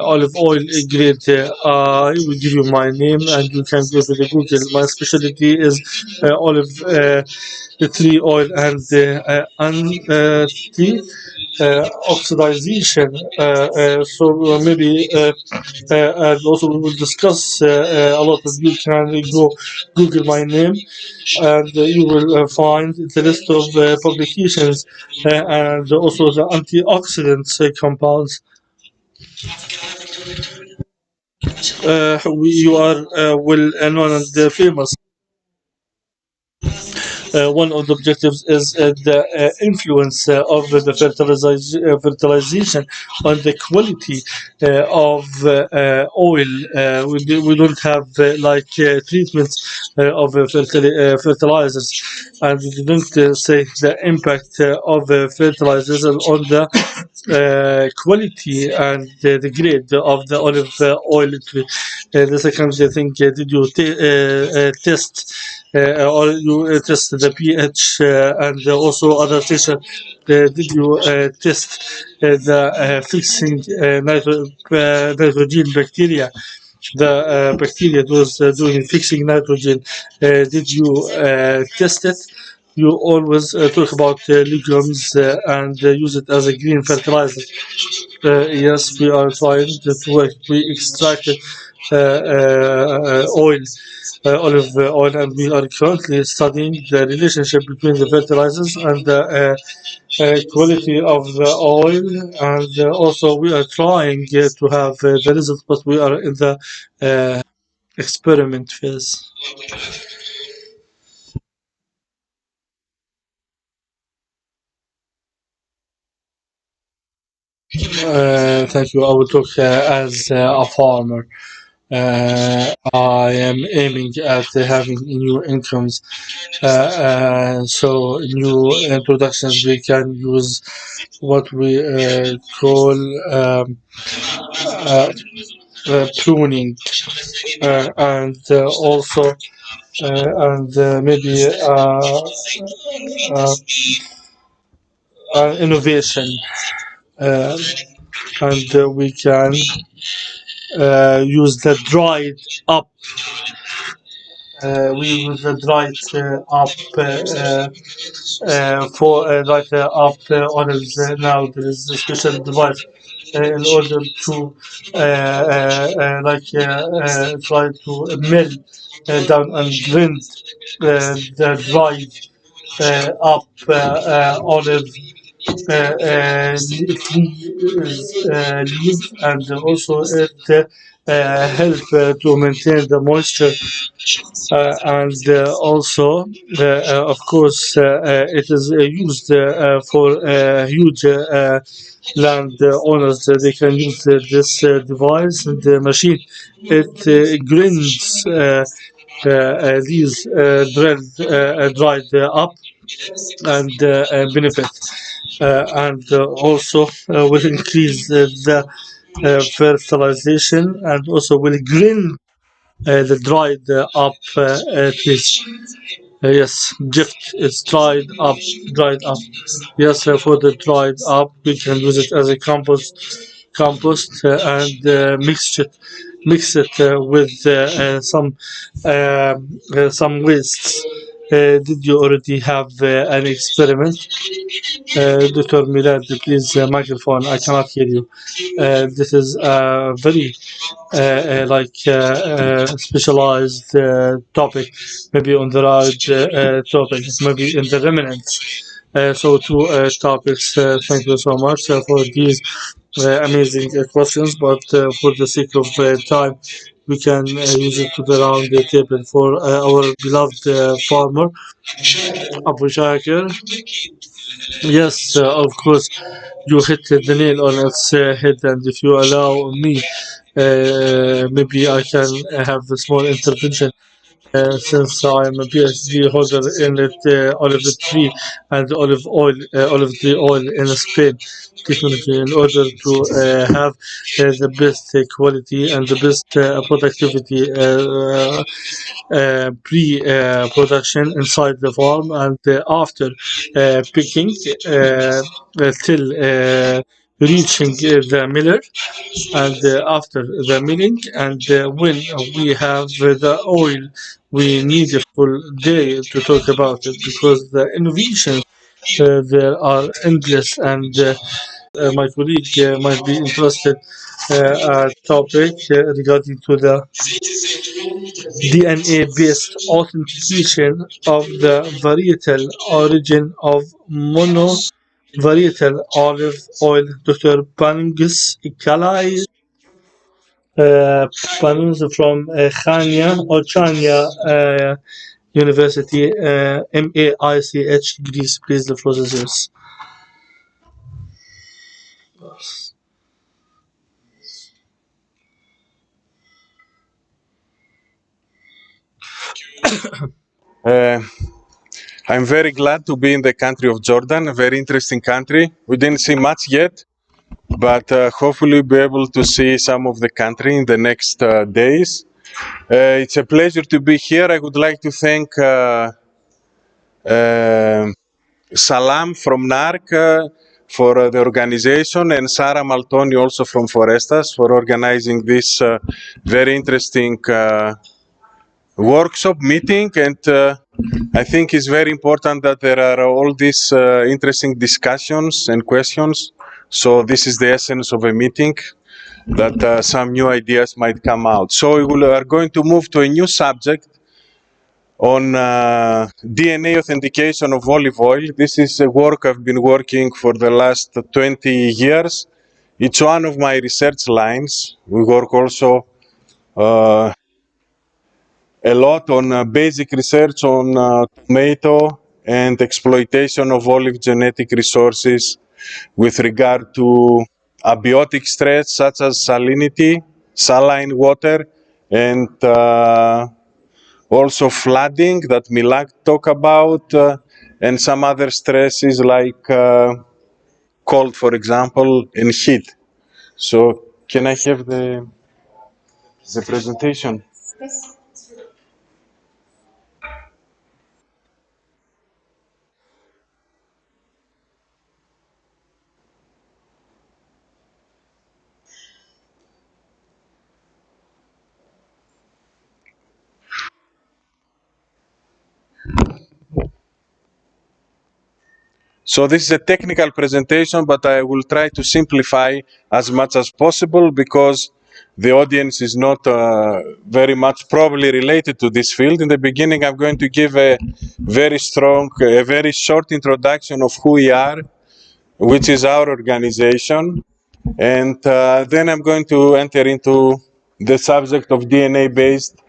olive oil grade. I will give you my name and you can go to the Google. My specialty is olive tree oil and anti oxidization. So maybe and also we will discuss a lot of you can go Google my name and you will find the list of publications and also the antioxidants compounds. You are well known and famous. one of the objectives is the influence of the fertilization on the quality of oil. We don't have treatments of fertilizers, and we don't say the impact of fertilizers on the quality and the grade of the olive oil. The second thing, did you test or you test the pH and also other tests? Did you test the fixing nitrogen bacteria? The bacteria that was doing fixing nitrogen, did you test it? You always talk about legumes and use it as a green fertilizer. Yes, we are trying to work. We extracted oil, olive oil, and we are currently studying the relationship between the fertilizers and the quality of the oil. And also, we are trying to have the results, but we are in the experiment phase. Thank you. I will talk as a farmer. I am aiming at having new incomes. So new introductions, we can use what we call pruning, and also and maybe innovation, and we can use the dried up. We use the dried up for dried up olives. Now there is a special device in order to try to mill down and grind the dried up olive leaf, and also it help to maintain the moisture, and also of course it is used for huge land owners. They can use this device and the machine. It grinds these dried up and benefit, and also will increase the fertilization, and also will grind the dried up trees. Yes, gift is dried up. Yes, for the dried up, we can use it as a compost, and mix it with some wastes. Did you already have an experiment? Dr. Milad, please, microphone. I cannot hear you. This is a very specialized topic, maybe on the right topic, maybe in the remnants. So two topics. Thank you so much for these amazing questions, but for the sake of time, we can use it to the round table for our beloved farmer, Abu Shakir. Yes, of course, you hit the nail on its head, and if you allow me, maybe I can have a small intervention. Since I am a PhD holder in it, olive tree and olive tree oil in Spain technology, in order to have the best quality and the best productivity pre-production inside the farm, and after picking till reaching the miller, and after the milling, and when we have the oil, we need a full day to talk about it, because the innovations there are endless, and my colleague might be interested topic regarding to the DNA-based authentication of the varietal origin of monovarietal olive oil. Dr. Pangus Kalai Panus from Chania or Chania University, MAICH degrees. Please, the floor is yours. I'm very glad to be in the country of Jordan, a very interesting country. We didn't see much yet, but hopefully be able to see some of the country in the next days. It's a pleasure to be here. I would like to thank Salam from NARC for the organization, and Sara Maltoni also from Forestas for organizing this very interesting workshop meeting. And I think it's very important that there are all these interesting discussions and questions. So this is the essence of a meeting, that some new ideas might come out. So we are going to move to a new subject on DNA authentication of olive oil. This is a work I've been working for the last 20 years. It's one of my research lines. We work also a lot on basic research on tomato and exploitation of olive genetic resources with regard to abiotic stress such as salinity, saline water, and also flooding that Milak talked about, and some other stresses like cold, for example, and heat. So can I have the presentation? So this is a technical presentation, but I will try to simplify as much as possible because the audience is not very much probably related to this field. In the beginning, I'm going to give a very short introduction of who we are, which is our organization. And then I'm going to enter into the subject of DNA-based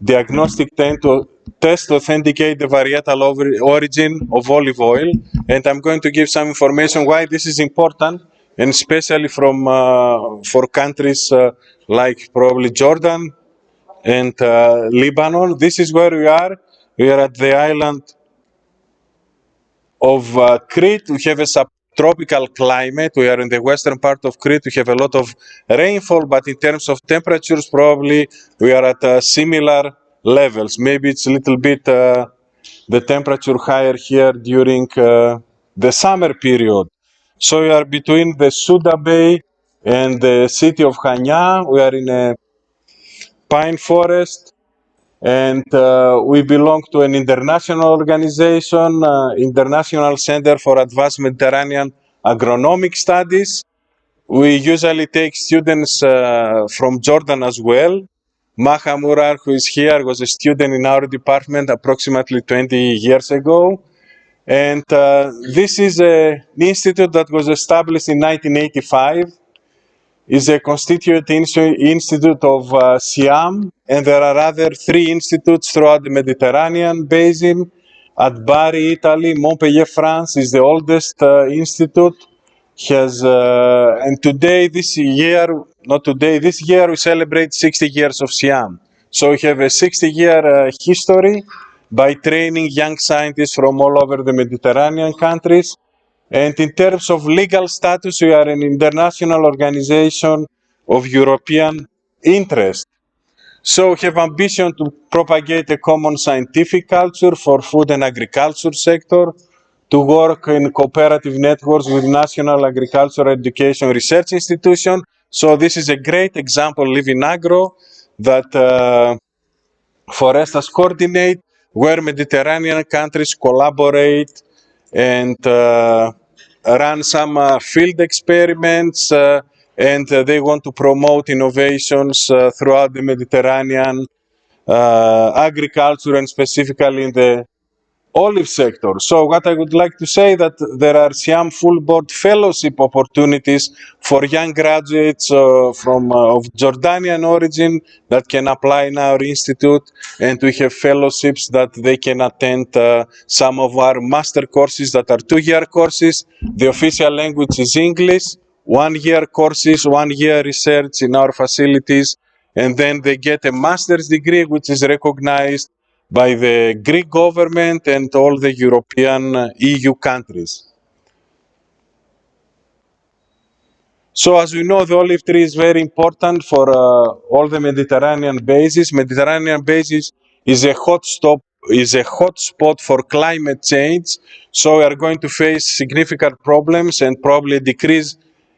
diagnostic test to authenticate the varietal origin of olive oil. And I'm going to give some information why this is important, and especially for countries like probably Jordan and Lebanon. This is where we are. We are at the island of Crete. We have a subtropical climate. We are in the western part of Crete. We have a lot of rainfall, but in terms of temperatures, probably we are at similar levels. Maybe it's a little bit the temperature higher here during the summer period. So we are between the Suda Bay and the city of Hanya. We are in a pine forest. And we belong to an international organization, International Center for Advanced Mediterranean Agronomic Studies. We usually take students from Jordan as well. Maha Murar, who is here, was a student in our department approximately 20 years ago. And this is an institute that was established in 1985. Is a constituent institute of Siam, and there are other 3 institutes throughout the Mediterranean basin. At Bari, Italy, Montpellier, France is the oldest institute. And this year we celebrate 60 years of Siam. So we have a 60-year history by training young scientists from all over the Mediterranean countries. And in terms of legal status, we are an international organization of European interest. So we have ambition to propagate a common scientific culture for food and agriculture sector, to work in cooperative networks with national agricultural education research institutions. So this is a great example, Living Agro, that Forestas coordinate, where Mediterranean countries collaborate and run some field experiments, and they want to promote innovations throughout the Mediterranean agriculture, and specifically in the olive sector. So what I would like to say that there are some full board fellowship opportunities for young graduates of Jordanian origin that can apply in our institute, and we have fellowships that they can attend some of our master courses that are 2-year courses. The official language is English, 1-year courses, 1-year research in our facilities, and then they get a master's degree which is recognized by the Greek government and all the European EU countries. So as we know, the olive tree is very important for all the Mediterranean bases. Mediterranean bases is a hot spot for climate change. So we are going to face significant problems and probably a decrease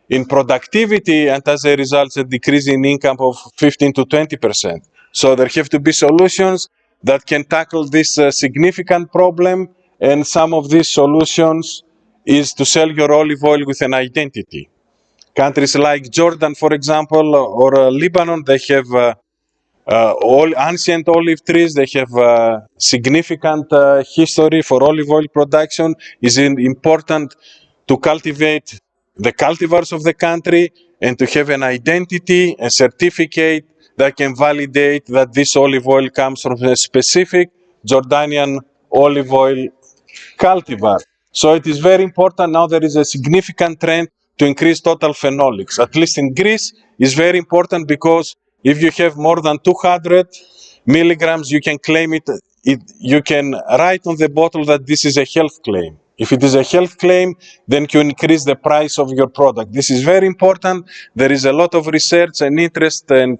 in productivity, and as a result, a decrease in income of 15 to 20%. So there have to be solutions that can tackle this significant problem, and some of these solutions is to sell your olive oil with an identity. Countries like Jordan, for example, or Lebanon, they have all ancient olive trees. They have significant history for olive oil production. It's important to cultivate the cultivars of the country and to have an identity, a certificate that can validate that this olive oil comes from a specific Jordanian olive oil cultivar. So it is very important. Now there is a significant trend to increase total phenolics. At least in Greece, is very important because if you have more than 200 milligrams, you can claim it. You can write on the bottle that this is a health claim. If it is a health claim, then you increase the price of your product. This is very important. There is a lot of research and interest and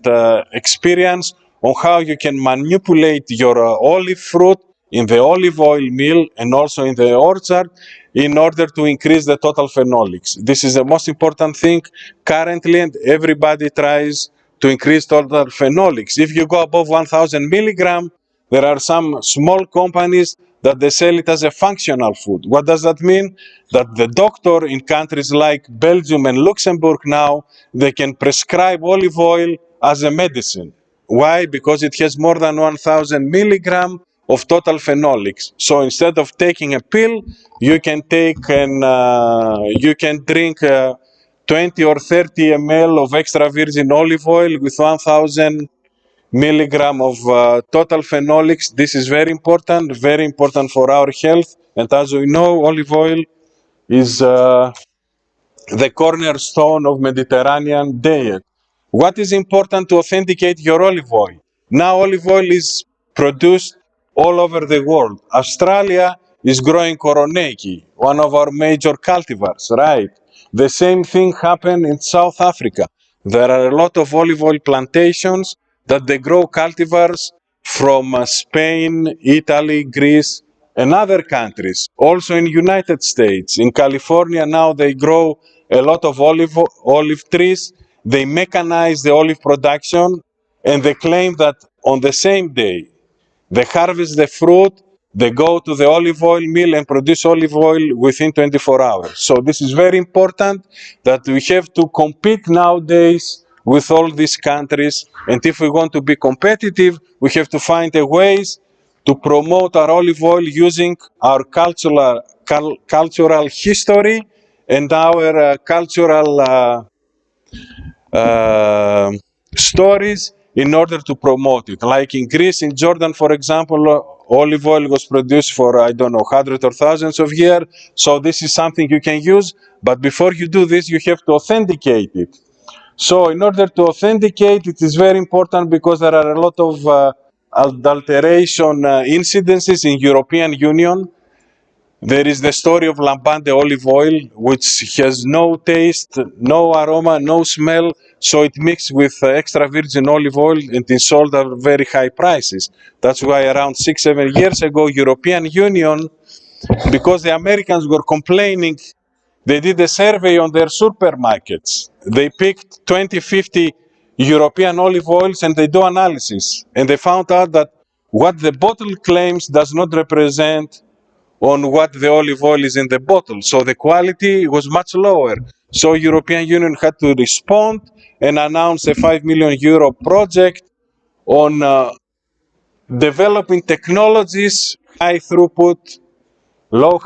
experience on how you can manipulate your olive fruit in the olive oil mill and also in the orchard in order to increase the total phenolics. This is the most important thing currently, and everybody tries to increase total phenolics. If you go above 1000 milligram, there are some small companies that they sell it as a functional food. What does that mean? That the doctor in countries like Belgium and Luxembourg now, they can prescribe olive oil as a medicine. Why? Because it has more than 1000 milligram of total phenolics. So instead of taking a pill, you can take you can drink 20 or 30 ml of extra virgin olive oil with 1000 milligram of total phenolics. This is very important for our health. And as we know, olive oil is the cornerstone of Mediterranean diet. What is important to authenticate your olive oil? Now olive oil is produced all over the world. Australia is growing Koroneki, one of our major cultivars, right? The same thing happened in South Africa. There are a lot of olive oil plantations that they grow cultivars from Spain, Italy, Greece, and other countries. Also in United States, in California now they grow a lot of olive trees. They mechanize the olive production, and they claim that on the same day they harvest the fruit, they go to the olive oil mill and produce olive oil within 24 hours. So this is very important that we have to compete nowadays with all these countries. And if we want to be competitive, we have to find a ways to promote our olive oil using our cultural history and our cultural stories in order to promote it. Like in Greece, in Jordan, for example, olive oil was produced for, I don't know, hundreds or thousands of years. So this is something you can use. But before you do this, you have to authenticate it. So in order to authenticate, it is very important because there are a lot of adulteration incidences in European Union. There is the story of Lambante olive oil, which has no taste, no aroma, no smell. So it mixed with extra virgin olive oil and is sold at very high prices. That's why around 6-7 years ago, European Union, because the Americans were complaining, they did a survey on their supermarkets. They picked 20-50 European olive oils and they do analysis. And they found out that what the bottle claims does not represent on what the olive oil is in the bottle. So the quality was much lower. So European Union had to respond and announce a €5 million project on developing technologies, high throughput low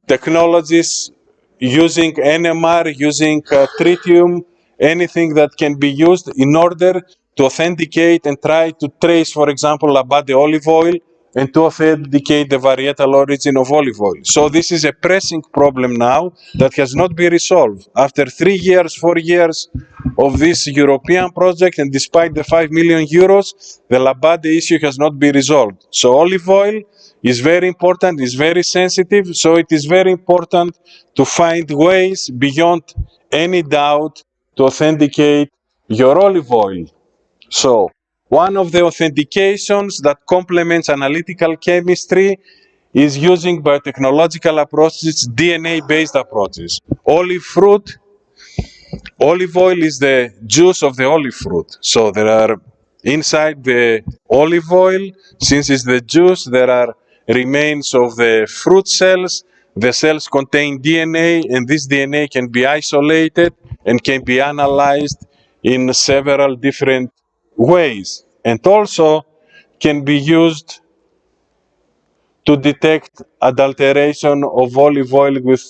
technologies using NMR, using tritium, anything that can be used in order to authenticate and try to trace, for example, Labade olive oil and to authenticate the varietal origin of olive oil. So this is a pressing problem now that has not been resolved. After 3 years, 4 years of this European project, and despite the 5 million euros, the Labade issue has not been resolved. So olive oil is very important, is very sensitive, so it is very important to find ways beyond any doubt to authenticate your olive oil. So one of the authentications that complements analytical chemistry is using biotechnological approaches, DNA-based approaches. Olive oil is the juice of the olive fruit. So there are inside the olive oil, since it's the juice, there are remains of the fruit cells. The cells contain DNA, and this DNA can be isolated and can be analyzed in several different ways, and also can be used to detect adulteration of olive oil with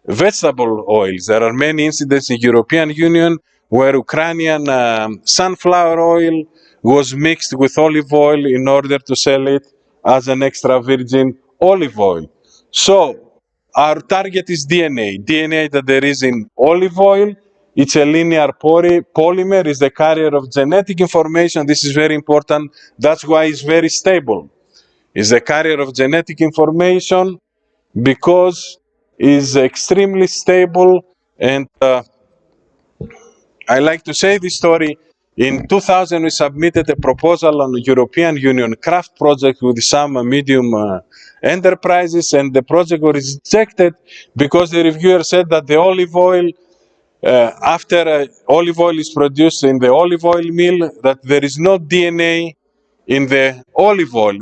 vegetable oils. There are many incidents in European Union where Ukrainian sunflower oil was mixed with olive oil in order to sell it as an extra virgin olive oil. So our target is DNA. DNA that there is in olive oil. It's a linear polymer, is the carrier of genetic information. This is very important. That's why it's very stable. Is a carrier of genetic information because is extremely stable. And I like to say this story. In 2000, we submitted a proposal on the European Union craft project with some medium enterprises, and the project was rejected because the reviewer said that the olive oil, after olive oil is produced in the olive oil mill, that there is no DNA in the olive oil.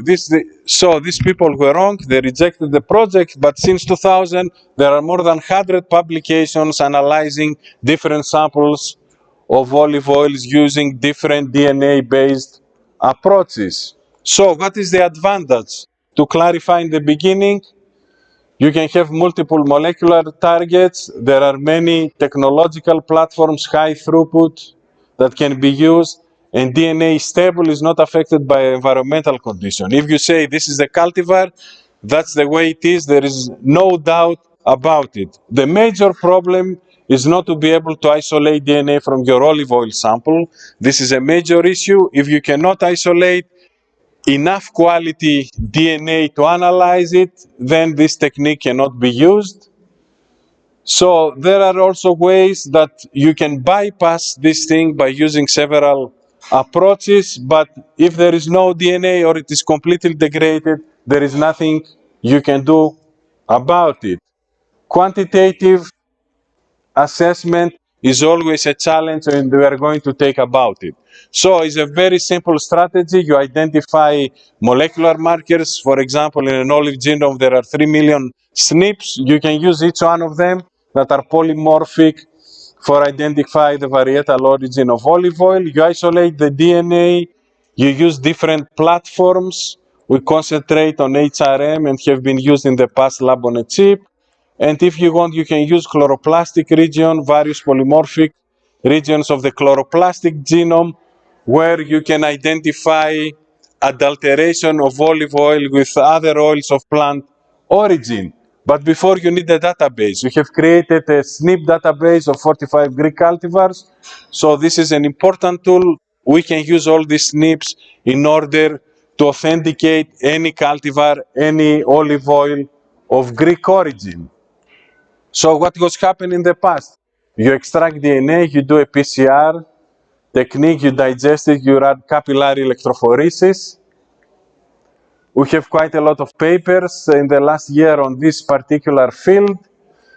So these people were wrong, they rejected the project, but since 2000 there are more than 100 publications analyzing different samples of olive oils using different DNA-based approaches. So what is the advantage? To clarify in the beginning, you can have multiple molecular targets. There are many technological platforms, high throughput, that can be used, and DNA is stable, is not affected by environmental condition. If you say this is a cultivar, that's the way it is, there is no doubt about it. The major problem is not to be able to isolate DNA from your olive oil sample. This is a major issue. If you cannot isolate enough quality DNA to analyze it, then this technique cannot be used. So there are also ways that you can bypass this thing by using several approaches, but if there is no DNA or it is completely degraded, there is nothing you can do about it. Quantitative assessment is always a challenge, and we are going to take about it. So it's a very simple strategy. You identify molecular markers. For example, in an olive genome, there are 3 million SNPs. You can use each one of them that are polymorphic for identify the varietal origin of olive oil. You isolate the DNA. You use different platforms. We concentrate on HRM and have been used in the past lab on a chip. And if you want, you can use chloroplastic region, various polymorphic regions of the chloroplastic genome, where you can identify adulteration of olive oil with other oils of plant origin. But before, you need a database. We have created a SNP database of 45 Greek cultivars. So this is an important tool. We can use all these SNPs in order to authenticate any cultivar, any olive oil of Greek origin. So what was happening in the past? You extract DNA, you do a PCR technique, you digest it, you run capillary electrophoresis. We have quite a lot of papers in the last year on this particular field.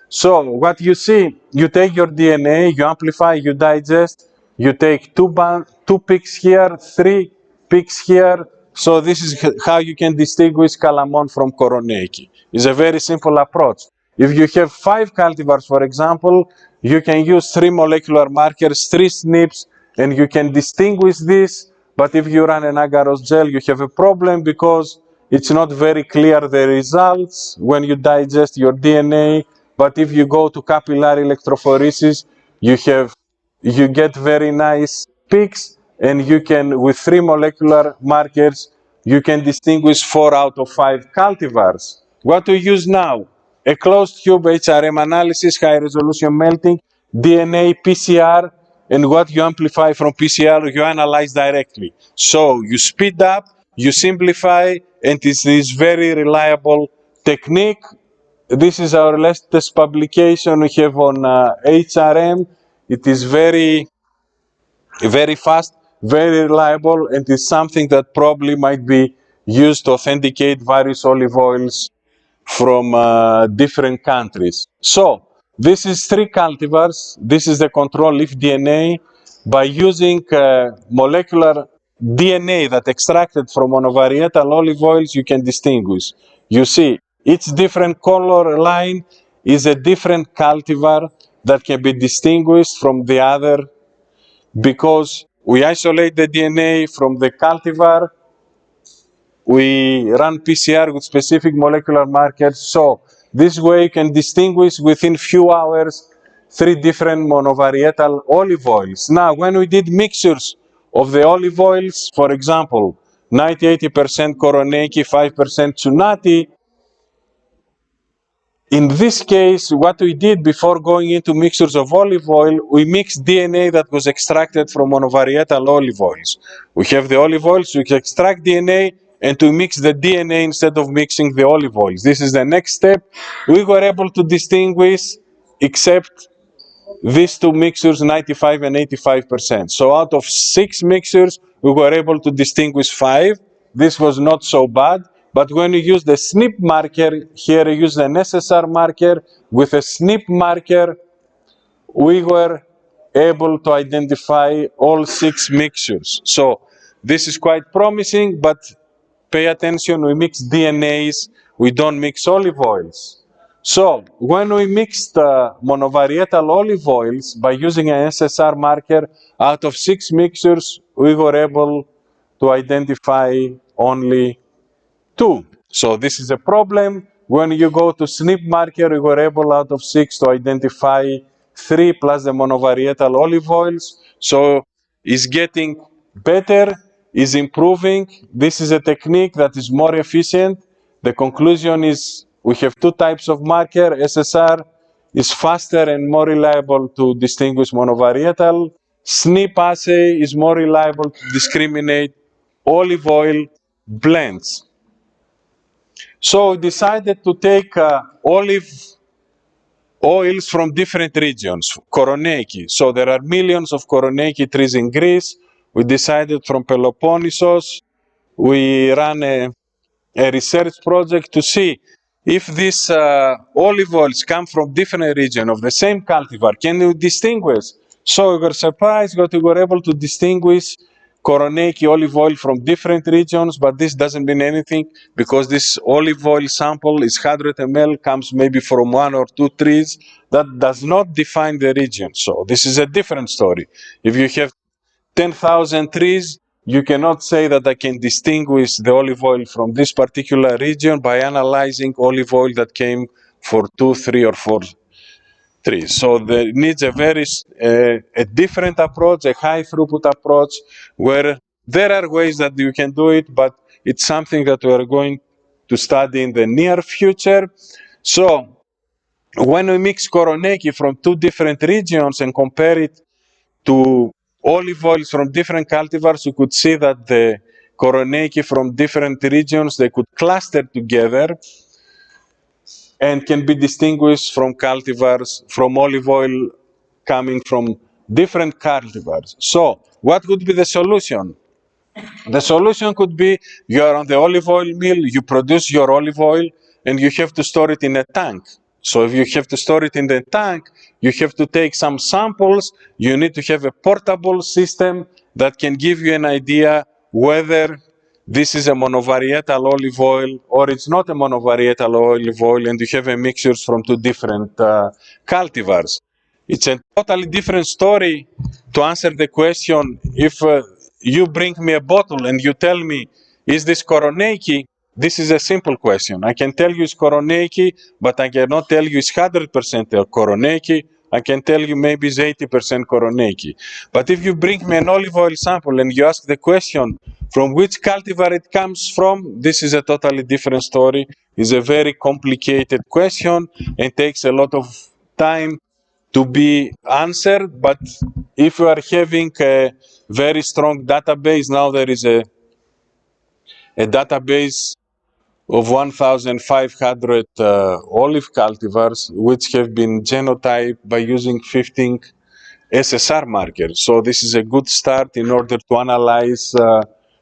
So what you see, you take your DNA, you amplify, you digest, you take two peaks here, 3 peaks here. So this is how you can distinguish Calamon from Koroneiki. It's a very simple approach. If you have 5 cultivars, for example, you can use 3 molecular markers, 3 SNPs, and you can distinguish this. But if you run an agarose gel, you have a problem because it's not very clear the results when you digest your DNA, but if you go to capillary electrophoresis, you get very nice peaks, and you can, with 3 molecular markers, you can distinguish 4 out of 5 cultivars. What we use now? A closed tube HRM analysis, high resolution melting, DNA, PCR, and what you amplify from PCR, you analyze directly. So you speed up, you simplify, and it's this very reliable technique. This is our latest publication we have on HRM. It is very fast, very reliable, and is something that probably might be used to authenticate various olive oils from different countries. So this is 3 cultivars. This is the control leaf DNA. By using molecular DNA that extracted from monovarietal olive oils, you can distinguish. You see, each different color line is a different cultivar that can be distinguished from the other, because we isolate the DNA from the cultivar, we run PCR with specific molecular markers. So this way you can distinguish within few hours 3 different monovarietal olive oils. Now, when we did mixtures of the olive oils, for example, 90-80% Koroneiki, 5% Tsunati, in this case, what we did before going into mixtures of olive oil, we mixed DNA that was extracted from monovarietal olive oils. We have the olive oils, we extract DNA, and to mix the DNA instead of mixing the olive oils. This is the next step. We were able to distinguish, except these 2 mixtures, 95 and 85%. So out of 6 mixtures, we were able to distinguish 5. This was not so bad. But when you use the SNP marker, here you use an SSR marker. With a SNP marker, we were able to identify all 6 mixtures. So this is quite promising, but pay attention, we mix DNAs, we don't mix olive oils. So when we mixed monovarietal olive oils by using an SSR marker, out of 6 mixtures, we were able to identify only 2. So this is a problem. When you go to SNP marker, we were able out of 6 to identify 3 plus the monovarietal olive oils. So it's getting better, is improving. This is a technique that is more efficient. The conclusion is we have 2 types of marker. SSR is faster and more reliable to distinguish monovarietal. SNP assay is more reliable to discriminate olive oil blends. So we decided to take olive oils from different regions, Koroneiki. So there are millions of Koroneiki trees in Greece. We decided from Peloponnesos, we ran a research project to see if these olive oils come from different regions of the same cultivar, can you distinguish? So we were surprised that we were able to distinguish Koroneiki olive oil from different regions, but this doesn't mean anything because this olive oil sample is 100 ml, comes maybe from 1 or 2 trees. That does not define the region. So this is a different story. If you have 10,000 trees, you cannot say that I can distinguish the olive oil from this particular region by analyzing olive oil that came for 2, 3, or 4 trees. So there needs a very a different approach, a high throughput approach, where there are ways that you can do it, but it's something that we are going to study in the near future. So when we mix Koroneiki from 2 different regions and compare it to olive oils from different cultivars, you could see that the Koroneiki from different regions, they could cluster together and can be distinguished from cultivars, from olive oil coming from different cultivars. So what would be the solution? The solution could be you are on the olive oil mill, you produce your olive oil, and you have to store it in a tank. So if you have to store it in the tank, you have to take some samples. You need to have a portable system that can give you an idea whether this is a monovarietal olive oil or it's not a monovarietal olive oil, and you have a mixtures from 2 different cultivars. It's a totally different story to answer the question if you bring me a bottle and you tell me, is this Koroneiki? this is a simple question. I can tell you it's Koroneiki, but I cannot tell you it's 100% Koroneiki. I can tell you maybe it's 80% Koroneiki. But if you bring me an olive oil sample and you ask the question from which cultivar it comes from, this is a totally different story. It's a very complicated question and takes a lot of time to be answered. But if you are having a very strong database, now there is a database of 1,500 olive cultivars which have been genotyped by using 15 SSR markers. So this is a good start in order to analyze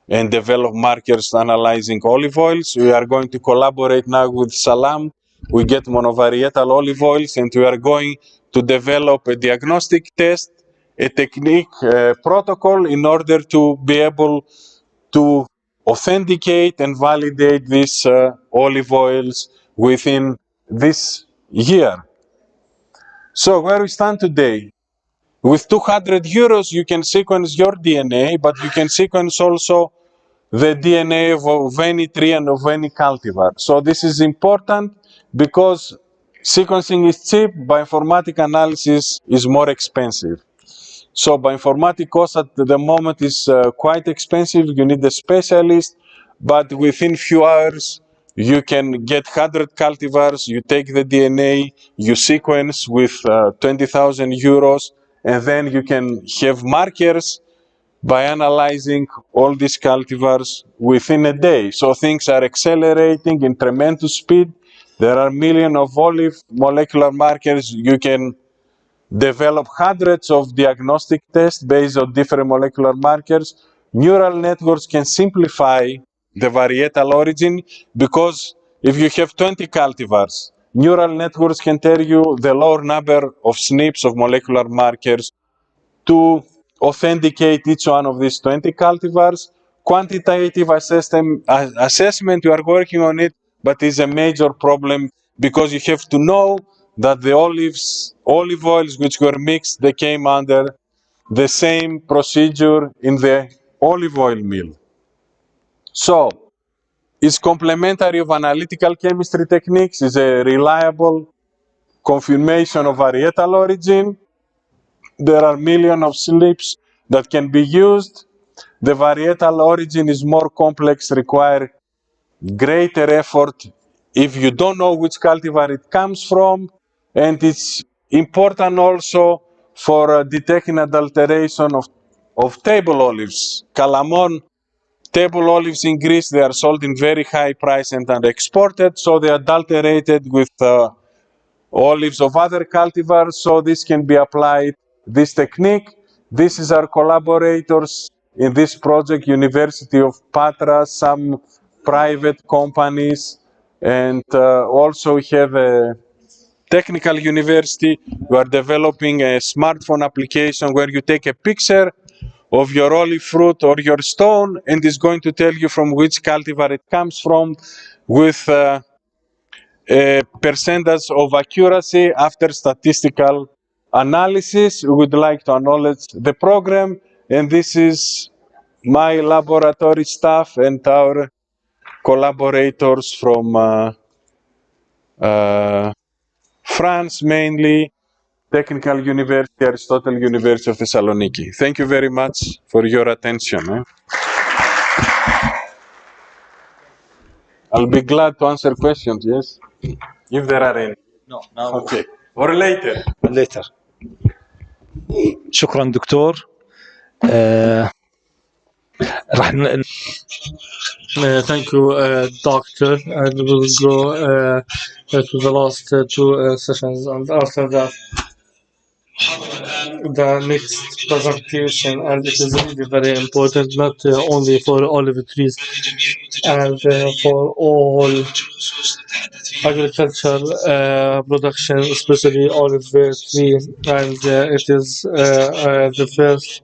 and develop markers analyzing olive oils. We are going to collaborate now with Salam. We get monovarietal olive oils, and we are going to develop a diagnostic test, a technique, protocol in order to be able to authenticate and validate these olive oils within this year. So where we stand today, with 200 euros, you can sequence your DNA, but you can sequence also the DNA of any tree and of any cultivar. So this is important because sequencing is cheap, bioinformatic analysis is more expensive. So bioinformatic cost at the moment is quite expensive. You need a specialist, but within few hours, you can get 100 cultivars, you take the DNA, you sequence with 20,000 euros, and then you can have markers by analyzing all these cultivars within a day. So things are accelerating in tremendous speed. There are millions of olive molecular markers. You can develop hundreds of diagnostic tests based on different molecular markers. Neural networks can simplify the varietal origin because if you have 20 cultivars, neural networks can tell you the lower number of SNPs of molecular markers to authenticate each one of these 20 cultivars. Quantitative assessment, we are working on it, but it's a major problem because you have to know that the olive oils which were mixed, they came under the same procedure in the olive oil mill. So, it's complementary of analytical chemistry techniques, is a reliable confirmation of varietal origin. There are millions of slips that can be used. The varietal origin is more complex, require greater effort if you don't know which cultivar it comes from, and it's important also for detecting adulteration of table olives. Calamon table olives in Greece, they are sold in very high price and are exported, so they are adulterated with olives of other cultivars, so this can be applied, this technique. This is our collaborators in this project, University of Patra, some private companies, and also we have a technical university. We are developing a smartphone application where you take a picture of your olive fruit or your stone and it's going to tell you from which cultivar it comes from with a percentage of accuracy after statistical analysis. We would like to acknowledge the program, and this is my laboratory staff and our collaborators from France mainly, Technical University, Aristotle University of Thessaloniki. Thank you very much for your attention. I'll be glad to answer questions, yes? If there are any. No, now. Okay. Or later. Later. شكرا دكتور. راح Thank you, doctor. And we will go to the last two sessions, and after that, the next presentation, and it is really very important, not only for olive trees and for all agriculture production, especially olive tree, and it is the first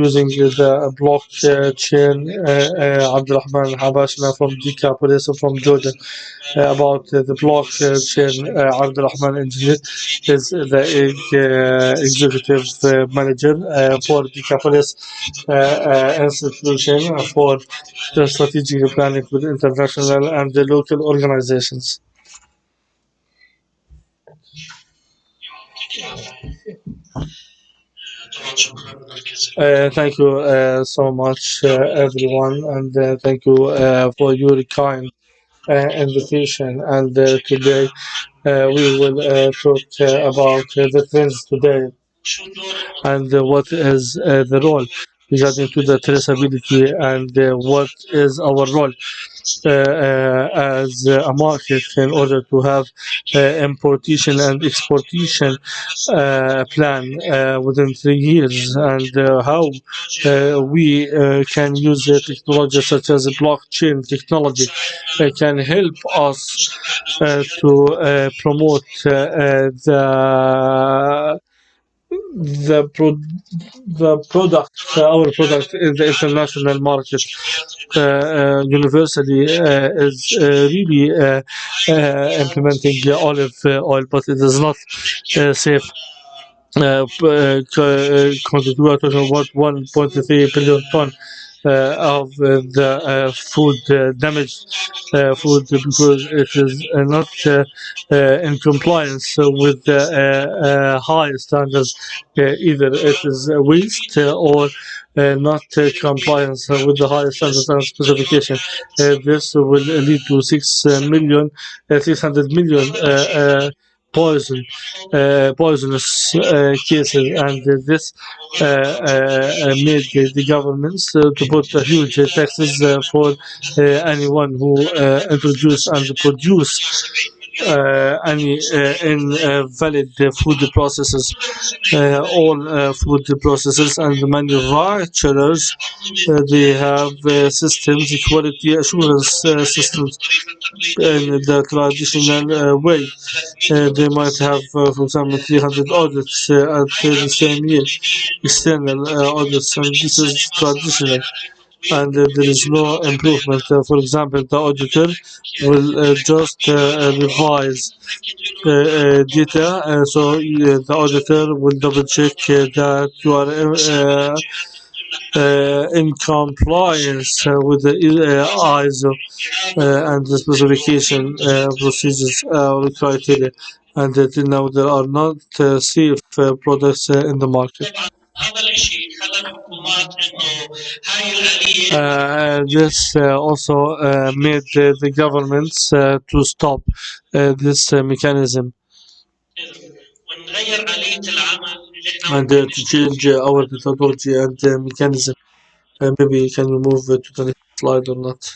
using the blockchain. Abdulrahman Habashna from Decapolis from Jordan. About the blockchain, Abdulrahman Engineer is the executive manager for Decapolis institution for the strategic planning with international and the local organizations. Thank you so much, everyone, and thank you for your kind invitation. And today we will talk about the trends today and what is the role regarding to the traceability and what is our role as a market in order to have importation and exportation plan within 3 years, and how we can use the technology such as blockchain technology can help us to promote the pro- the product, our product in the international market universally is really implementing olive oil, but it is not safe. Quantity we are talking about 1.3 billion ton of the food damaged food because it is not in compliance with the high standards. Either it is waste or not compliance with the high standards and specification. This will lead to 600 million poisonous cases, and this made the governments to put huge taxes for anyone who introduce and produce any invalid food processes. All food processes and manufacturers they have systems, quality assurance systems in the traditional way. They might have, for example, 300 audits at the same year, external audits, and this is traditional. And there is no improvement. For example, the auditor will just revise data, so the auditor will double check that you are in compliance with the ISO and the specification procedures or criteria, and till now there are not safe products in the market. This also made the governments to stop this mechanism and to change our methodology and mechanism. Maybe can you move to the next slide or not?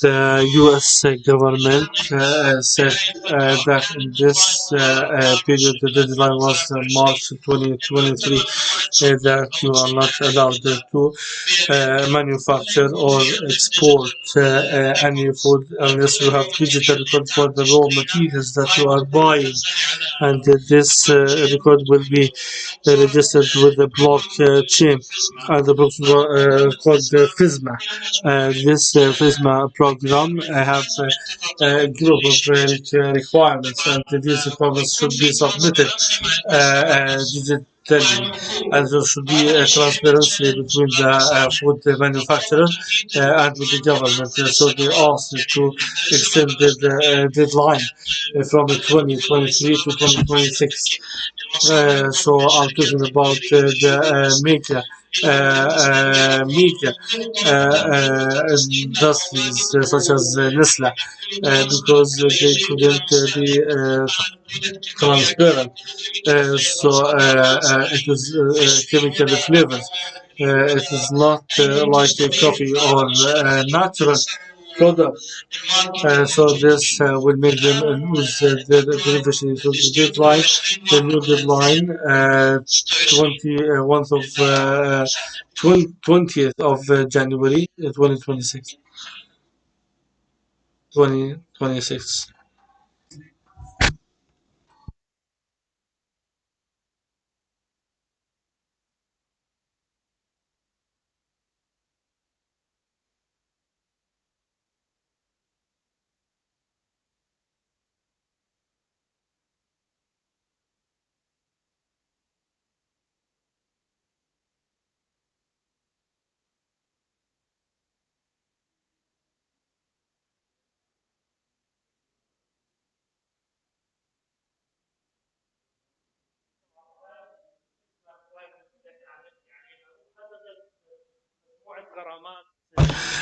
The U.S. government said that in this period, the deadline was March 2023, that you are not allowed to manufacture or export any food unless you have digital record for the raw materials that you are buying, and this record will be registered with the blockchain and the book called FISMA. This FISMA program have a group of requirements, and these requirements should be submitted digitally, and there should be transparency between the food manufacturer and with the government. So they asked to extend the deadline from 2023 to 2026. So I'm talking about the media industries such as Nestle, because they couldn't be transparent. It is chemical flavors. It is not like a coffee or natural product. So this will make them lose their privacy. So the deadline, the new deadline, 21st of 20th of January 2026. 2026.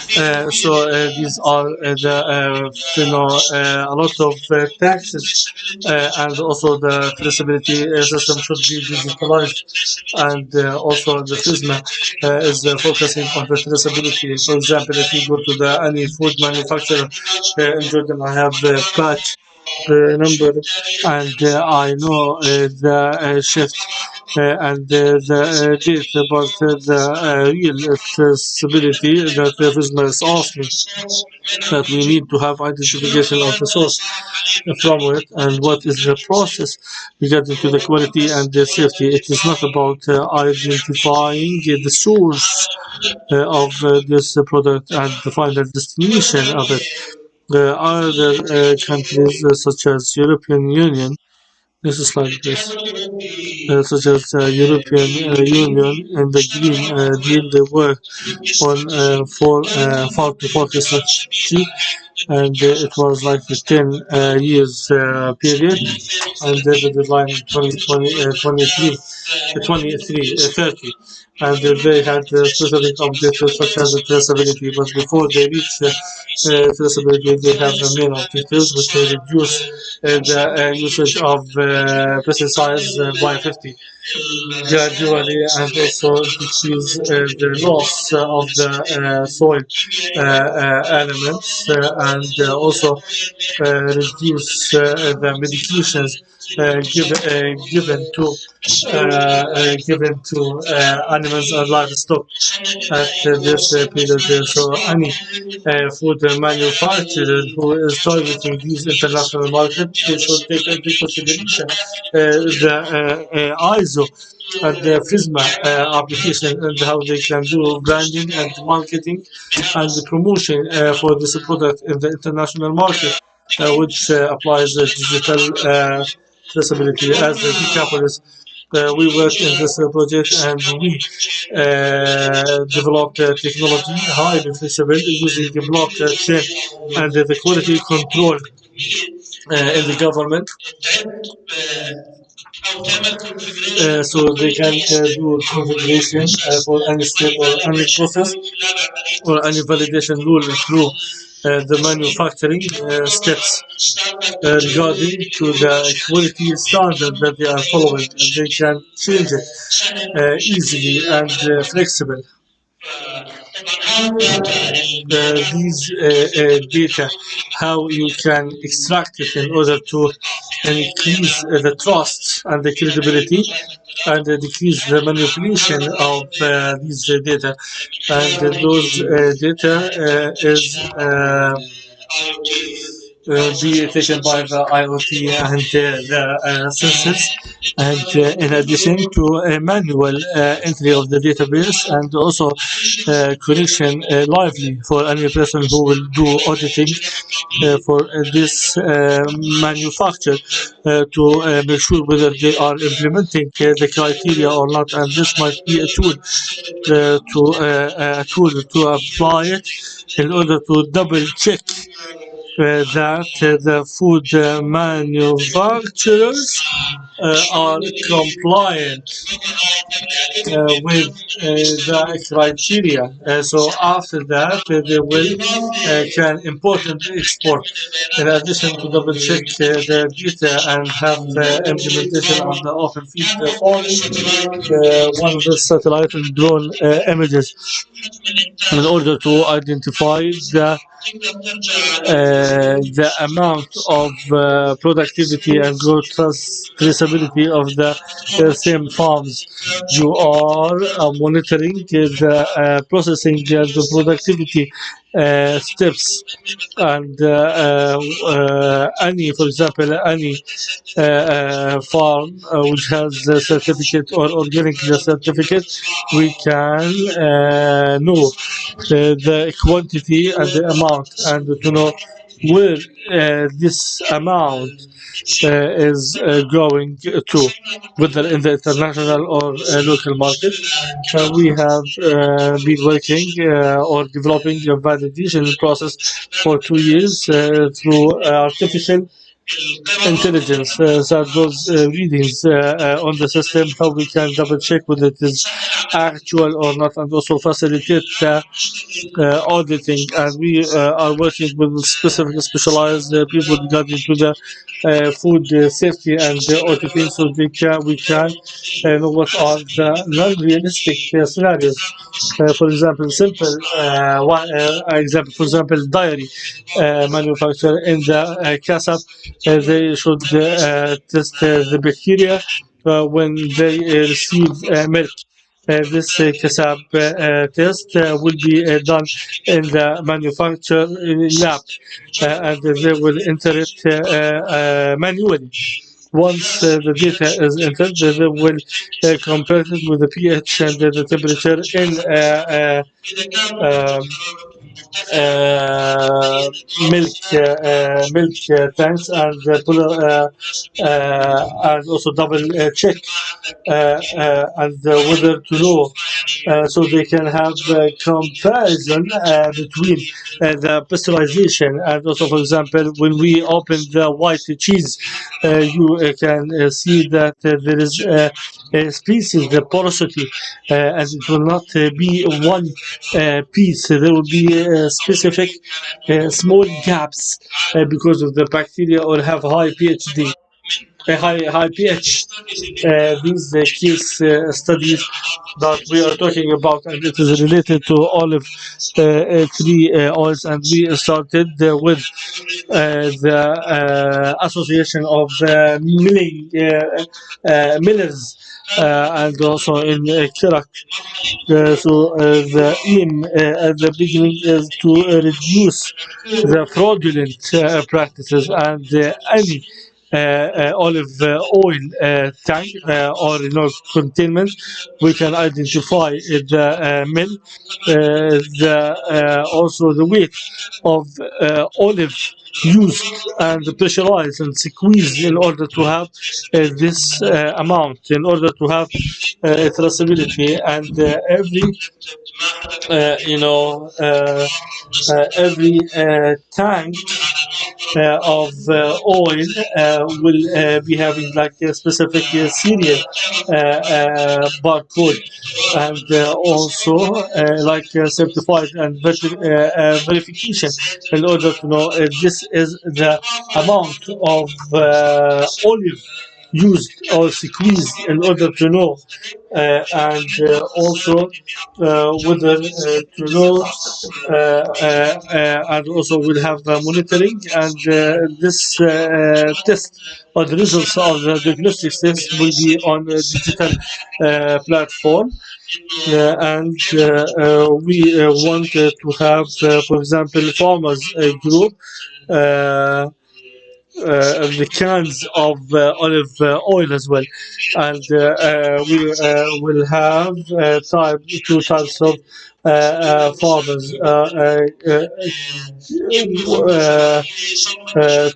These are a lot of taxes, and also the traceability system should be digitalized, and also the FISMA is focusing on the traceability. For example, if you go to any food manufacturer in Jordan, I have the batch number, and I know the shift and the date about the real traceability that the FISMA is asking, that we need to have identification of the source from it and what is the process regarding to the quality and the safety. It is not about identifying the source of this product and the final destination of it. Other countries such as European Union, this is like this, such as European Union and the Green Deal, they work on for 40 strategy, and it was like a 10 years period, and the deadline in 2030, and they had specific objectives such as the traceability, but before they reach traceability, they have the main objectives, which will reduce the usage of pesticides by 50 gradually, and also decrease the loss of the soil elements, and also reduce the medications given to animals and livestock at this period. So any food manufacturer who is targeting these international markets, they should take into consideration the ISO and the FISMA application, and how they can do branding and marketing and promotion for this product in the international market, which applies digital traceability. As the Decapolis, we work in this project, and we developed technology highly traceable using the blockchain and the quality control in the government. So they can do configuration for any step or any process or any validation rule through the manufacturing steps regarding to the quality standard that they are following, and they can change it easily and flexible. These data, how you can extract it in order to increase the trust and the credibility, and decrease the manipulation of these data, and those data is be taken by the IoT and the sensors, and in addition to a manual entry of the database, and also correction lively for any person who will do auditing for this manufacturer to make sure whether they are implementing the criteria or not, and this might be a tool to apply it in order to double check that the food manufacturers are compliant with the criteria. So after that, they will can import and export. In addition to double check the data and have the implementation of the open feed farming, one of the satellite and drone images in order to identify the amount of productivity and growth traceability of the same farms. You are monitoring the processing and the productivity steps, and any, for example, any farm which has the certificate or organic certificate, we can know the quantity and the amount, and to know where this amount is going to, whether in the international or local market. We have been working or developing a validation process for 2 years through artificial intelligence, that those readings on the system, how we can double check whether it is actual or not, and also facilitate auditing. And we are working with specific specialized people regarding to the food safety and auditing, so we can know what are the non-realistic scenarios. For example, simple example, for example, dairy manufacturer in the CASAP, they should test the bacteria when they receive milk. This CASAP test will be done in the manufacturer lab, and they will enter it manually. Once the data is entered, they will compare it with the pH and the temperature in milk tanks, and and also double check and whether to know, so they can have a comparison between the pasteurization. And also, for example, when we open the white cheese, you can see that there is a species, the porosity, and it will not be one piece. There will be specific small gaps because of the bacteria or have high PhD. High pH. These case studies that we are talking about, and it is related to olive tree oils, and we started with the association of milling millers, and also in Kirak. So the aim at the beginning is to reduce the fraudulent practices, and any olive oil tank or containment, we can identify the mill, also the weight of olive used and pressurized and squeezed in order to have this amount, in order to have traceability. And every tank of oil will be having like a specific serial barcode, and also like certified and verification, in order to know if this is the amount of olive used or squeezed, in order to know, and also whether to know, and also we'll have monitoring, and this test or the results of the diagnostics test will be on a digital platform. And we want to have, for example, farmers group, the cans of olive oil as well, and we will have two types of farmers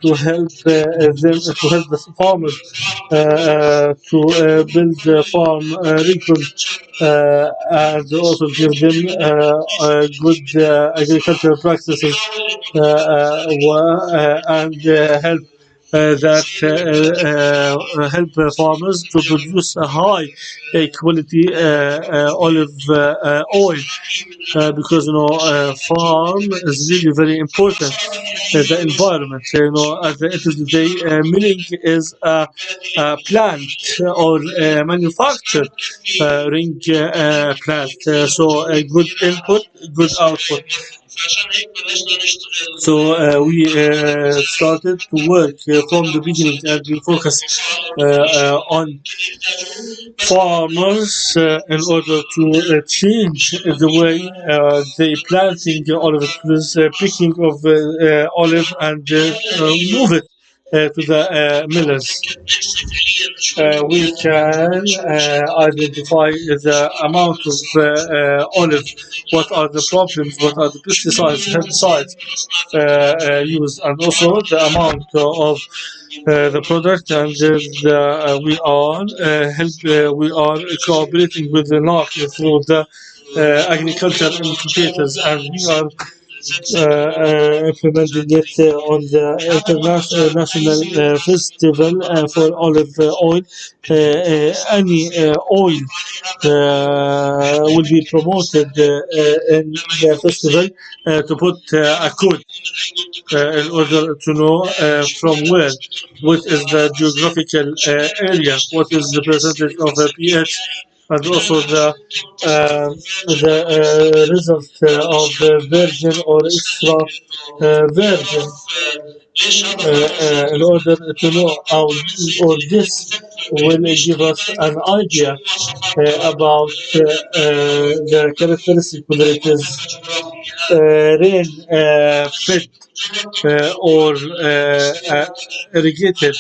to help them, to help the farmers to build the farm record, and also give them good agricultural practices, and help that help farmers to produce a high quality olive oil, because farm is really very important. The environment, at the end of the day, milling is a plant or manufactured ring plant, so a good input, good output. So we started to work from the beginning, and we focus on farmers in order to change the way they planting olive trees, picking of olive, and move it to the millers. We can identify the amount of olive, what are the problems, what are the pesticides, herbicides used, and also the amount of the product. And we are we are cooperating with the NARC through the agriculture indicators, and we are implementing it on the international festival for olive oil. Any oil will be promoted in the festival to put a code in order to know from where, what is the geographical area, what is the percentage of pH, and also the result of virgin or extra virgin in order to know how, or this will give us an idea about the characteristic, whether it is rain fed or irrigated.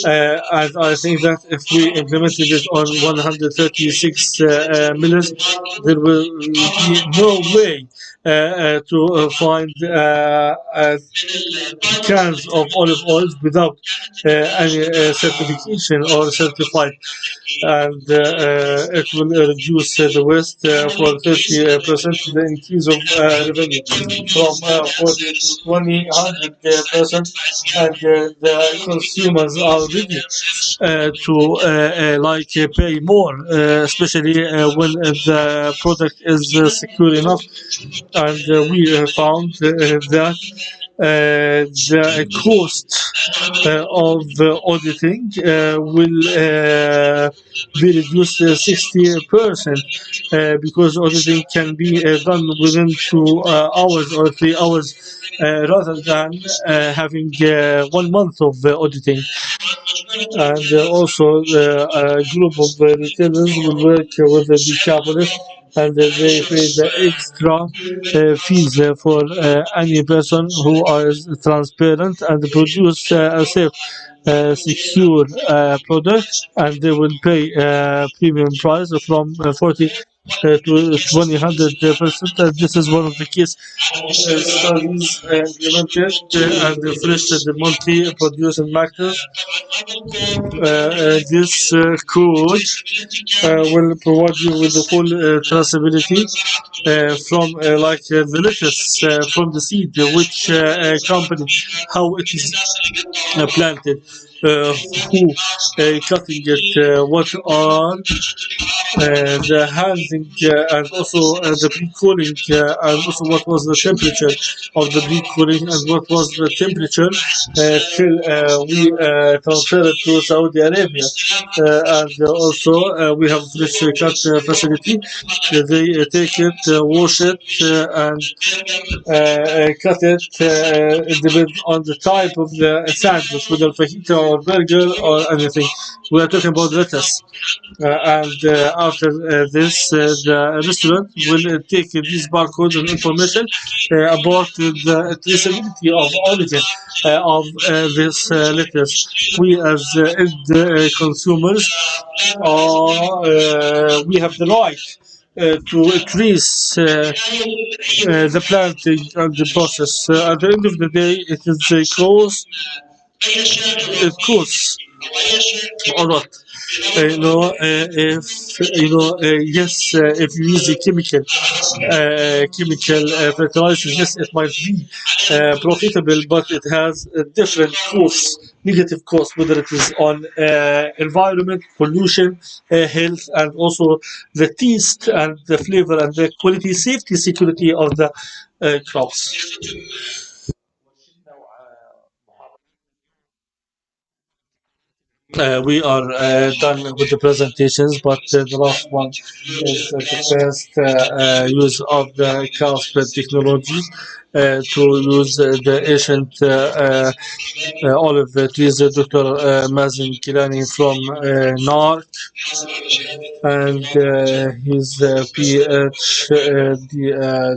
And I think that if we implemented it on 136 millers, there will be no way to find cans of olive oils without any certification or certified, and it will reduce the waste for 30%, the increase of revenue from 40 to 200%, and the consumers are ready to pay more, especially when the product is secure enough. And we found that the cost of auditing will be reduced 60% because auditing can be done within 2 hours or 3 hours rather than having 1 month of auditing. And also a group of retailers will work with the decapolist, and they pay the extra fees for any person who is transparent and produce a safe, secure product, and they will pay premium price from 40 to 200%. And this is one of the case studies implemented and refreshed the multi-producing markers. This code will provide you with the full traceability from the lettuce from the seed, which company, how it is planted, who cutting it, what are the handling, and also the pre-cooling, and also what was the temperature of the pre-cooling, and what was the temperature till we transferred it to Saudi Arabia. And also we have fresh cut facility. They take it, wash it, and cut it. It depends on the type of the sandwich, whether fajita or burger or anything. We are talking about lettuce. And after this, the restaurant will take these barcodes and information about the traceability of origin of this lettuce. We as end consumers we have the right to trace the planting and the process. At the end of the day, it is a cost. It costs a lot. If yes, if you use a chemical fertilizers, yes, it might be profitable, but it has a different costs, negative costs, whether it is on environment, pollution, health, and also the taste and the flavor and the quality, safety, security of the crops. We are done with the presentations, but the last one is the first use of the CASP technology to use the ancient olive trees. Dr. Mazen Kilani from NARC, and his PhD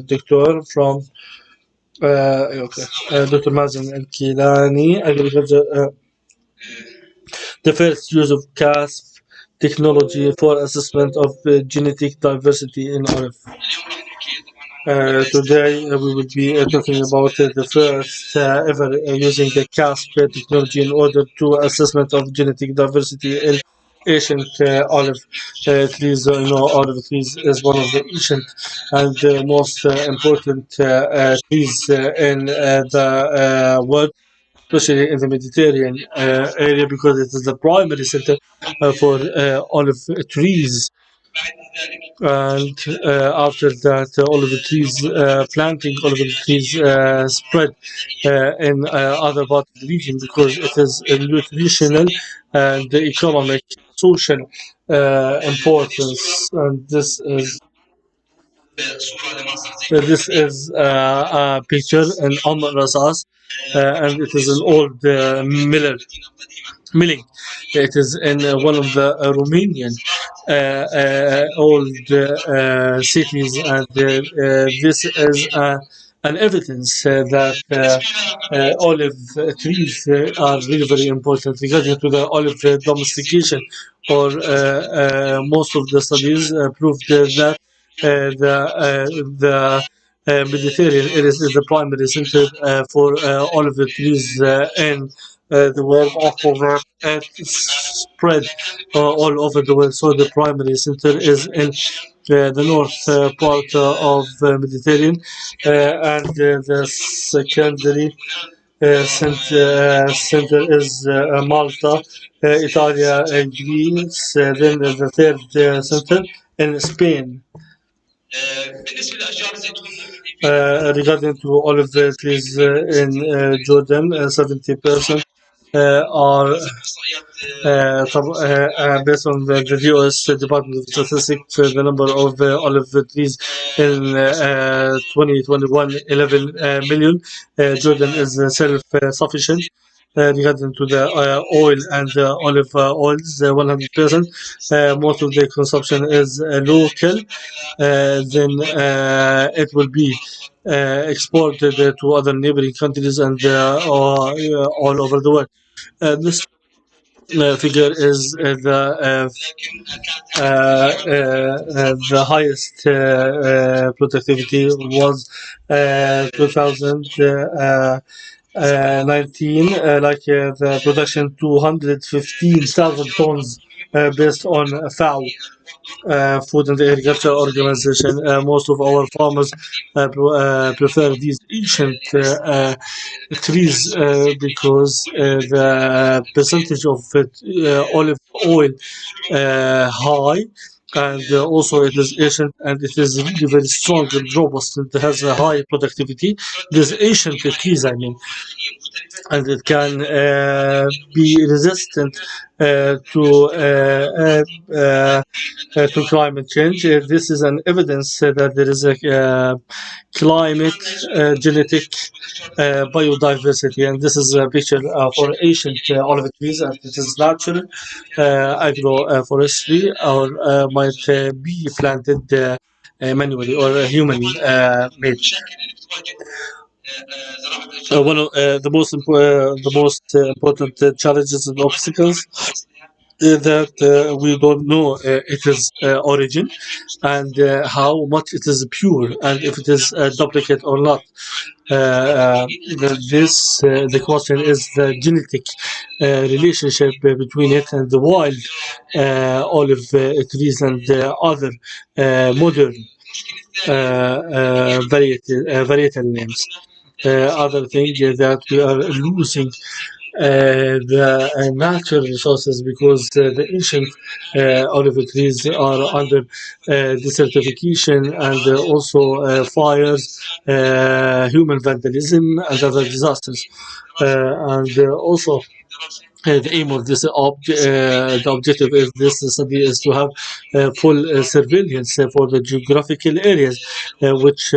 doctor from Dr. Mazen Kilani, agriculture. The first use of CASP technology for assessment of genetic diversity in olive. Today we will be talking about the first ever using the CASP technology in order to assessment of genetic diversity in ancient olive trees. Olive trees is one of the ancient and most important trees in the world, especially in the Mediterranean area, because it is the primary center for olive trees. And after that, olive trees planting olive trees spread in other parts of the region, because it is a nutritional and economic, social importance. And this is a picture in Rasas, and it is an old milling. It is in one of the Romanian old cities, and this is an evidence that olive trees are really very important regarding to the olive domestication. Or most of the studies proved that the Mediterranean is the primary center for olive trees in the world. After that, it spread all over the world. So the primary center is in the north part of Mediterranean, and the secondary center is Malta, Italia, Greece. Then the third center in Spain. Regarding to olive trees in Jordan, 70% are based on the US Department of Statistics. The number of olive trees in 2021, 11 million. Jordan is self-sufficient. Regarding to the oil and olive oils, 100%. Most of the consumption is local. Then it will be exported to other neighboring countries and all over the world. This figure is the highest productivity was 2019, the production 215,000 tons based on FAO. Food and Agriculture Organization. Most of our farmers prefer these ancient trees because the percentage of olive oil high, and also it is ancient, and it is really very strong and robust. It has a high productivity. These ancient trees, I mean, and it can be resistant to climate change. This is an evidence that there is a climate genetic biodiversity, and this is a picture for ancient olive trees, and it is natural agroforestry, or might be planted manually or humanly made. One of the most important challenges and obstacles that we don't know its origin, and how much it is pure, and if it is a duplicate or not. The question is the genetic relationship between it and the wild olive trees and other modern varietal names. Other thing is that we are losing the natural resources, because the ancient olive trees are under desertification, and also fires, human vandalism, and other disasters. And also the aim of this the objective of this study is to have full surveillance for the geographical areas which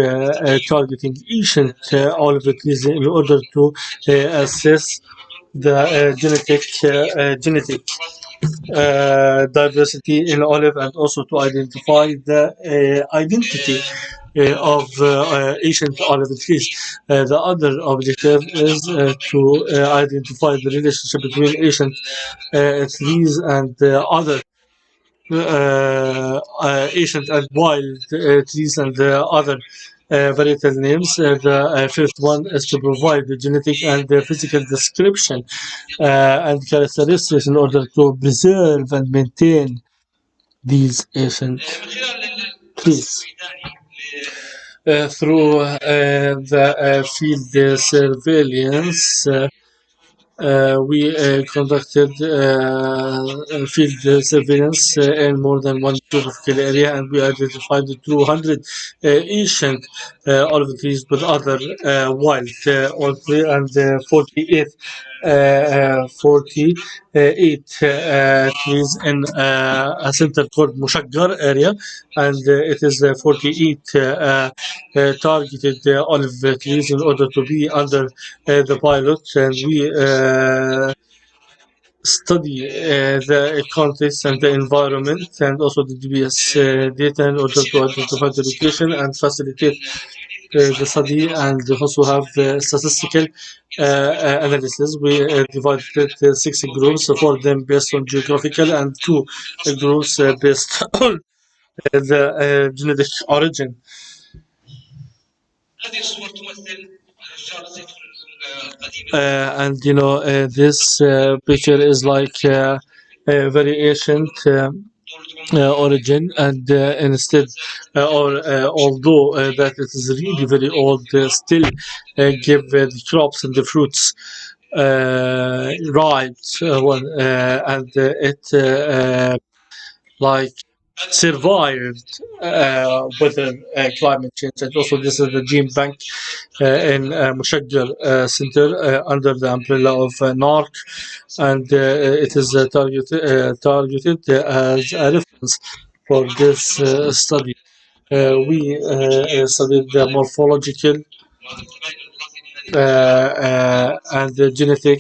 targeting ancient olive trees, in order to assess the genetic diversity in olive, and also to identify the identity of ancient olive trees. The other objective is to identify the relationship between ancient trees and other ancient and wild trees and other varietal names. The fifth one is to provide the genetic and the physical description and characteristics in order to preserve and maintain these ancient trees. Through the field surveillance, we conducted field surveillance in more than one geographical area, and we identified 200 ancient olive trees with other wild olive trees, and 48 trees in a center called Mushaggar area, and it is 48 targeted olive trees in order to be under the pilot, and we study the context and the environment and also the GPS data in order to identify the location and facilitate the study, and also have statistical analysis. We divided 6 groups, 4 of them based on geographical and 2 groups based on the genetic origin. And this picture is like a very ancient origin, and instead or although that it is really very old, still give the crops and the fruits ripe, and it like survived weather climate change. And also this is the gene bank in Mushaggar Center under the umbrella of NARC, and it is targeted as a reference for this study. We studied the morphological and the genetic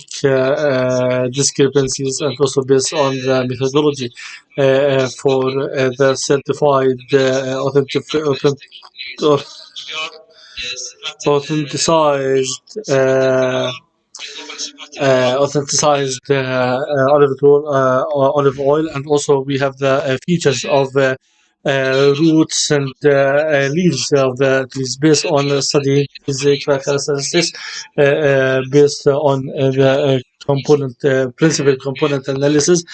discrepancies, and also based on the methodology for the certified authenticized olive oil, and also we have the features of roots and leaves of the trees based on studying these characteristics based on the component principal component analysis.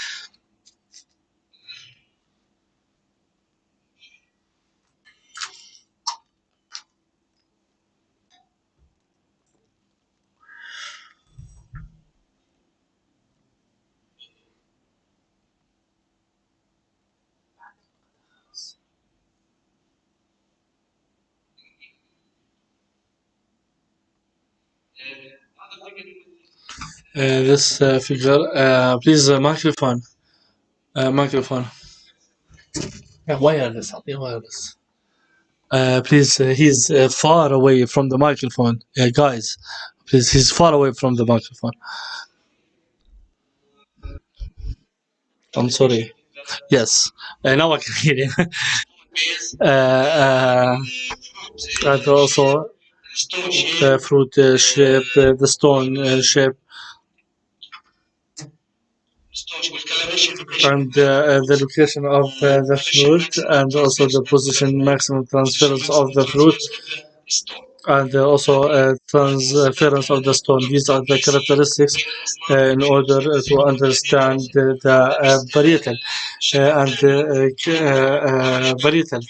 This figure, please, microphone. Yeah, wireless. Wireless. Please, he's far away from the microphone. Guys, please, he's far away from the microphone. I'm sorry. Yes, now I can hear you. And also the fruit shape, the stone shape, and the location of the fruit, and also the position, maximum transference of the fruit, and also transference of the stone. These are the characteristics in order to understand the varietal and varietal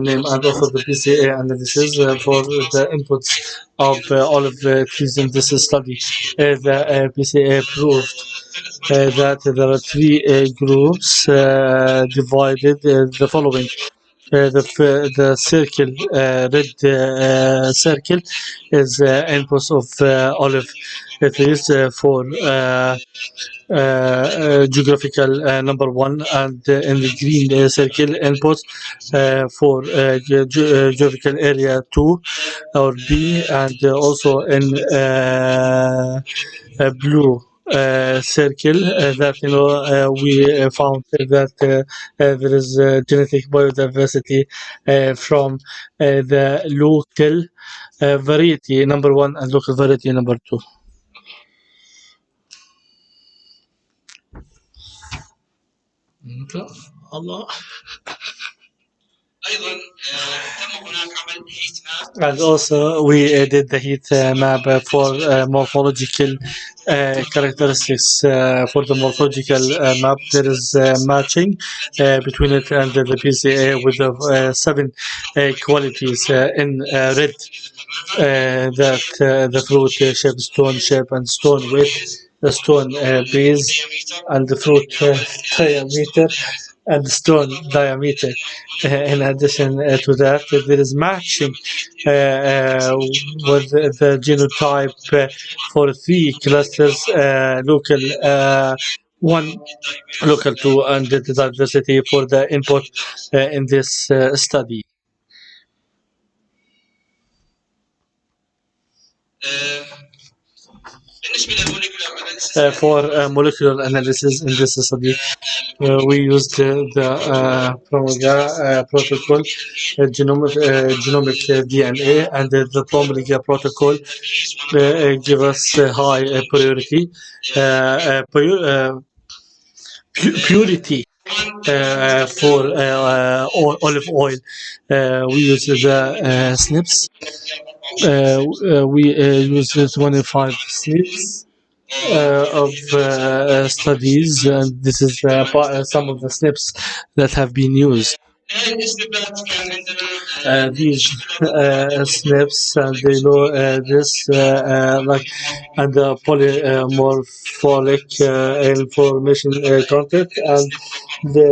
name, and also the PCA analysis for the inputs of olive trees in this study. The PCA proved that there are 3 groups divided the following. The circle, red circle, is inputs of olive trees for geographical number 1, and in the green circle inputs for geographical area 2 or B, and also in blue circle that we found that there is genetic biodiversity from the local variety number 1 and local variety number 2. Allah. And also, we did the heat map for morphological characteristics. For the morphological map, there is matching between it and the PCA with the 7 qualities in red. That the fruit shape, stone shape, and stone width, the stone base, and the fruit diameter, and stone diameter. In addition to that, there is matching with the genotype for 3 clusters, local 1, local 2, and the diversity for the input in this study. For molecular analysis in this study, we used the Promega protocol, genomic DNA, and the Promega protocol give us high priority, purity for olive oil. We use the SNPs. We use 25 SNPs of studies, and this is some of the SNPs that have been used. These SNPs, and they know this like, and the polymorpholic information content, and the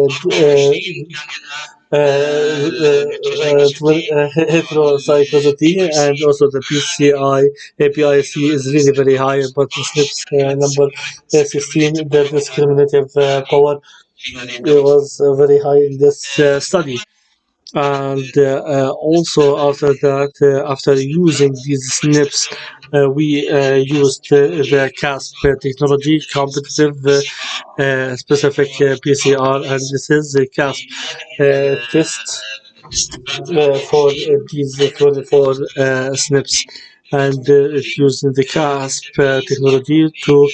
heterozygoty, and also the PCI APIC is really very high, but the SNPs number 16, the discriminative power was very high in this study. And also after that, after using these SNPs, we used the CASP technology, competitive specific PCR, and this is the CASP test for these 24 SNPs, and it's using the CASP technology to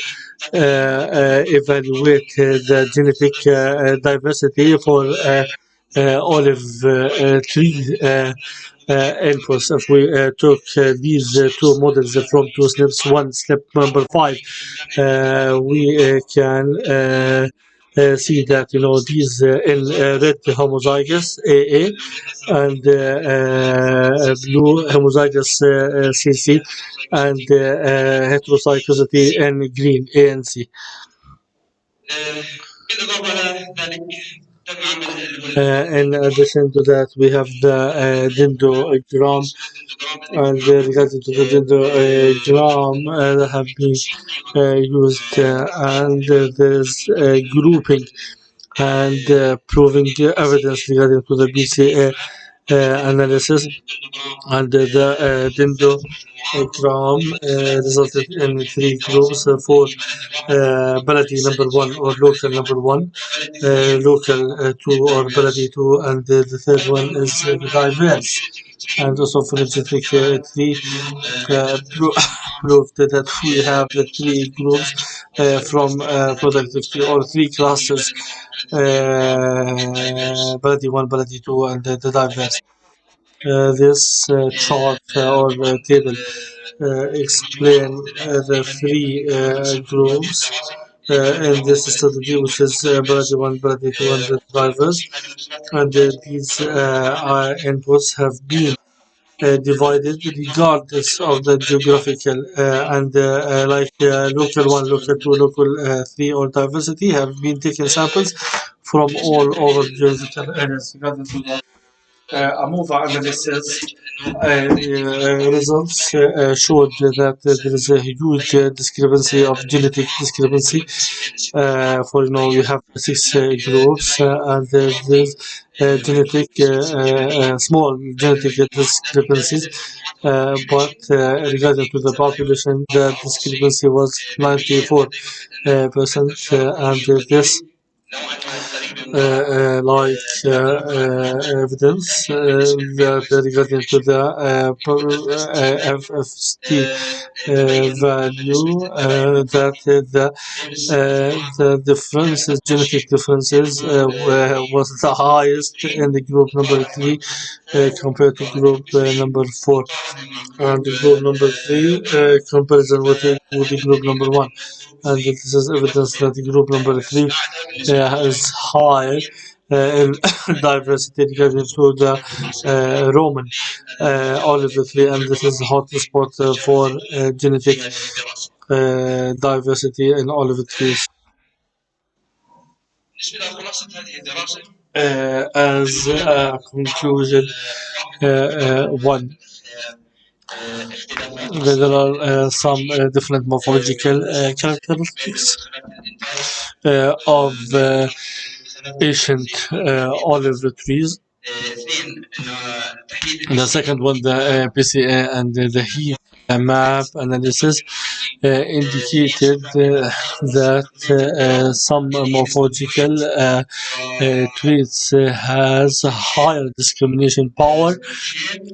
evaluate the genetic diversity for olive tree inputs. If we took these 2 models from 2 SNPs, one SNP number 5, we can see that these in red homozygous AA, and blue homozygous CC, and heterozygosity in green ANC. In addition to that, we have the dendrogram, and regarding to the dendrogram that have been used, and there's grouping and proving evidence regarding to the BCA analysis, and the dendrogram resulted in 3 groups for baladi number 1 or local number 1, local 2 or baladi 2, and the third one is diverse. And also for the genetic tree proved that we have the 3 groups from productive tree, or 3 clusters, baladi 1, baladi 2, and the diverse. This chart or table explain the 3 groups in this study, which is Brady 1, Brady 2, and the drivers. And these inputs have been divided regardless of the geographical and like local 1, local 2, local 3, or diversity, have been taken samples from all over geographical areas. Regardless of that, AMOVA analysis results showed that there is a huge discrepancy of genetic discrepancy. For you have 6 groups, and there's genetic small genetic discrepancies, but regarding to the population, the discrepancy was 94%, and this evidence that regarding to the FFT value that the differences, genetic differences, was the highest in the group number 3 compared to group number 4, and the group number 3 comparison with the group number 1, and this is evidence that the group number 3 is higher in diversity regarding to the Roman olive tree, and this is hot spot for genetic diversity in olive trees. As a conclusion, one, there are some different morphological characteristics of ancient olive trees. The second one, the PCA and the heat map analysis indicated that some morphological traits has higher discrimination power,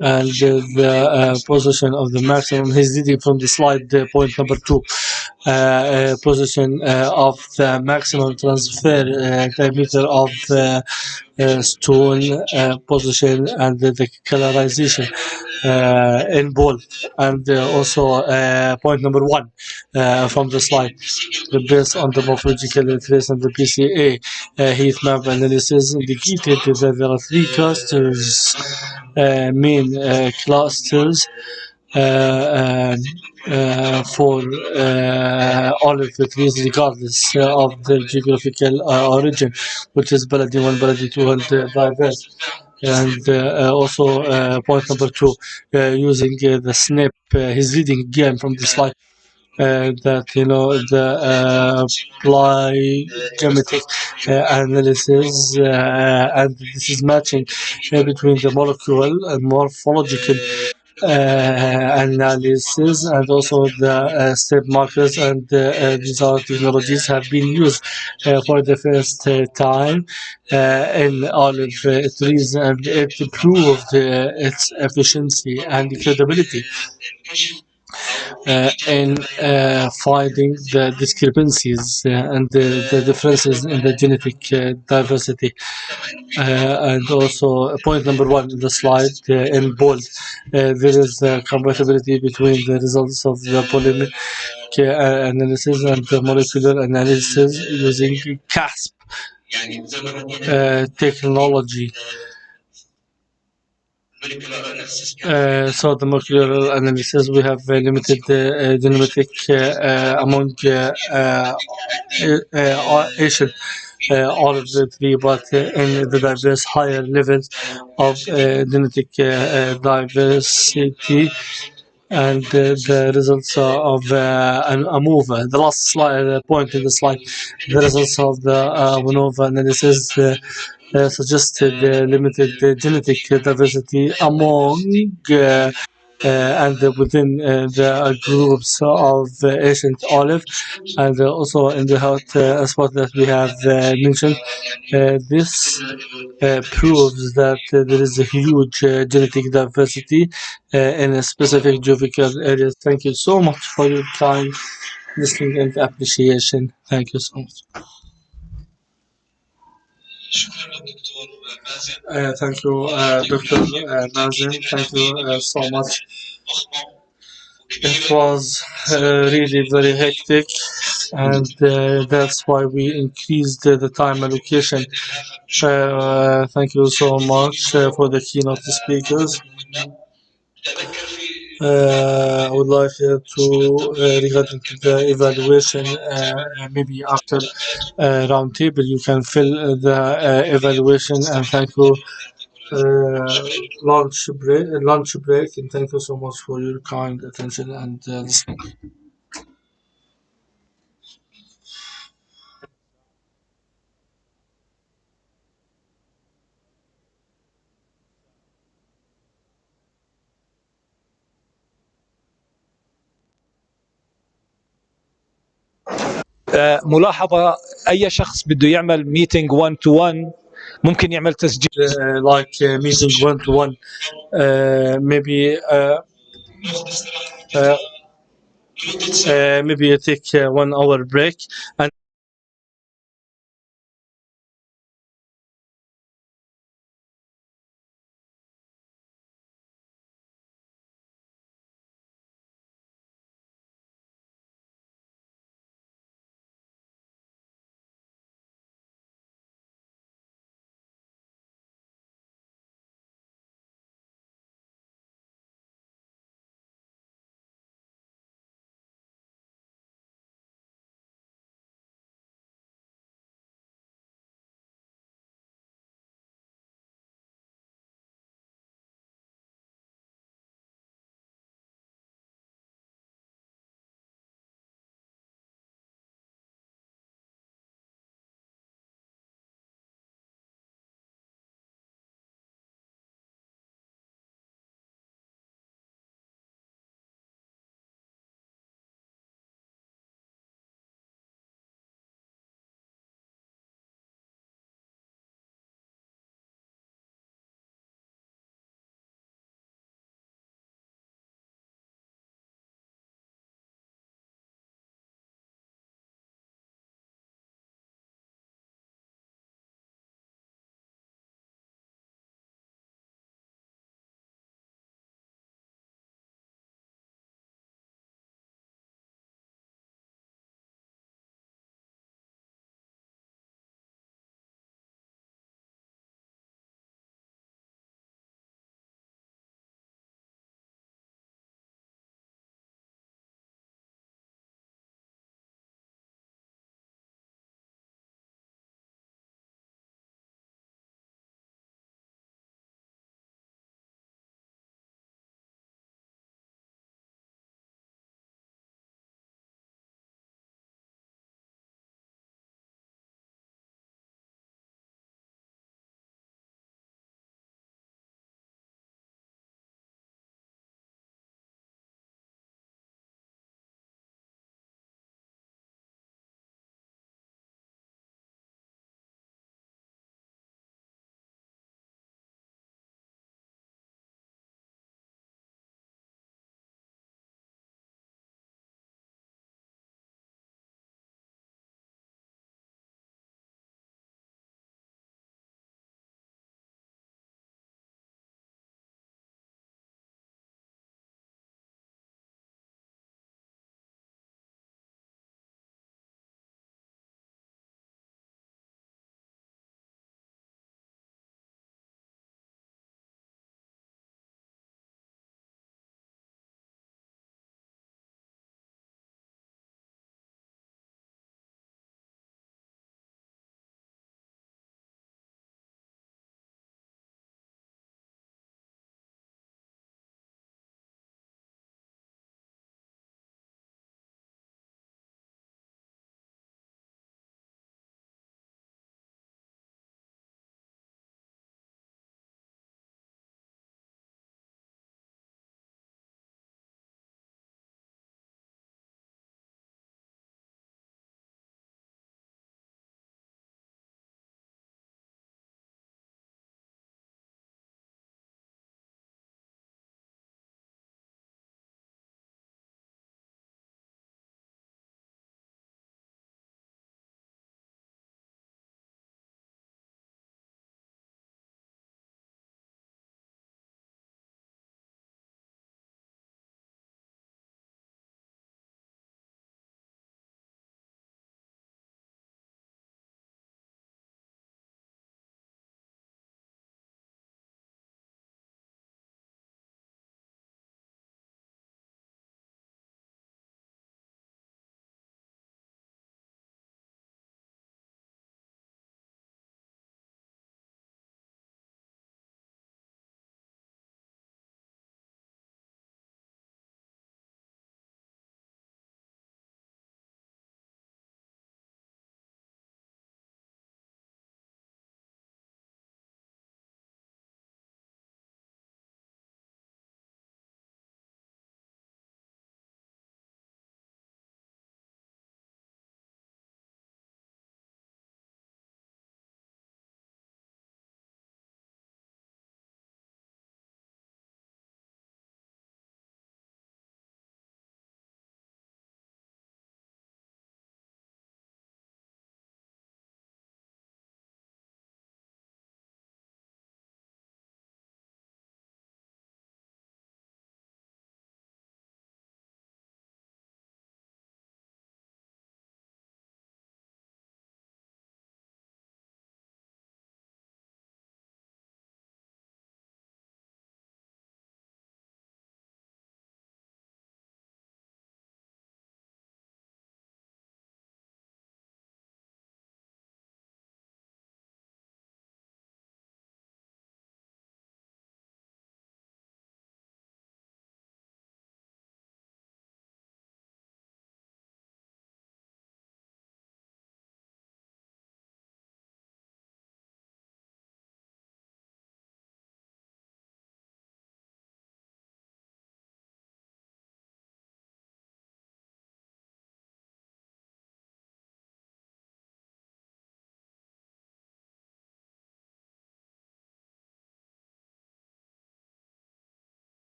and the position of the maximum is reading from the slide point number 2. Position of the maximum transfer diameter of stone position and the colorization in bold, and also point number 1 from the slide. Based on the morphological trace and the PCA heat map analysis indicated that there are 3 clusters, main clusters for olive trees regardless of their geographical origin, which is Baladi 1, Baladi 2, and diverse. And also point number 2, using the snip, he's reading again from the slide. That the plyogenetic analysis, and this is matching between the molecular and morphological analysis, and also the step markers, and these are technologies have been used for the first time in olive trees, and it proved its efficiency and credibility in finding the discrepancies and the differences in the genetic diversity. And also point number 1 in the slide in bold, there is compatibility between the results of the polemic analysis and the molecular analysis using CASP technology. So the molecular analysis, we have limited genetic among Asian olive tree, but in the diverse higher levels of genetic diversity, and the results of AMOVA, the last slide, point in the slide, the results of the AMOVA analysis suggested limited genetic diversity among and within the groups of ancient olive, and also in the hot spot that we have mentioned. This proves that there is a huge genetic diversity in a specific geographical areas. Thank you so much for your kind listening and appreciation. Thank you so much. Thank you, Dr. Nazim. Thank you so much. It was really very hectic, and that's why we increased the time allocation. Thank you so much for the keynote speakers. I would like to regarding to the evaluation, maybe after roundtable you can fill the evaluation, and thank you. Lunch break, and thank you so much for your kind attention and listening. ملاحظة أي شخص بده يعمل ميتينج 1 to 1 ممكن يعمل تسجيل like meeting 1 to 1 maybe maybe you take 1 hour break and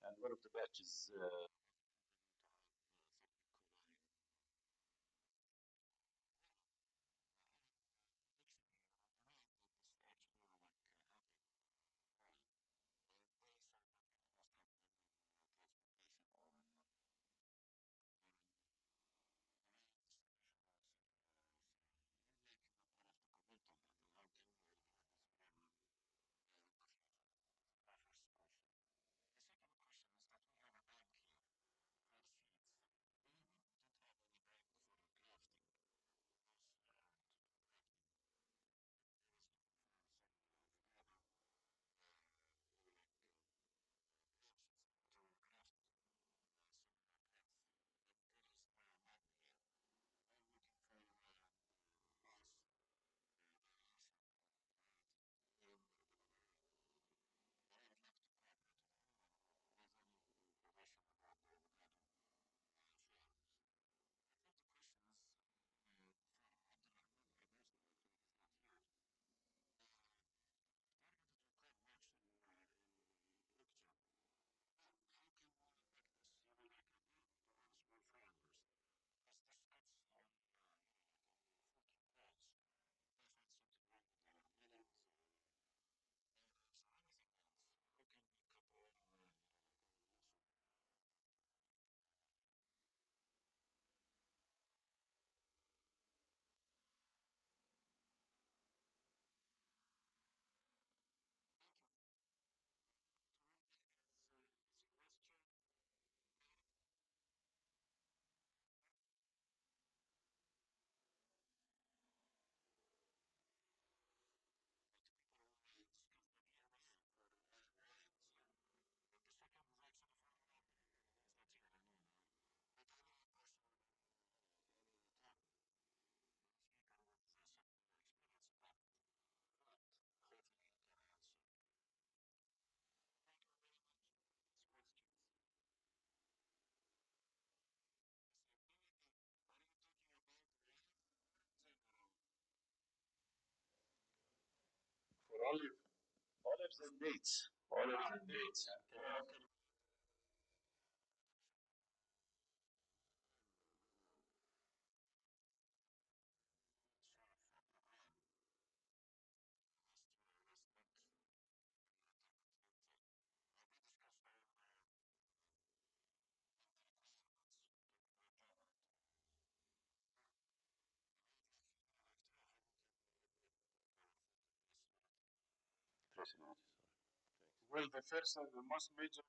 And one of the batches for olives and dates. Olives and dates. Well, the first and the most major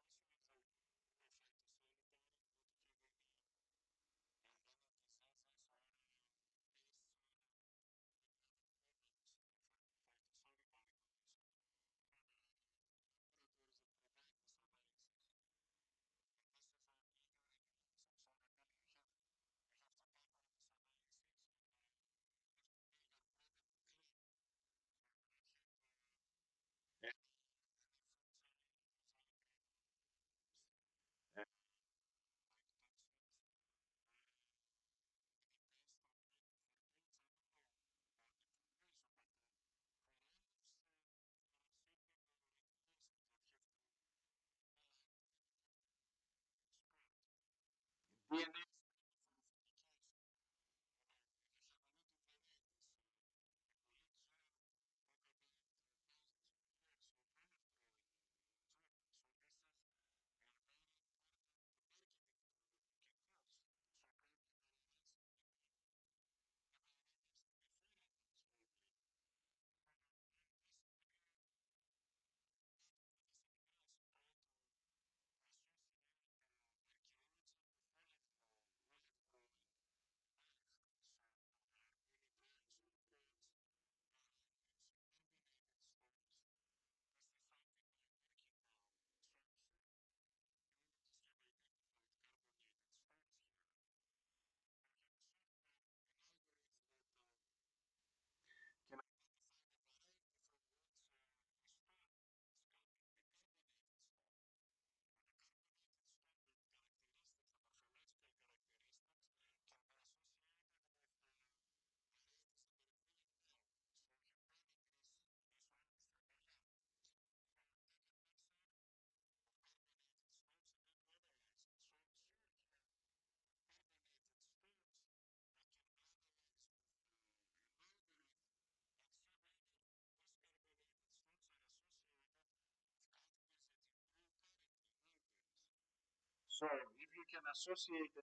so if you can associate the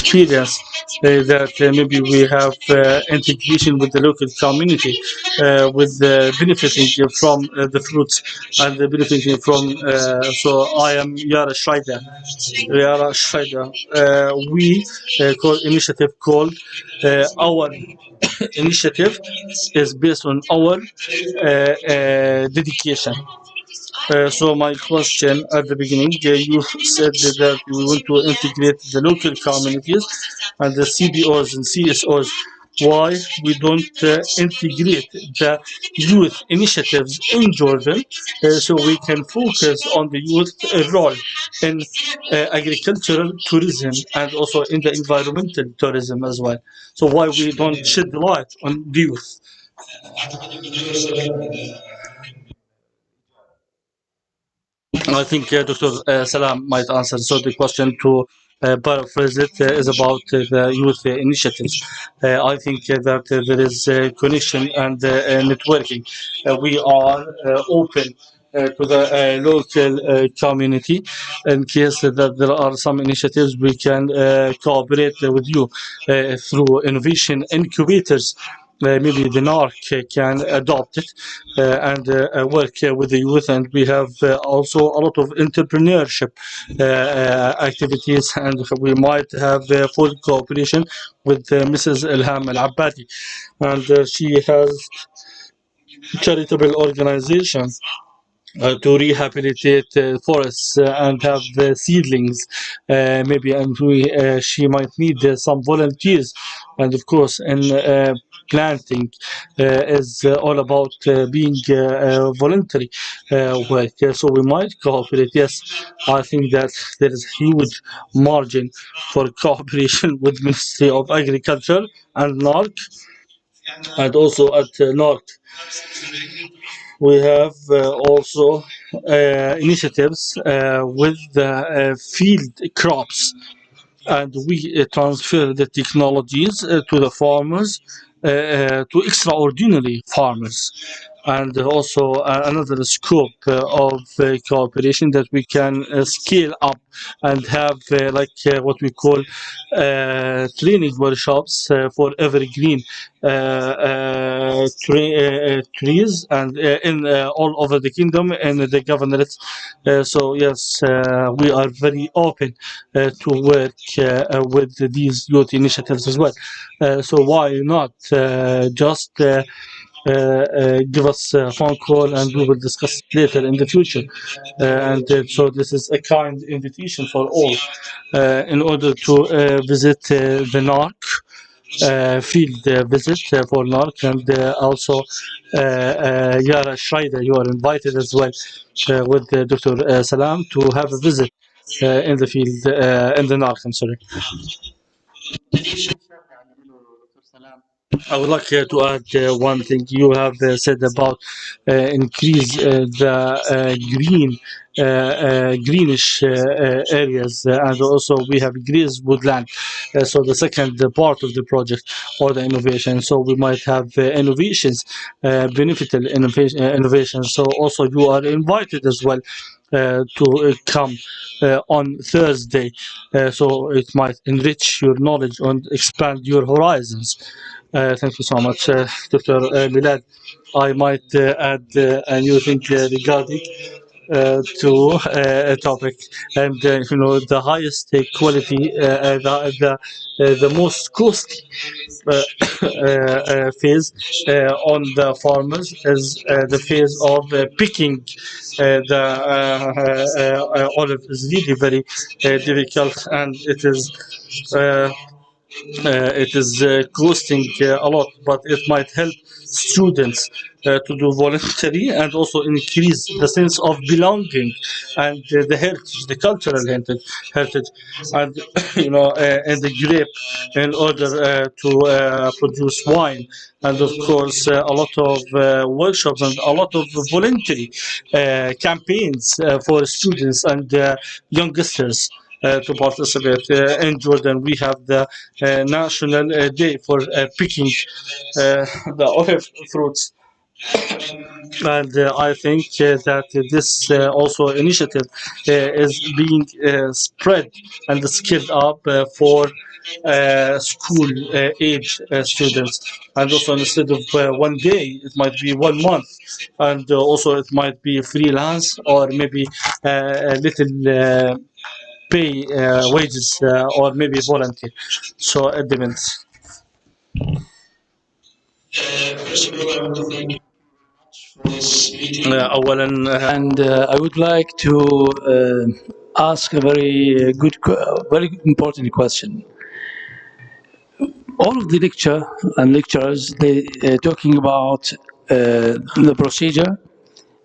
experience that maybe we have integration with the local community, with benefiting from the fruits and benefiting from. So I am Yara Schreider. Yara Schreider. We call initiative called our initiative is based on our dedication. So my question at the beginning, you said that we want to integrate the local communities and the CBOs and CSOs. Why we don't integrate the youth initiatives in Jordan so we can focus on the youth role in agricultural tourism and also in the environmental tourism as well. So why we don't shed light on the youth? I think Dr. Salam might answer. So the question to paraphrase it is about the youth initiatives. I think that there is connection and networking. We are open to the local community in case that there are some initiatives we can cooperate with you through innovation incubators. Maybe the NARC can adopt it and work with the youth, and we have also a lot of entrepreneurship activities, and we might have full cooperation with Mrs. Ilham Al Abbadi, and she has charitable organizations to rehabilitate forests and have seedlings, maybe, and she might need some volunteers, and of course, in planting is all about being voluntary work. So we might cooperate. Yes, I think that there is huge margin for cooperation with Ministry of Agriculture and NARC, and also at NARC we have also initiatives with the field crops, and we transfer the technologies to the farmers, to extraordinary farmers. And also another scope of cooperation that we can scale up and have what we call training workshops for evergreen trees and in all over the kingdom and the governorates. So yes, we are very open to work with these youth initiatives as well. So why not just give us a phone call and we will discuss it later in the future. So this is a kind invitation for all in order to visit the NARC, field visit for NARC, and also Yara Schreider, you are invited as well with Dr. Salam to have a visit in the field, in the NARC, I'm sorry. I would like to add one thing you have said about increase the greenish areas, and also we have grease woodland. So the second part of the project or the innovation. So we might have innovations, beneficial innovations. So also you are invited as well to come on Thursday, so it might enrich your knowledge and expand your horizons. Thank you so much, Dr. Milad. I might add a new thing regarding to a topic, and the highest quality, the most costly phase on the farmers is the phase of picking the olive is really very difficult, and it is costing a lot, but it might help students to do voluntary and also increase the sense of belonging and the heritage, the cultural heritage, and and the grape in order to produce wine, and of course a lot of workshops and a lot of voluntary campaigns for students and youngsters to participate. In Jordan, we have the National Day for picking the olive fruits. And I think that this also initiative is being spread and scaled up for school age students, and also instead of one day it might be 1 month, and also it might be freelance or maybe a little pay wages or maybe volunteer, so it depends. And I would like to ask a very important question. All of the lecturers, they talking about the procedure,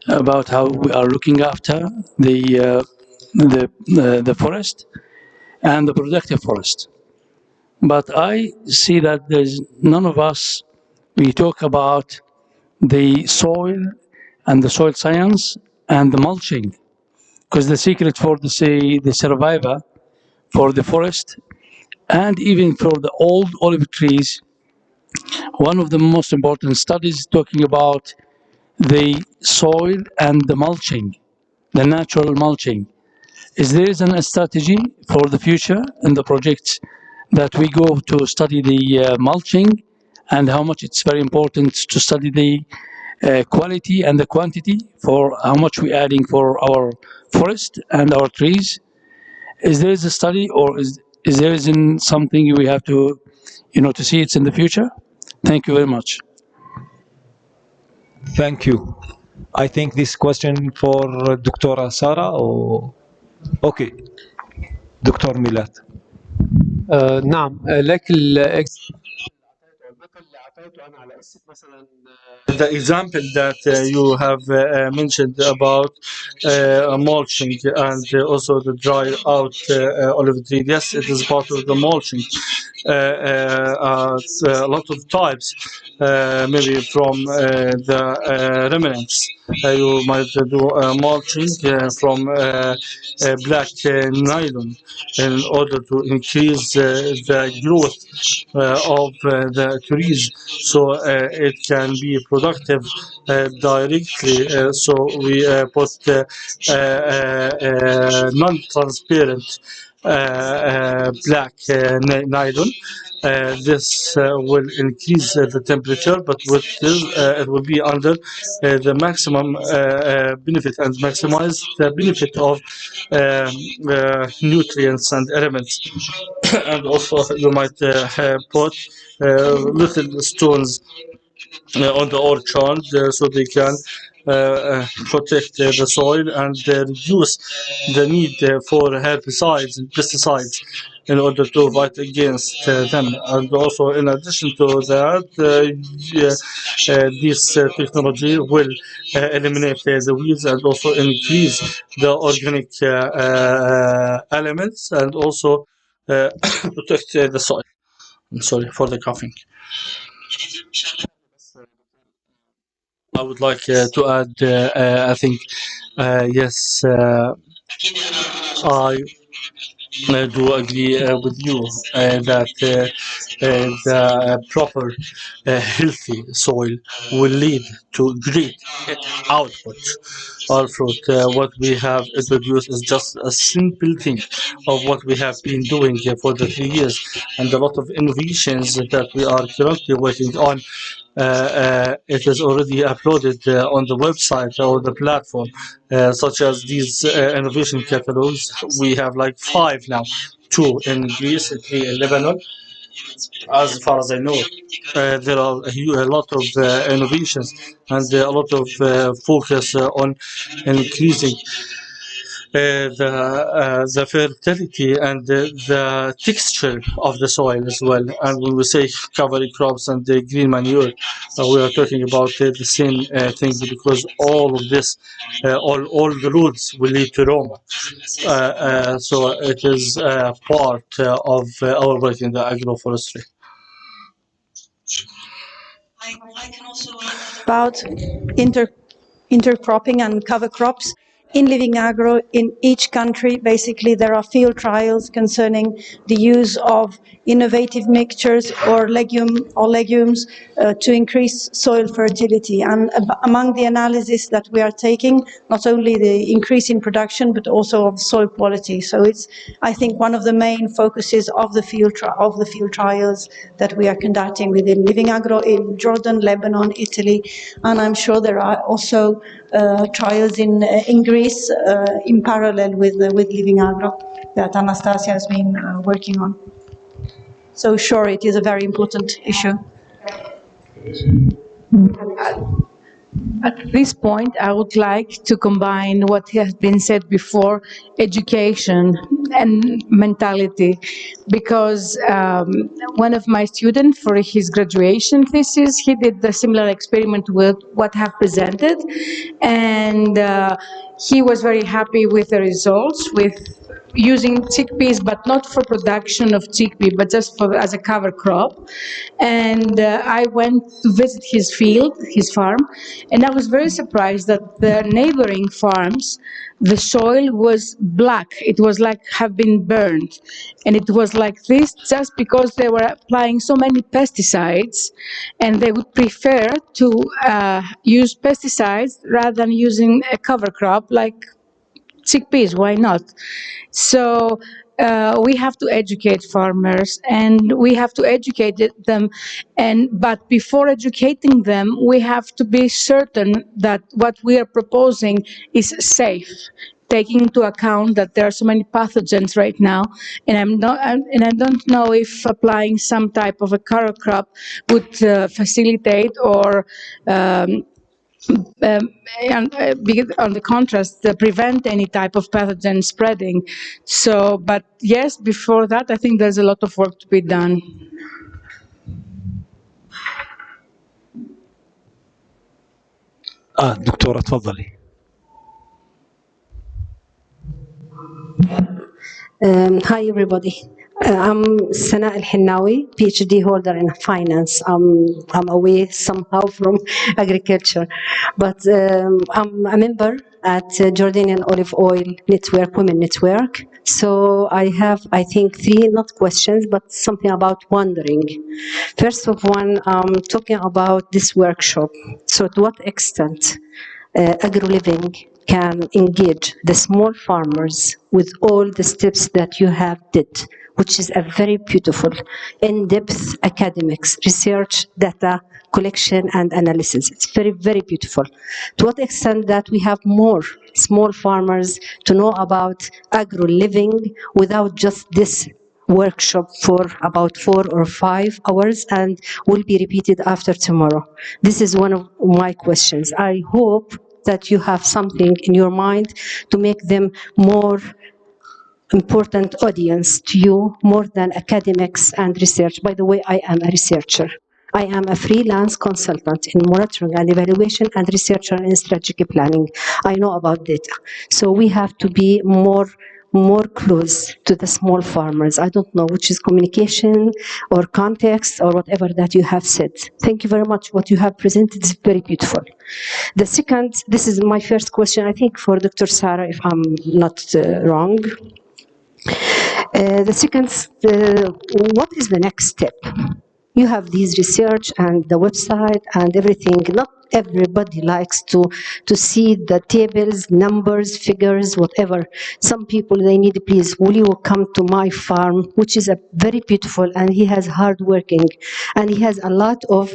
about how we are looking after the forest and the productive forest. But I see that there's none of us, we talk about the soil and the soil science and the mulching, because the secret for the survivor for the forest and even for the old olive trees, one of the most important studies talking about the soil and the mulching, the natural mulching. Is there a strategy for the future in the projects that we go to study the mulching, and how much it's very important to study the quality and the quantity for how much we're adding for our forest and our trees? Is there a study, or is there something we have to, to see it's in the future? Thank you very much. Thank you. I think this question for Dr. Sara or okay, Dr. Milad. نعم لك The example that you have mentioned about mulching and also the dry out olive tree, yes, it is part of the mulching. A lot of types, maybe from the remnants. You might do mulching from black nylon in order to increase the growth of the trees, so it can be productive directly. So we put non-transparent black nylon. This will increase the temperature, but it will be under the maximum benefit and maximize the benefit of nutrients and elements. And also you might put little stones on the orchard so they can protect the soil and reduce the need for herbicides and pesticides in order to fight against them. And also, in addition to that, this technology will eliminate the weeds and also increase the organic elements and also protect the soil. I'm sorry for the coughing. I would like to add, I think, yes, I do agree with you that the proper, healthy soil will lead to great output or fruit. What we have introduced is just a simple thing of what we have been doing for the 3 years, and a lot of innovations that we are currently working on. It is already uploaded on the website or the platform, such as these innovation catalogs. We have like 5 now, 2 in Greece, 3 in Lebanon. As far as I know, there are a lot of innovations and a lot of focus on increasing the fertility and the texture of the soil as well. And when we say cover crops and the green manure, we are talking about the same thing, because all of this, all the roads will lead to Roma. So it is part of our work in the agroforestry. About intercropping and cover crops. in Living Agro, in each country, basically, there are field trials concerning the use of innovative mixtures or legumes to increase soil fertility. And among the analysis that we are taking, not only the increase in production, but also of soil quality. So it's, I think, one of the main focuses of the field trials that we are conducting within Living Agro in Jordan, Lebanon, Italy, and I'm sure there are also trials in Greece in parallel with Living Agro that Anastasia has been working on. So sure, it is a very important issue. At this point, I would like to combine what has been said before, education and mentality, because one of my students for his graduation thesis, he did a similar experiment with what I've presented, and he was very happy with the results, with using chickpeas, but not for production of chickpea, but just for as a cover crop. And I went to visit his field, his farm, and I was very surprised that the neighboring farms, the soil was black. It was like have been burned. And it was like this just because they were applying so many pesticides, and they would prefer to use pesticides rather than using a cover crop like chickpeas. Why not? So we have to educate farmers, and we have to educate them. But before educating them, we have to be certain that what we are proposing is safe, taking into account that there are so many pathogens right now, and I don't know if applying some type of a cover crop would facilitate or on the contrast, prevent any type of pathogen spreading. So, but yes, before that, I think there's a lot of work to be done. دكتورة تفضلي. Hi everybody. I'm Sana Al-Hinnawi, PhD holder in finance. I'm away somehow from agriculture, but I'm a member at Jordanian Olive Oil Network, Women Network. So I have, I think, three, not questions, but something about wondering. First of one, talking about this workshop. So to what extent agro-living can engage the small farmers with all the steps that you have did, which is a very beautiful, in-depth academics, research, data collection and analysis. It's very, very beautiful. To what extent that we have more small farmers to know about agro-living without just this workshop for about 4 or 5 hours and will be repeated after tomorrow. This is one of my questions. I hope that you have something in your mind to make them more important audience to you, more than academics and research. By the way, I am a researcher. I am a freelance consultant in monitoring and evaluation and researcher in strategic planning. I know about data. So we have to be more close to the small farmers. I don't know which is communication or context or whatever that you have said. Thank you very much. What you have presented is very beautiful. The second, this is my first question, I think for Dr. Sarah, if I'm not wrong. The second, what is the next step? You have these research and the website and everything. Not everybody likes to see the tables, numbers, figures, whatever. Some people, they need, please, will you come to my farm, which is a very beautiful, and he has hard working, and he has a lot of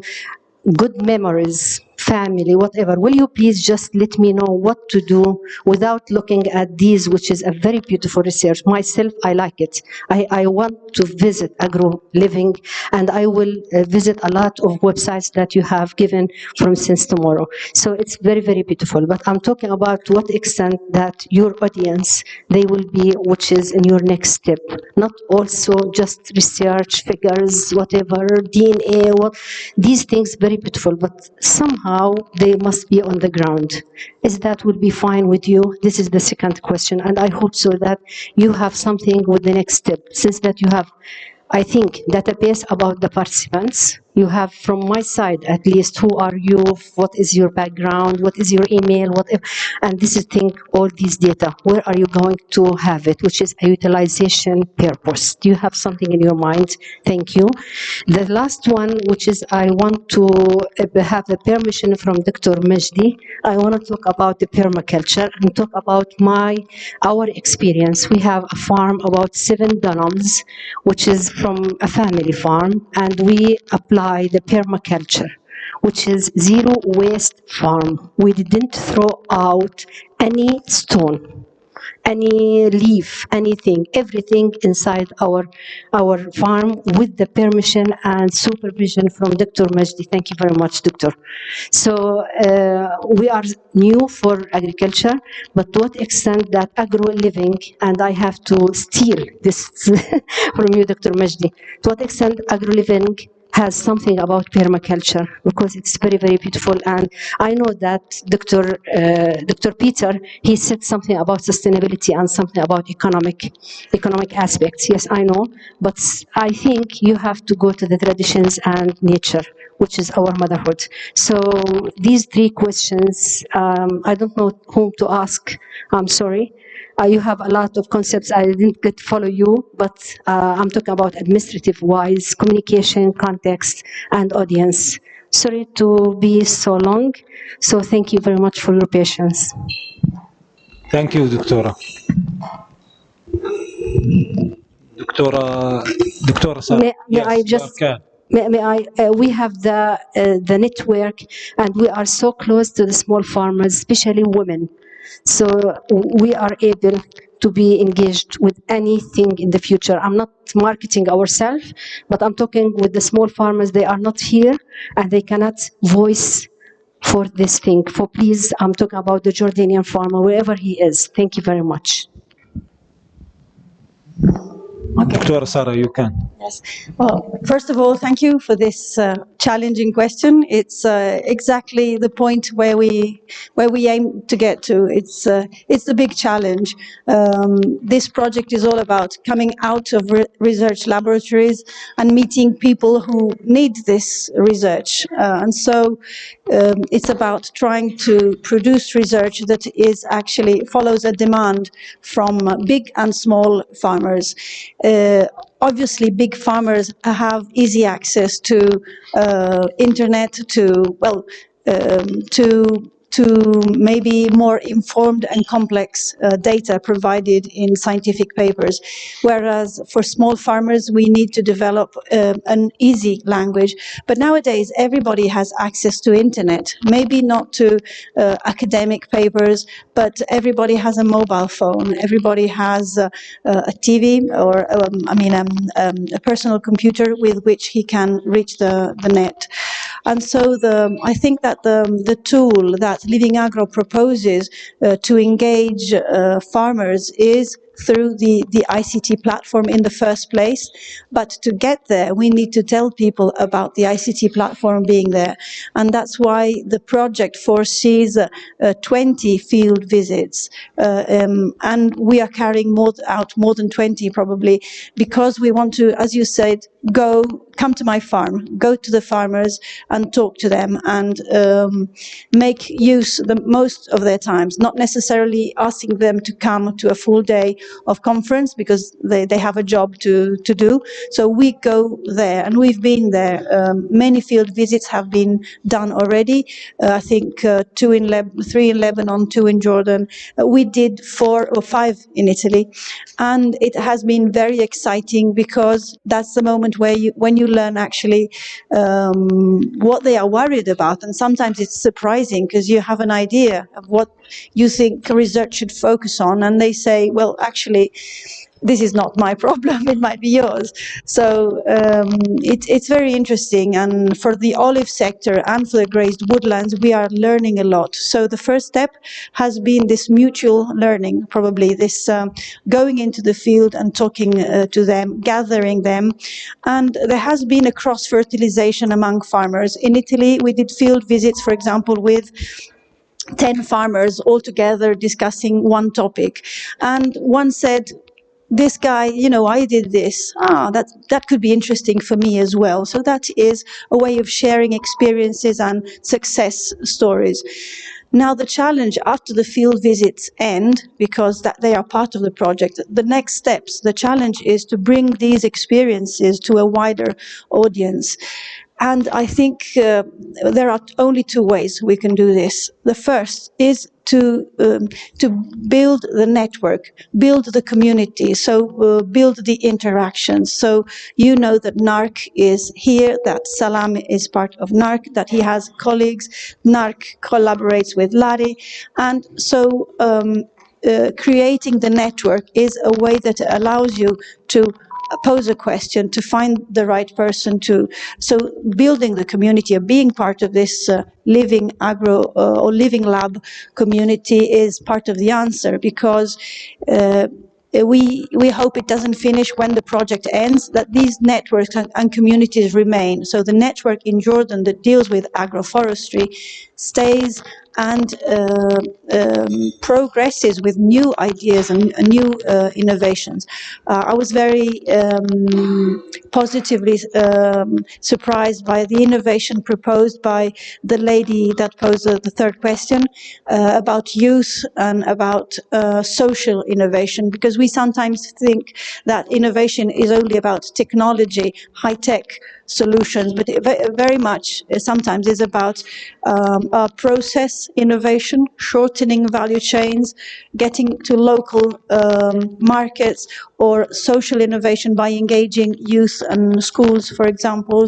good memories, family, whatever. Will you please just let me know what to do without looking at these, which is a very beautiful research. Myself, I like it. I want to visit agro living, and I will visit a lot of websites that you have given from since tomorrow. So it's very, very beautiful. But I'm talking about to what extent that your audience, they will be, which is in your next step, not also just research, figures, whatever, DNA, these things very beautiful, but somehow they must be on the ground. Is that would be fine with you? This is the second question, and I hope so that you have something with the next step, since that you have, I think, database about the participants. You have from my side, at least, who are you, what is your background, what is your email, and this is thing, all these data, where are you going to have it, which is a utilization purpose. Do you have something in your mind? Thank you. The last one, which is I want to have the permission from Dr. Majdi. I want to talk about the permaculture and talk about our experience. We have a farm about 7 dunums, which is from a family farm, and we apply the permaculture, which is zero waste farm. We didn't throw out any stone, any leaf, anything, everything inside our farm with the permission and supervision from Dr. Majdi. Thank you very much, Doctor. So we are new for agriculture, but to what extent that agro-living, and I have to steal this from you, Dr. Majdi, to what extent agro-living has something about permaculture, because it's very, very beautiful. And I know that Dr. Peter, he said something about sustainability and something about economic aspects. Yes, I know, but I think you have to go to the traditions and nature, which is our motherhood. So these 3 questions, I don't know whom to ask. I'm sorry. You have a lot of concepts. I didn't get to follow you, but I'm talking about administrative-wise, communication, context, and audience. Sorry to be so long. So thank you very much for your patience. Thank you, Doctora. Doctora Sarah. May I just... May I, we have the network, and we are so close to the small farmers, especially women. So we are able to be engaged with anything in the future. I'm not marketing ourselves, but I'm talking with the small farmers. They are not here, and they cannot voice for this thing. For please, I'm talking about the Jordanian farmer, wherever he is. Thank you very much. Okay. Dr. Sarah, you can. Yes. Well, first of all, thank you for this challenging question. It's exactly the point where we aim to get to. It's the big challenge. This project is all about coming out of research laboratories and meeting people who need this research. And so it's about trying to produce research that is actually follows a demand from big and small farmers. Obviously, big farmers have easy access to internet, to maybe more informed and complex data provided in scientific papers. Whereas for small farmers, we need to develop an easy language. But nowadays, everybody has access to internet, maybe not to academic papers, but everybody has a mobile phone. Everybody has a TV or, a personal computer with which he can reach the net. And so I think that the tool that Living Agro proposes to engage farmers is through the ICT platform in the first place. But to get there, we need to tell people about the ICT platform being there. And that's why the project foresees 20 field visits. And we are carrying out more than 20 probably, because we want to, as you said, come to my farm, go to the farmers and talk to them and make use the most of their times, not necessarily asking them to come to a full day of conference because they have a job to do. So we go there, and we've been there. Many field visits have been done already. I think 3 in Lebanon, 2 in Jordan. We did 4 or 5 in Italy, and it has been very exciting because that's the moment where when you learn actually what they are worried about, and sometimes it's surprising because you have an idea of what you think research should focus on, and they say, well, actually, this is not my problem, it might be yours. So it's very interesting, and for the olive sector and for the grazed woodlands, we are learning a lot. So the first step has been this mutual learning, probably this going into the field and talking to them, gathering them, and there has been a cross-fertilization among farmers. In Italy, we did field visits, for example, with 10 farmers all together discussing one topic, and one said, this guy, you know, I did this. That could be interesting for me as well. So that is a way of sharing experiences and success stories. Now, the challenge after the field visits end, because that they are part of the project, the next steps, the challenge is to bring these experiences to a wider audience. And I think there are only two ways we can do this. The first is to build the network, build the community, so build the interactions. So you know that NARC is here, that Salam is part of NARC, that he has colleagues, NARC collaborates with Lari, and so creating the network is a way that allows you to pose a question, to find the right person to, so building the community or being part of this living agro or living lab community is part of the answer, because we hope it doesn't finish when the project ends, that these networks and communities remain. So the network in Jordan that deals with agroforestry stays and progresses with new ideas and new innovations. I was very positively surprised by the innovation proposed by the lady that posed the third question about youth and about social innovation, because we sometimes think that innovation is only about technology, high-tech solutions, but it very much sometimes is about process innovation, shortening value chains, getting to local markets, or social innovation by engaging youth and schools, for example,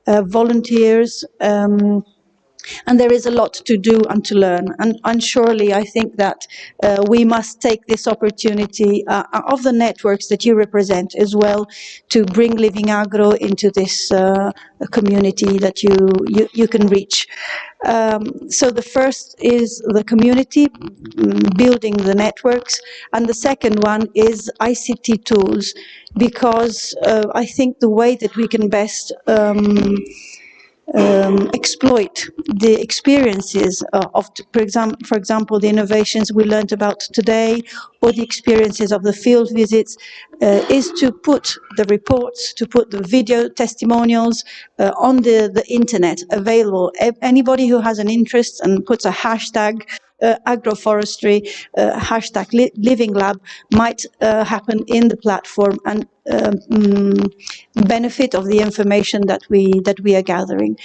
volunteers, and there is a lot to do and to learn. And surely I think that we must take this opportunity of the networks that you represent as well to bring Living Agro into this community that you can reach. So the first is the community, building the networks, and the second one is ICT tools, because I think the way that we can best exploit the experiences of, for example, the innovations we learned about today, or the experiences of the field visits, is to put the reports, to put the video testimonials on the internet available. Anybody who has an interest and puts a hashtag agroforestry, hashtag living lab, might happen in the platform and benefit of the information that we are gathering.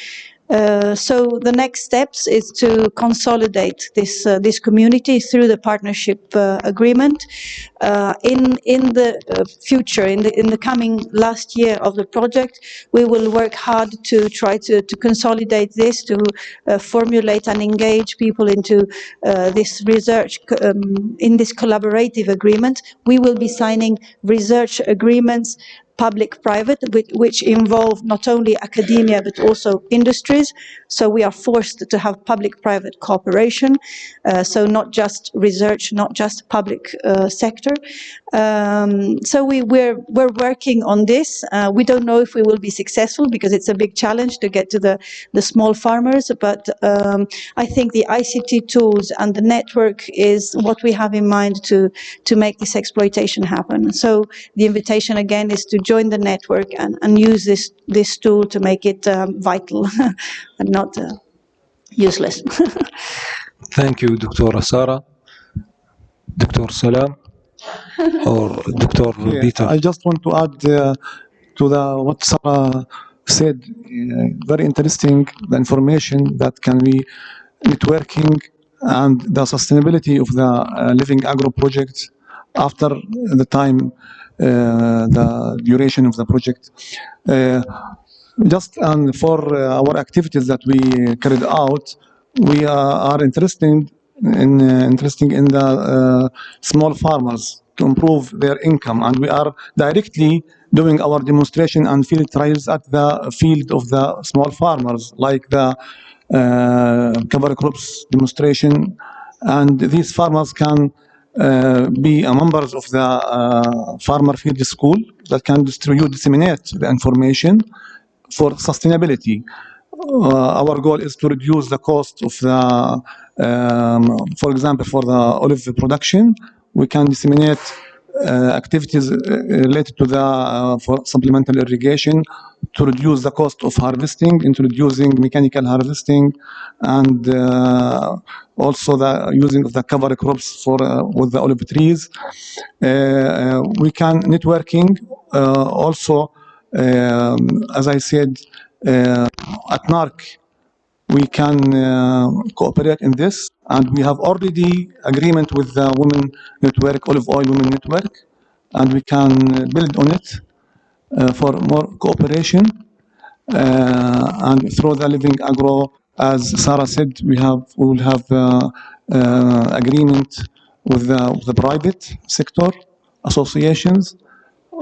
So the next steps is to consolidate this community through the partnership agreement. In the future, in the coming last year of the project, we will work hard to try to consolidate this, to formulate and engage people into this research, in this collaborative agreement. We will be signing research agreements, public-private, which involve not only academia but also industries. So we are forced to have public-private cooperation, so not just research, not just public sector. So we're working on this. We don't know if we will be successful, because it's a big challenge to get to the small farmers, but I think the ICT tools and the network is what we have in mind to make this exploitation happen. So the invitation again is to join the network and use this tool to make it vital and not useless. Thank you, Dr. Sara. Dr. Salam or Dr. Peter? I just want to add to what Sarah said. Very interesting, the information that can be networking and the sustainability of the Living Agro project after the time, the duration of the project. Just for our activities that we carried out, we are interested in the small farmers to improve their income, and we are directly doing our demonstration and field trials at the field of the small farmers, like the cover crops demonstration, and these farmers can be members of the farmer field school that can disseminate the information for sustainability. Our goal is to reduce the cost of the, for example, for the olive production. We can disseminate activities related to the for supplemental irrigation to reduce the cost of harvesting, introducing mechanical harvesting, and also the using of the cover crops for with the olive trees. We can networking also, as I said, at NARC. We can cooperate in this, and we have already agreement with the Women Network, Olive Oil Women Network, and we can build on it for more cooperation. And through the Living Agro, as Sarah said, we will have agreement with the private sector associations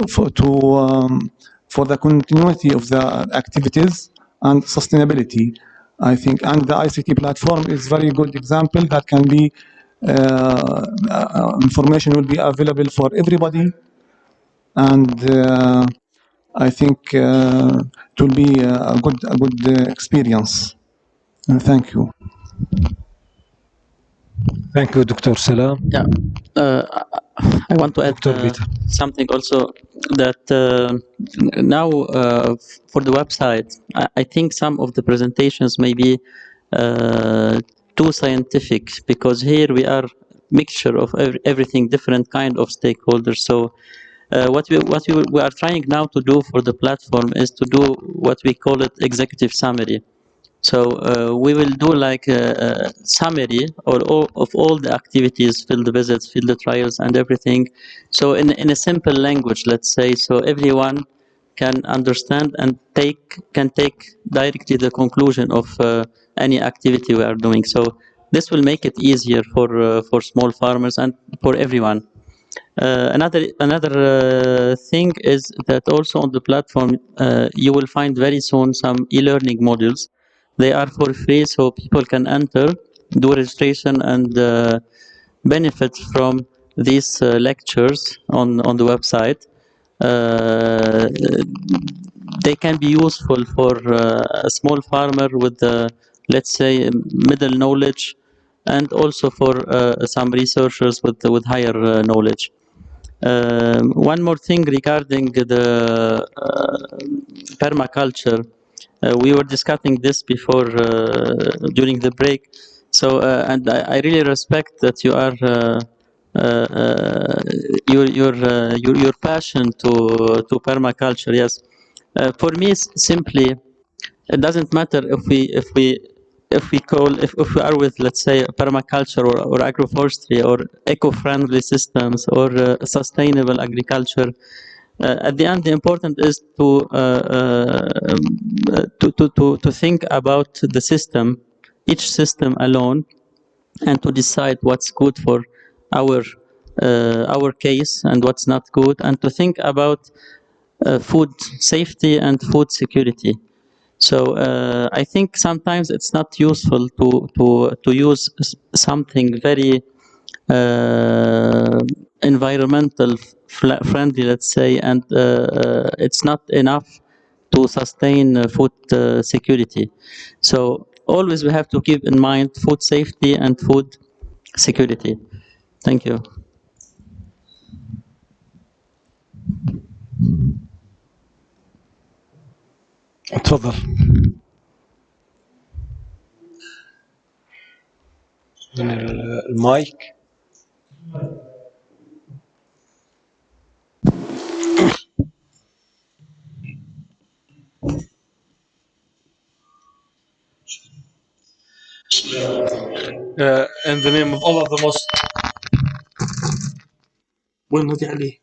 for the continuity of the activities and sustainability, I think. And the ICT platform is very good example that can be information will be available for everybody, and I think it will be a good experience. Thank you. Thank you, Dr. Salam. Yeah, I want to add something also that now for the website, I think some of the presentations may be too scientific, because here we are mixture of everything, different kind of stakeholders. So what we are trying now to do for the platform is to do what we call it executive summary. So we will do like a summary of all the activities, field visits, field trials, and everything. So in a simple language, let's say, so everyone can understand and can take directly the conclusion of any activity we are doing. So this will make it easier for small farmers and for everyone. Another thing is that also on the platform you will find very soon some e-learning modules. They are for free, so people can enter, do registration, and benefit from these lectures on the website. They can be useful for a small farmer with, let's say, middle knowledge, and also for some researchers with higher knowledge. One more thing regarding the permaculture. We were discussing this before during the break. So, and I really respect that you are your passion to permaculture. Yes, for me, simply, it doesn't matter if we are with, let's say, permaculture or agroforestry or eco-friendly systems or sustainable agriculture. At the end, the important is to think about the system, each system alone, and to decide what's good for our case and what's not good, and to think about food safety and food security. So I think sometimes it's not useful to use something very environmental friendly, let's say, and it's not enough to sustain food security. So always we have to keep in mind food safety and food security. Thank you. تفضل. من المايك. In the name of Allah, the most. وين نادي عليه؟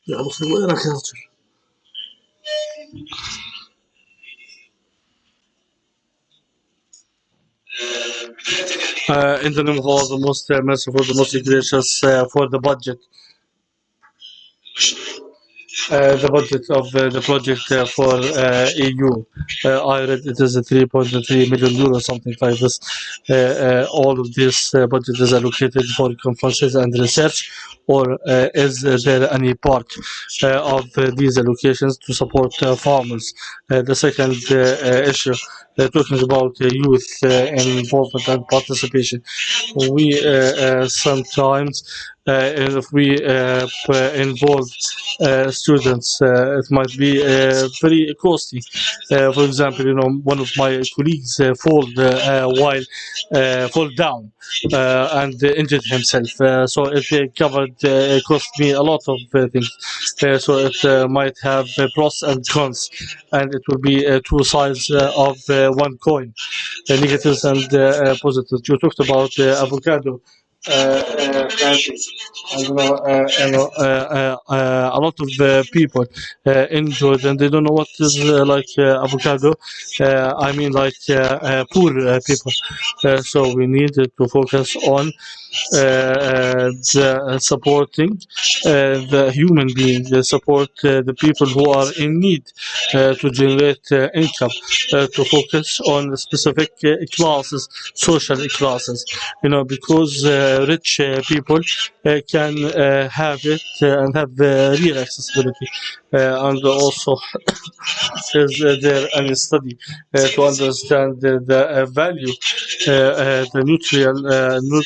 يا أخي وين خاطر؟ In the name of Allah, the most merciful, the most gracious, for the budget. the budget of the project for EU. I read it is 3.3 million euros, something like this. All of this budget is allocated for conferences and research, or is there any part of these allocations to support farmers? The second issue, talking about youth involvement and participation. We sometimes, if we involve students, it might be very costly. For example, one of my colleagues fall down and injured himself. So it cost me a lot of things. So it might have pros and cons, and it will be two sides of one coin, negatives and positives. You talked about avocado planting. And, a lot of people in Jordan, they don't know what is avocado. I mean, poor people. So we need to focus on supporting the human being, support the people who are in need to generate income, to focus on specific classes, social classes, because rich people can have it and have real accessibility. And also, is there any study to understand the value, the nutritional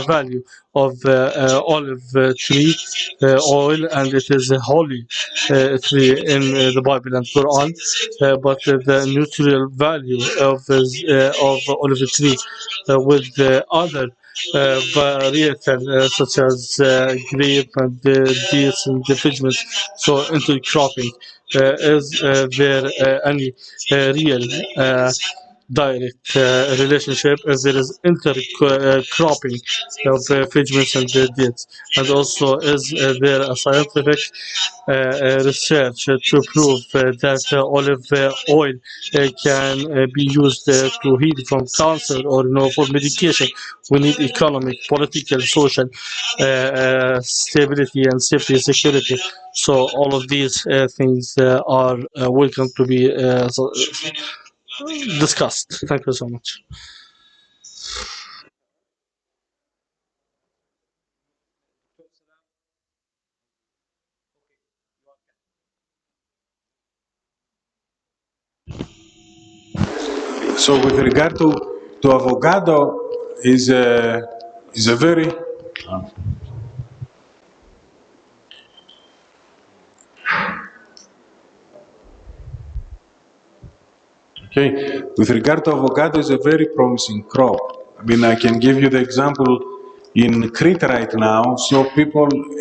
value of olive tree oil, and it is a holy tree in the Bible and Quran, but the nutritional value of olive tree with other varietal such as grape and dates and the pigments, so intercropping. Is there any real direct relationship if there is intercropping of pigments and dates? And also, is there a scientific research to prove that olive oil can be used to heal from cancer or for medication? We need economic, political, social stability and safety and security. So all of these things are welcome to be discussed. Thank you so much. So with regard to avocado is a very okay. With regard to avocado is a very promising crop. I mean, I can give you the example in Crete right now. So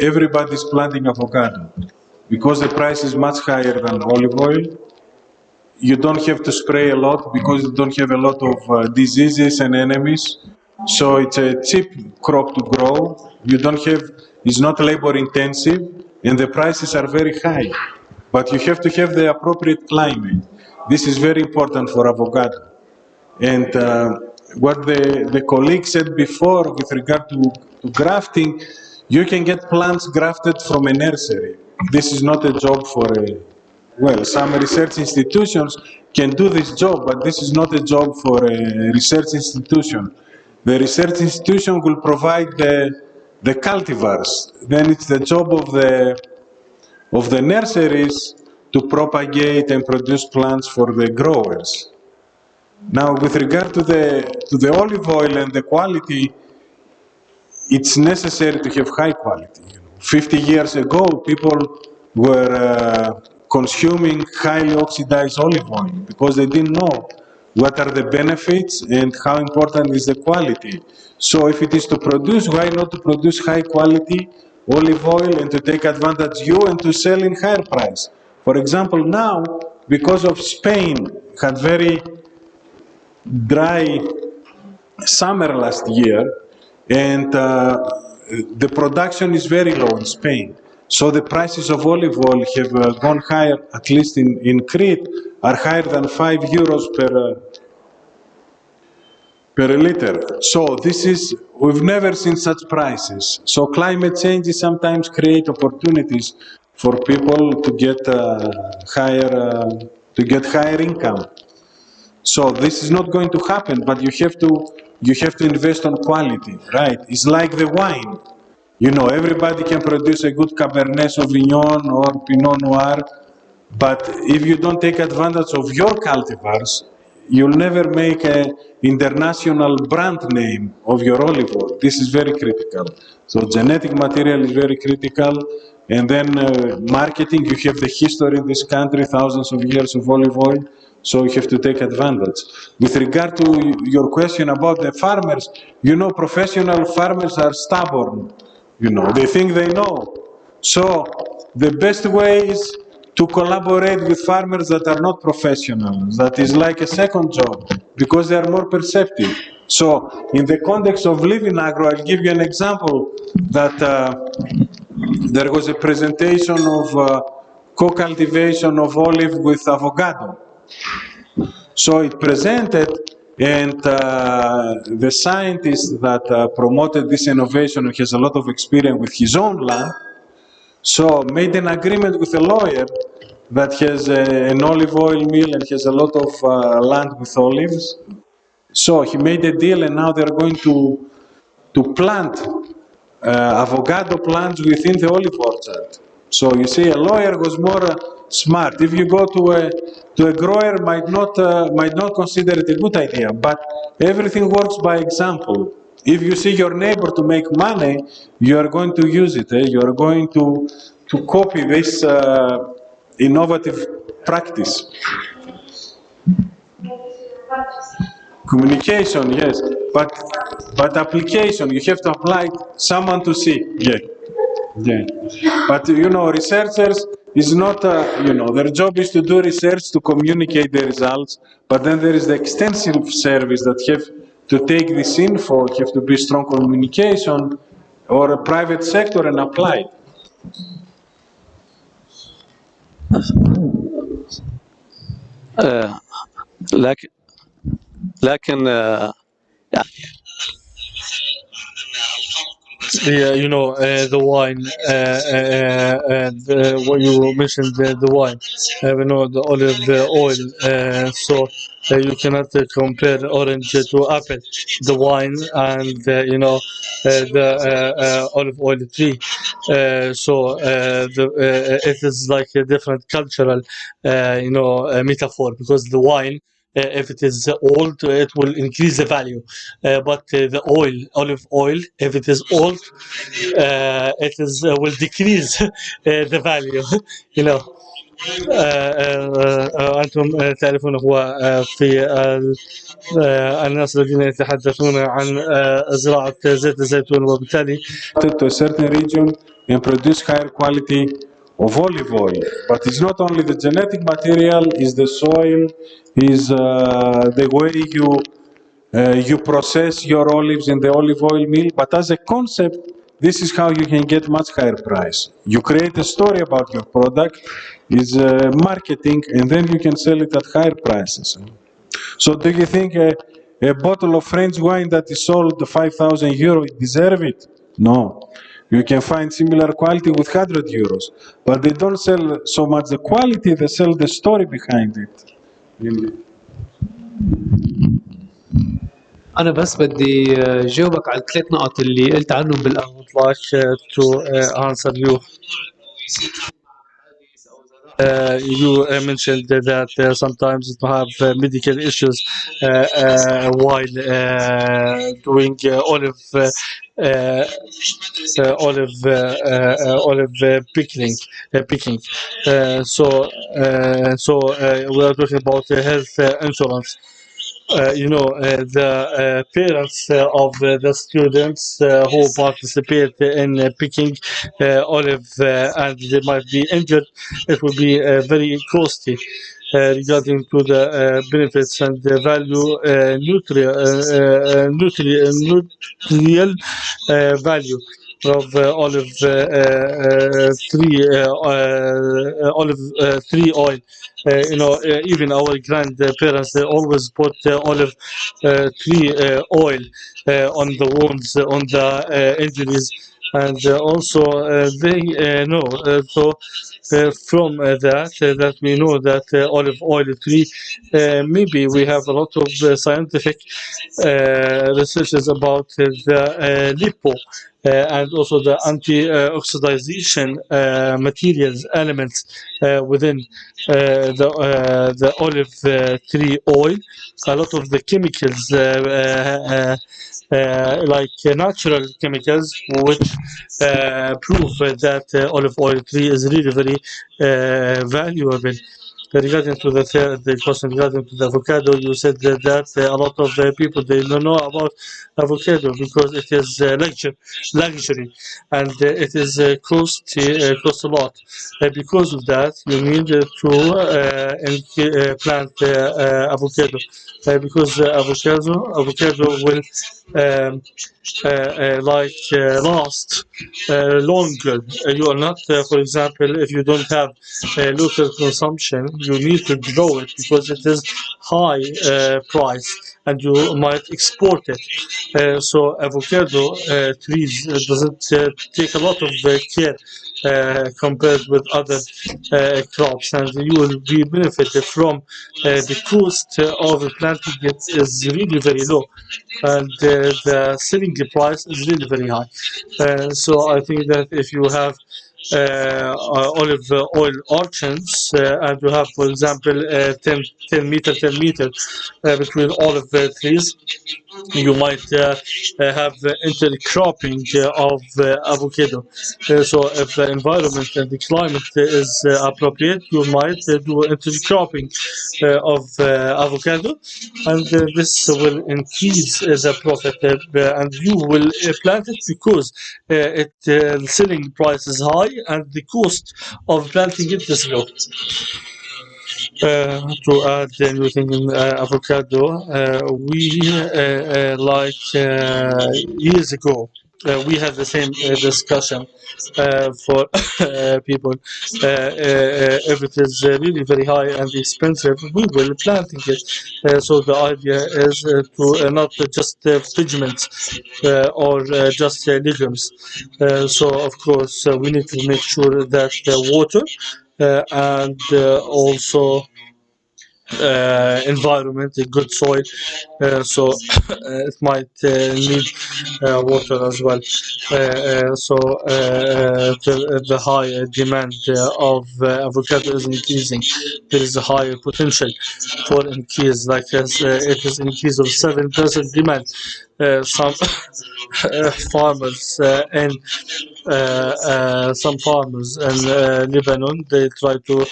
everybody's planting avocado because the price is much higher than olive oil. You don't have to spray a lot because you don't have a lot of diseases and enemies. So it's a cheap crop to grow. It's not labor intensive, and the prices are very high. But you have to have the appropriate climate. This is very important for avocado. And what the colleague said before with regard to grafting, you can get plants grafted from a nursery. This is not a job for some research institutions can do this job, but this is not a job for a research institution. The research institution will provide the cultivars. Then it's the job of the nurseries to propagate and produce plants for the growers. Now, with regard to the olive oil and the quality, it's necessary to have high quality. 50 years ago, people were consuming highly oxidized olive oil because they didn't know what are the benefits and how important is the quality. So if it is to produce, why not to produce high quality olive oil and to take advantage you and to sell in higher price? For example, now, because of Spain had very dry summer last year, and the production is very low in Spain. So the prices of olive oil have gone higher, at least in Crete, are higher than €5 per liter. So we've never seen such prices. So climate changes sometimes create opportunities for people to get higher income. So this is not going to happen, but you have to invest on quality, right? It's like the wine. You know, everybody can produce a good Cabernet Sauvignon or Pinot Noir, but if you don't take advantage of your cultivars, you'll never make an international brand name of your olive oil. This is very critical. So genetic material is very critical. And then marketing, you have the history in this country, thousands of years of olive oil. So you have to take advantage. With regard to your question about the farmers, you know, professional farmers are stubborn. You know, they think they know. So the best way is to collaborate with farmers that are not professionals. That is like a second job because they are more perceptive. So in the context of living agro, I'll give you an example that there was a presentation of co-cultivation of olive with avocado. So it presented, and the scientist that promoted this innovation and has a lot of experience with his own land, so made an agreement with a lawyer that has an olive oil mill and has a lot of land with olives. So he made a deal, and now they're going to plant avocado plants within the olive orchard. So you see, a lawyer was more smart. If you go to a grower, might not consider it a good idea. But everything works by example. If you see your neighbor to make money, you are going to use it. You are going to copy this innovative practice. Communication, yes, but application, you have to apply someone to see. Yeah. Yeah. But you know, researchers is not, you know, their job is to do research, to communicate the results, but then there is the extensive service that have to take this info, have to be strong communication, or a private sector and apply it. لكن Yeah, you know, the wine, and what you mentioned, the wine, you know, the olive oil. So you cannot compare orange to apple, the wine, and the olive oil tree. It is like a different cultural, metaphor, because the wine, if it is old, it will increase the value. But the olive oil, if it is old, it is will decrease the value. you know. أنتم تعرفون هو في الناس الذين يتحدثون عن زراعة زيت الزيتون، وبالتالي to a certain region and produce higher quality of olive oil. But it's not only the genetic material, it's the soil, is the way you process your olives in the olive oil mill. But as a concept, this is how you can get much higher price. You create a story about your product, is marketing, and then you can sell it at higher prices. So do you think a bottle of French wine that is sold 5,000 euro deserve it? No. You can find similar quality with 100 euros, but they don't sell so much the quality, they sell the story behind it. أنا بس بدي جاوبك على الثلاث نقط اللي قلت عنهم بالأول. like to answer you. You mentioned that sometimes you have medical issues while doing olive picking. So we are talking about health insurance. The parents of the students who participate in picking olive and they might be injured, it will be very costly regarding to the benefits and the value, nutrial value of olive tree oil. Even our grandparents, they always put olive tree oil on the wounds, on the injuries, and also they know. From that we know that olive oil tree, maybe we have a lot of scientific researches about the lipo and also the anti-oxidization materials elements within the olive tree oil. A lot of the chemicals like natural chemicals which prove that olive oil tree is really very valuable. Regarding to the third question, regarding to the avocado, you said that a lot of people they don't know about avocado because it is luxury, and it is cost a lot. Because of that, you need to plant avocado because avocado will last longer. You are not, for example, if you don't have local consumption, you need to grow it because it is high price and you might export it. So avocado trees doesn't take a lot of care compared with other crops, and you will be benefited from the cost of planting it is really very low, and the selling price is really very high. So I think that if you have olive oil orchards and you have, for example, 10 meter, 10 meter between olive trees, you might have intercropping of avocado. So if the environment and the climate is appropriate, you might do intercropping of avocado, and this will increase the profit, and you will plant it because the selling price is high and the cost of planting it is low. To add anything in avocado, we years ago. We had the same discussion for people. If it is really very high and expensive, we will planting it. So the idea is to not just pigments or just legumes. So of course we need to make sure that the water and also environment, a good soil, so it might need water as well. The high demand of avocado is increasing. There is a higher potential for increase, like it is increase of 7% demand. Some farmers in some farmers in Lebanon, they try to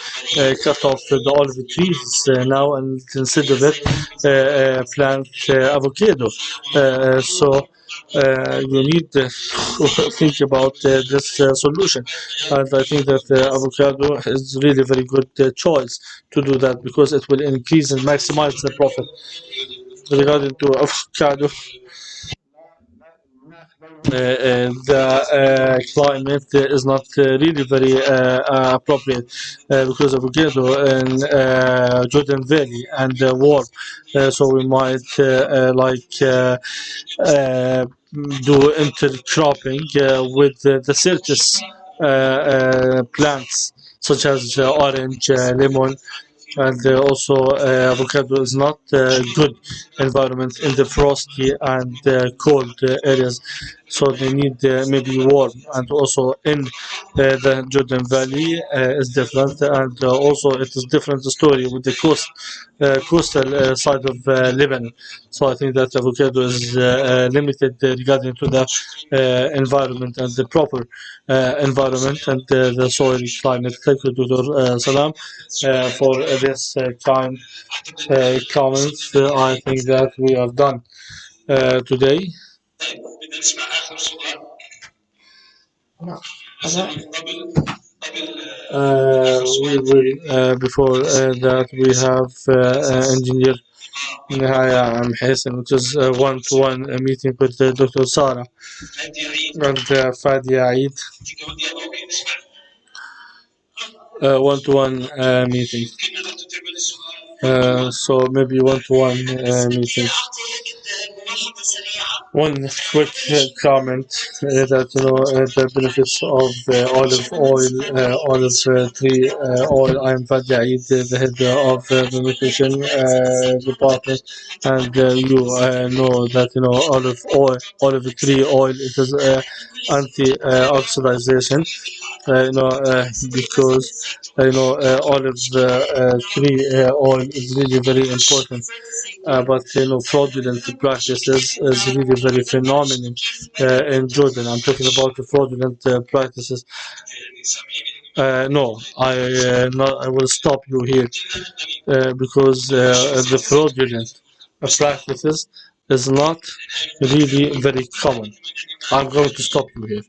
cut off the olive trees now and instead of it plant avocado. You need to think about this solution, and I think that avocado is really very good choice to do that because it will increase and maximize the profit. Regarding to avocado, the climate is not really very appropriate because of avocado in Jordan Valley and warm. So we might do intercropping with the citrus plants such as orange, lemon, and also avocado is not good environment in the frosty and cold areas, so they need maybe warm, and also in the Jordan Valley is different, and also it is different story with the coastal side of Lebanon. So I think that avocado is limited regarding to the environment and the proper environment and the soil climate. Thank you, Dr. Salam, for this kind comments. I think that we are done today. We will before that we have engineer Nihaya Mhesen, which is a one-to-one meeting with Dr. Sarah and Fadi Aid. One-to-one meeting. So maybe one-to-one meeting. One quick comment that the benefits of olive oil, olive tree oil. I am Fadi Aid, the head of the nutrition department, and you know that olive oil, olive tree oil, it is anti-oxidization. Because olive tree oil is really very important. But fraudulent practices is really very phenomenal in Jordan. I'm talking about the fraudulent practices. No, I will stop you here because the fraudulent practices is not really very common. I'm going to stop you here.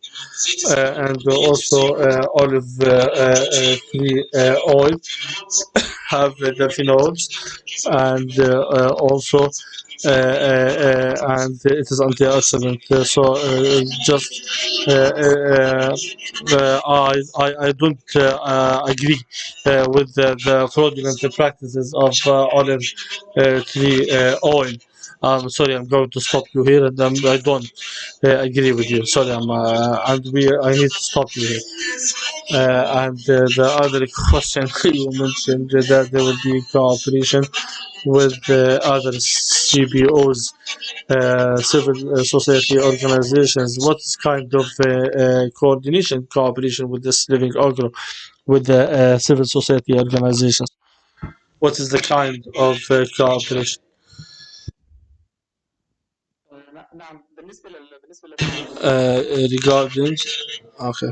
And also olive tree oil have the phenols and also and it is antioxidant. So just I don't agree with the fraudulent practices of olive tree oil. Sorry, I'm going to stop you here, and I don't agree with you. Sorry, I need to stop you here. And the other question you mentioned that there will be cooperation with other CBOs, civil society organizations. What kind of coordination, cooperation with this living organ, with the civil society organizations? What is the kind of cooperation? Regarding, okay.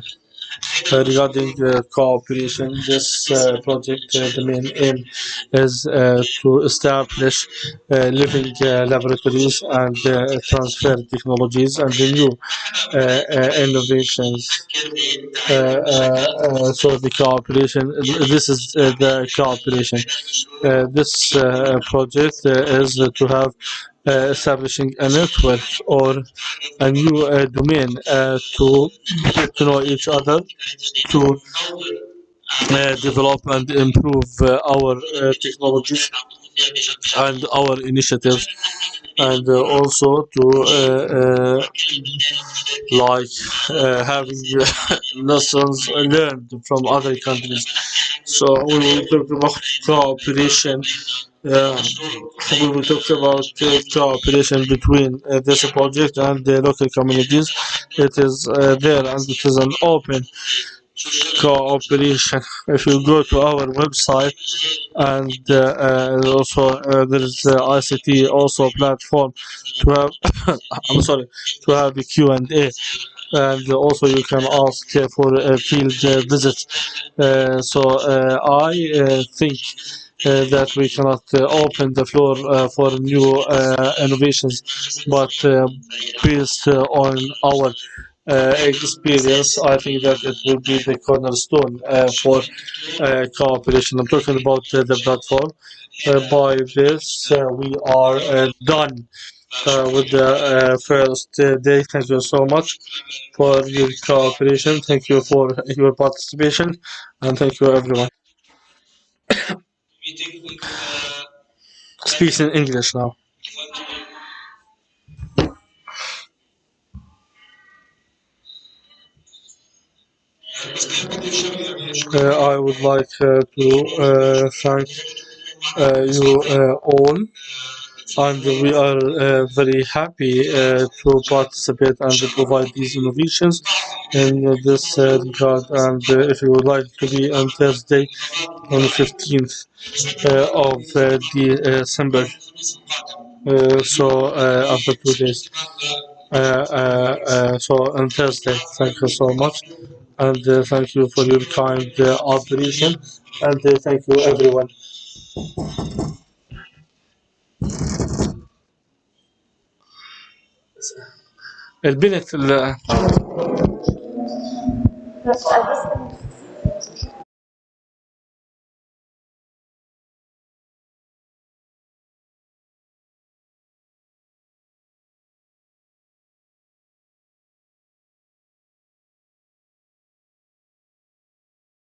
Regarding cooperation, this project, the main aim is to establish living laboratories and transfer technologies and the new innovations. So the cooperation, this is the cooperation. This project is to have establishing a network or a new domain to get to know each other, to develop and improve our technologies and our initiatives, and also to like having lessons learned from other countries. So we will talk about cooperation. We will talk about cooperation between this project and the local communities. It is there and it is an open cooperation. If you go to our website, and also there is ICT also platform to have I'm sorry, to have a Q&A, and also you can ask for field visits. So I think that we cannot open the floor for new innovations, but based on our experience, I think that it will be the cornerstone for cooperation. I'm talking about the platform. By this, we are done with the first day. Thank you so much for your cooperation. Thank you for your participation, and thank you everyone. Speak in English now. I would like to thank you all, and we are very happy to participate and to provide these innovations in this regard. And if you would like to be on Thursday, on the 15th of December, so after 2 days. So on Thursday, thank you so much, and thank you for your kind operation, and thank you everyone. البنت